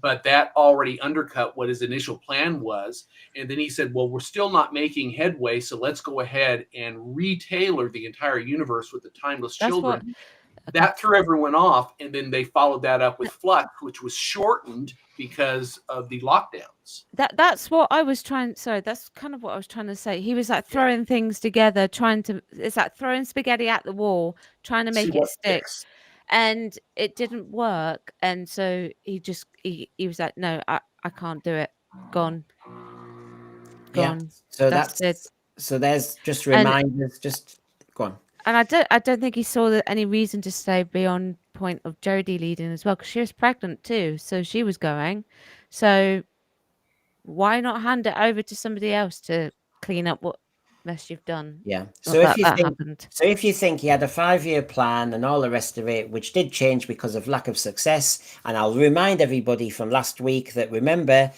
But that already undercut what his initial plan was. And then he said, well, we're still not making headway, so let's go ahead and retailor the entire universe with the Timeless Children. That threw everyone off, and then they followed that up with Flux, which was shortened because of the lockdowns. That's what I was trying. Sorry, that's kind of what I was trying to say. He was like throwing things together, it's like throwing spaghetti at the wall, trying to make it stick. And it didn't work, and so he was like, no, I can't do it. Gone. Yeah. So that's it. So there's just reminders. Just go on. And I don't think he saw any reason to stay beyond point of Jodie leading as well, because she was pregnant too, so she was going. So why not hand it over to somebody else to clean up what mess you've done? Yeah. So if you think he had a 5-year plan and all the rest of it, which did change because of lack of success, and I'll remind everybody from last week that remember,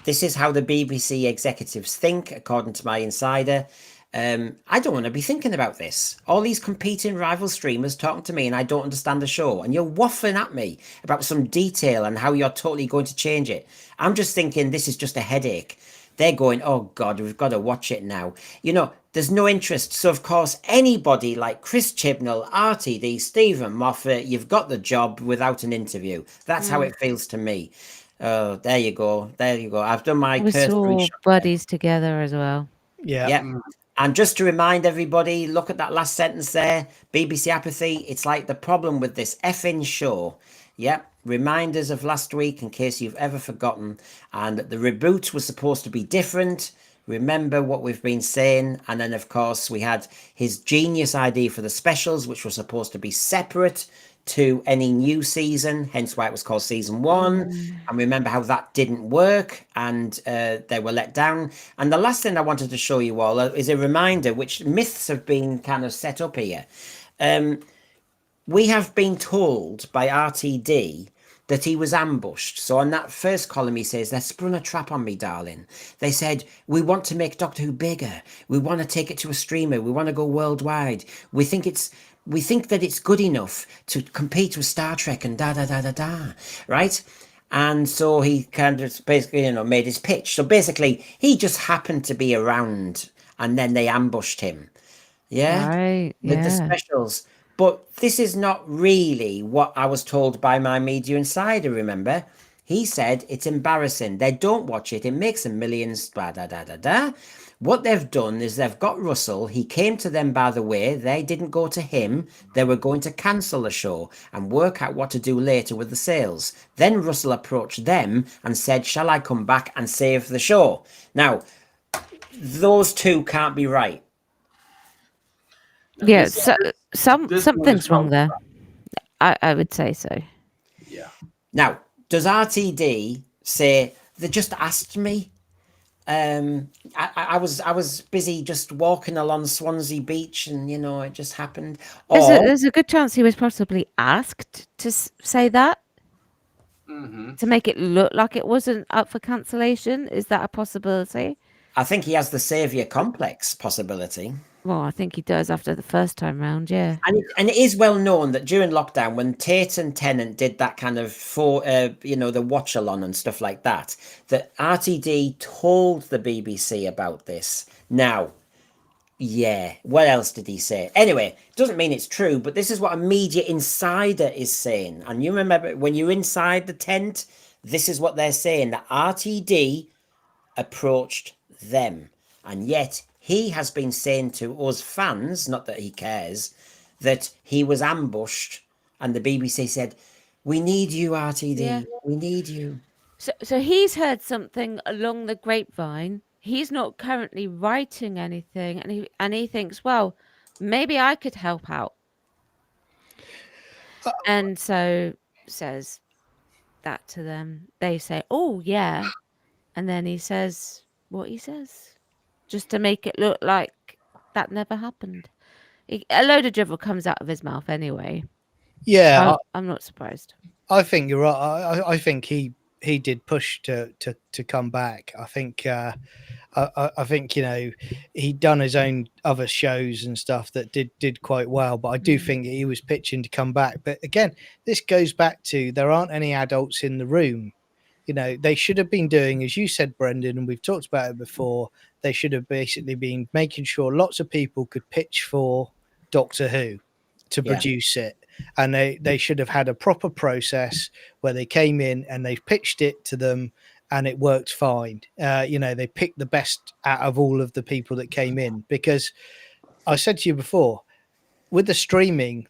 this is how the BBC executives think, according to my insider. I don't want to be thinking about this. All these competing rival streamers talking to me and I don't understand the show. And you're waffling at me about some detail and how you're totally going to change it. I'm just thinking this is just a headache. They're going, oh God, we've got to watch it now. You know, there's no interest. So, of course, anybody like Chris Chibnall, RTD, Stephen Moffat, you've got the job without an interview. That's how it feels to me. Oh, there you go. There you go. I've done my cursory shot buddies together as well. Yeah. And just to remind everybody, look at that last sentence there. BBC Apathy. It's like the problem with this effing show. Yep. Reminders of last week in case you've ever forgotten. And the reboot was supposed to be different. Remember what we've been saying. And then, of course, we had his genius idea for the specials, which were supposed to be separate to any new season, hence why it was called season 1. And remember how that didn't work and they were let down. And the last thing I wanted to show you all is a reminder, which myths have been kind of set up here. We have been told by RTD that he was ambushed. So on that first column, he says, they sprung a trap on me, darling. They said, we want to make Doctor Who bigger. We want to take it to a streamer. We want to go worldwide. We think that it's good enough to compete with Star Trek and right? And so he kind of basically, made his pitch. So basically, he just happened to be around and then they ambushed him. Yeah? Right, With the specials. But this is not really what I was told by my media insider, remember? He said it's embarrassing. They don't watch it. It makes them millions, What they've done is they've got Russell. He came to them, by the way. They didn't go to him. They were going to cancel the show and work out what to do later with the sales. Then Russell approached them and said, shall I come back and save the show? Now, those two can't be right. Yeah, something's wrong there. I would say so. Yeah. Now, does RTD say, they just asked me? I was busy just walking along Swansea Beach and, it just happened. There's a good chance he was possibly asked to say that. To make it look like it wasn't up for cancellation. Is that a possibility? I think he has the saviour complex possibility. Well, I think he does after the first time round, yeah. And it is well known that during lockdown, when Tate and Tennant did that kind of the watch along and stuff like that, that RTD told the BBC about this. Now, yeah, what else did he say? Anyway, doesn't mean it's true, but this is what a media insider is saying. And you remember when you're inside the tent, this is what they're saying, that RTD approached them. And yet he has been saying to us fans, not that he cares, that he was ambushed, and the BBC said, "We need you, RTD. Yeah. We need you." So he's heard something along the grapevine. He's not currently writing anything, and he thinks, well, maybe I could help out. And so says that to them. They say, "Oh yeah," and then he says what he says, just to make it look like that never happened. A load of drivel comes out of his mouth anyway. Yeah, I'm not surprised. I think you're right. I think he did push to come back. I think I think he'd done his own other shows and stuff that did quite well, but I do think he was pitching to come back. But again, this goes back to there aren't any adults in the room. They should have been doing, as you said, Brendan, and we've talked about it before. They should have basically been making sure lots of people could pitch for Doctor Who to produce it. And they should have had a proper process where they came in and they pitched it to them and it worked fine. They picked the best out of all of the people that came in, because I said to you before, with the streaming,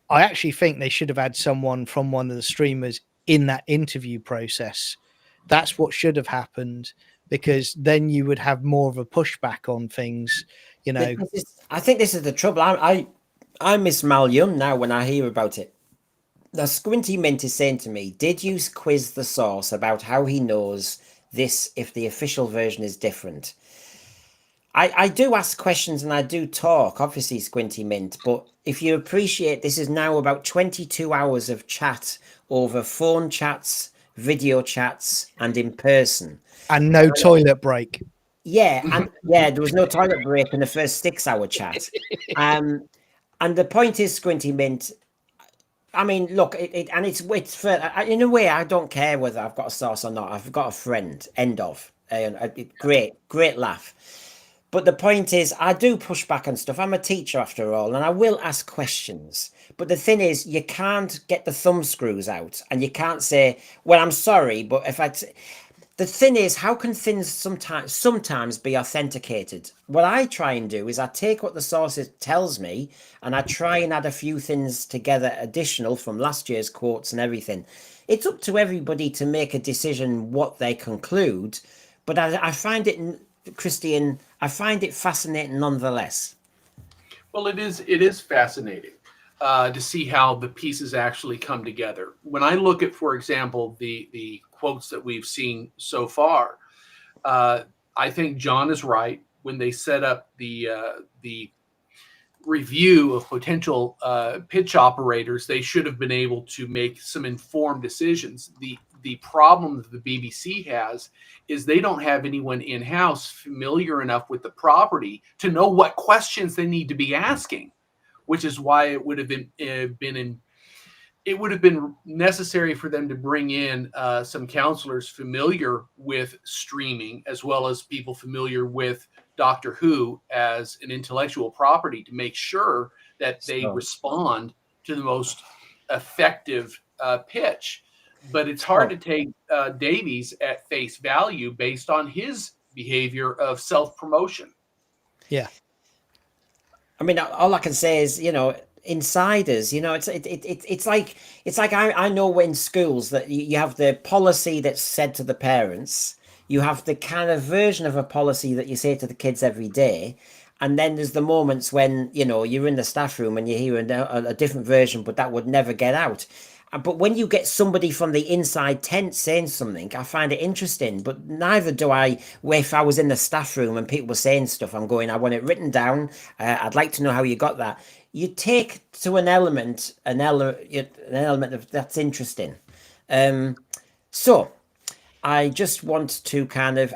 I actually think they should have had someone from one of the streamers in that interview process. That's what should have happened, because then you would have more of a pushback on things. I think this is the trouble. I miss Mal Young now when I hear about it. The Squinty Mint is saying to me, did you quiz the source about how he knows this if the official version is different? I do ask questions and I do talk, obviously, Squinty Mint, but if you appreciate, this is now about 22 hours of chat over phone chats, video chats, and in person. And no toilet break. Yeah, and there was no toilet break in the first 6-hour chat. And the point is, Squinty Mint, I mean, look, it's for, in a way, I don't care whether I've got a source or not. I've got a friend, end of. Great laugh. But the point is, I do push back on stuff. I'm a teacher after all, and I will ask questions. But the thing is, you can't get the thumb screws out, and you can't say, well, I'm sorry, but if the thing is, how can things sometimes be authenticated? What I try and do is I take what the source tells me and I try and add a few things together additional from last year's quotes and everything. It's up to everybody to make a decision what they conclude, but I find it, Christian, I find it fascinating nonetheless. Well, it is fascinating to see how the pieces actually come together. When I look at, for example, the quotes that we've seen so far, I think John is right. When they set up the review of potential pitch operators, they should have been able to make some informed decisions. The problem that the BBC has is they don't have anyone in-house familiar enough with the property to know what questions they need to be asking, which is why it would have been necessary for them to bring in some counselors familiar with streaming, as well as people familiar with Doctor Who as an intellectual property, to make sure that they respond to the most effective pitch. But it's hard to take Davies at face value based on his behavior of self-promotion. Yeah. I mean, all I can say is, insiders, it's like I know in schools that you have the policy that's said to the parents, you have the kind of version of a policy that you say to the kids every day, and then there's the moments when you're in the staff room and you hear a different version, but that would never get out. But when you get somebody from the inside tent saying something, I find it interesting. But neither do I. If I was in the staff room and people were saying stuff, I'm going, I want it written down. I'd like to know how you got that. You take to an element of that's interesting. So I just want to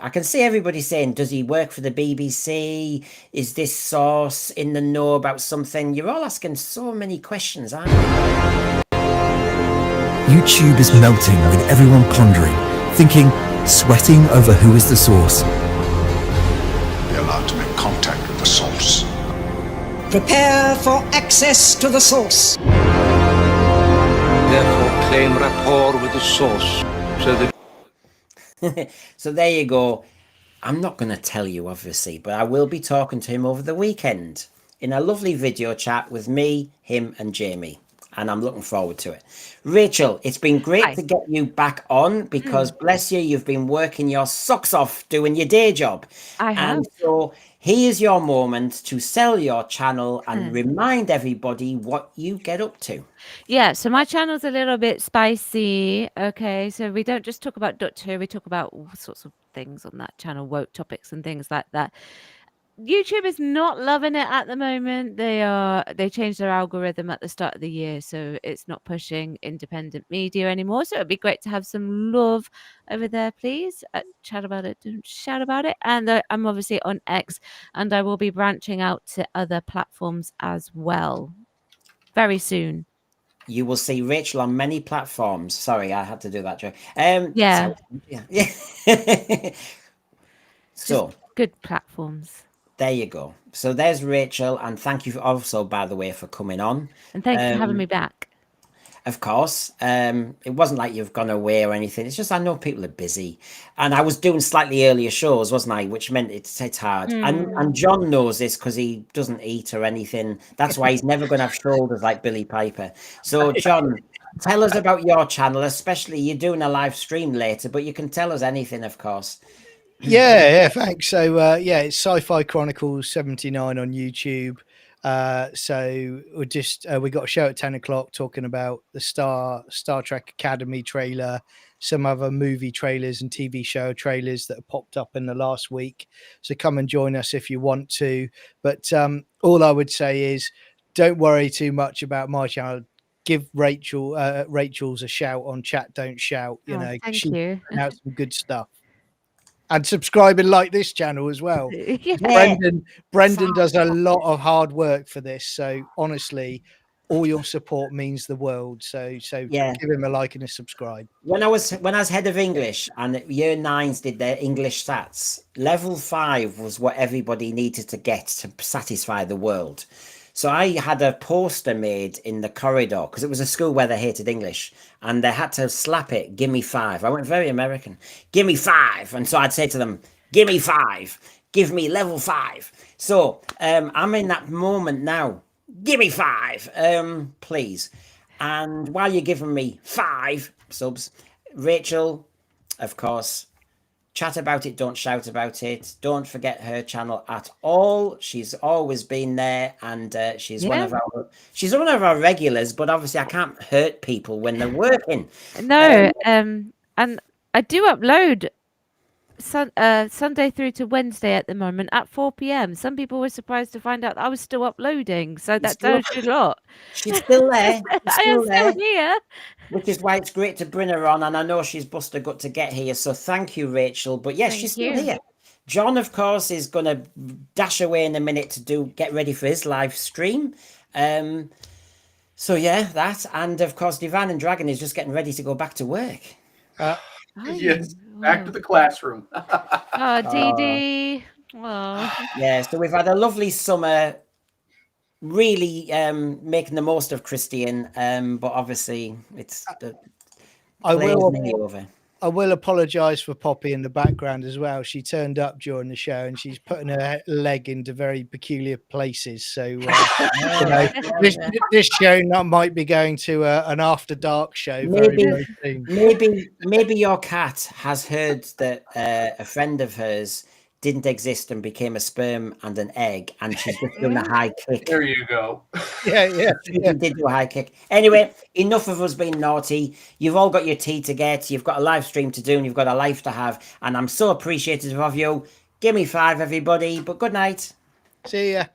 I can see everybody saying, does he work for the BBC? Is this source in the know about something? You're all asking so many questions, aren't you? YouTube is melting with everyone pondering, thinking, sweating over who is the source. Be allowed to make contact with the source. Prepare for access to the source. Therefore, claim rapport with the source, so that. So there you go. I'm not going to tell you, obviously, but I will be talking to him over the weekend in a lovely video chat with me, him, and Jamie. And I'm looking forward to it. Rachel, it's been great to get you back on because, bless you, you've been working your socks off doing your day job. I have. And so here's your moment to sell your channel and remind everybody what you get up to. Yeah, so my channel's a little bit spicy. Okay, so we don't just talk about Doctor Who, we talk about all sorts of things on that channel, woke topics and things like that. YouTube is not loving it at the moment. They changed their algorithm at the start of the year, so it's not pushing independent media anymore. So it'd be great to have some love over there, please. Chat about it, don't shout about it. And I'm obviously on X, and I will be branching out to other platforms as well very soon. You will see Rachel on many platforms. Sorry, I had to do that joke. Yeah. So good platforms. There you go. So there's Rachel, and thank you also, by the way, for coming on. And thanks for having me back. Of course. It wasn't like you've gone away or anything. It's just I know people are busy. And I was doing slightly earlier shows, wasn't I? Which meant it's hard. And John knows this because he doesn't eat or anything. That's why he's never going to have shoulders like Billie Piper. So, John, tell us about your channel, especially you're doing a live stream later, but you can tell us anything, of course. Yeah, thanks. So it's Sci-Fi Chronicles 79 on YouTube. So we got a show at 10 o'clock talking about the Star Trek Academy trailer, some other movie trailers and TV show trailers that have popped up in the last week. So come and join us if you want to. But all I would say is don't worry too much about my channel. Give Rachel's a shout on Chat Don't Shout. Thank you. Out some good stuff. And subscribe and like this channel as well. Yeah. Brendan does a lot of hard work for this. So honestly, all your support means the world. So give him a like and a subscribe. When I was head of English and year 9s did their English stats, level 5 was what everybody needed to get to satisfy the world. So I had a poster made in the corridor because it was a school where they hated English and they had to slap it, give me 5. I went very American, give me 5. And so I'd say to them, give me 5, give me level 5. So I'm in that moment now. Give me 5, please. And while you're giving me 5 subs, Rachel, of course, chat about it, don't shout about it. Don't forget her channel at all. She's always been there, and she's one of our regulars. But obviously, I can't hurt people when they're working. No, and I do upload Sunday through to Wednesday at the moment at 4 p.m. Some people were surprised to find out that I was still uploading, so that tells you a lot. She's still there. I am still here. Which is why it's great to bring her on, and I know she's busted a gut to get here, so thank you, Rachel. But yes, she's still here. John, of course, is going to dash away in a minute to get ready for his live stream. So yeah, that, and of course, Divan and Dragon is just getting ready to go back to work. Yes, back to the classroom. Oh, Dee Dee. Oh. Yeah, so we've had a lovely summer. Really making the most of Christian, but obviously it's I will apologize for Poppy in the background as well. She turned up during the show and she's putting her leg into very peculiar places. So this show might be going to an after dark show. Maybe your cat has heard that a friend of hers didn't exist and became a sperm and an egg, and she's just done a high kick. There you go. Yeah. She did do a high kick. Anyway, enough of us being naughty. You've all got your tea to get. You've got a live stream to do, and you've got a life to have. And I'm so appreciative of you. Give me 5, everybody. But good night. See ya.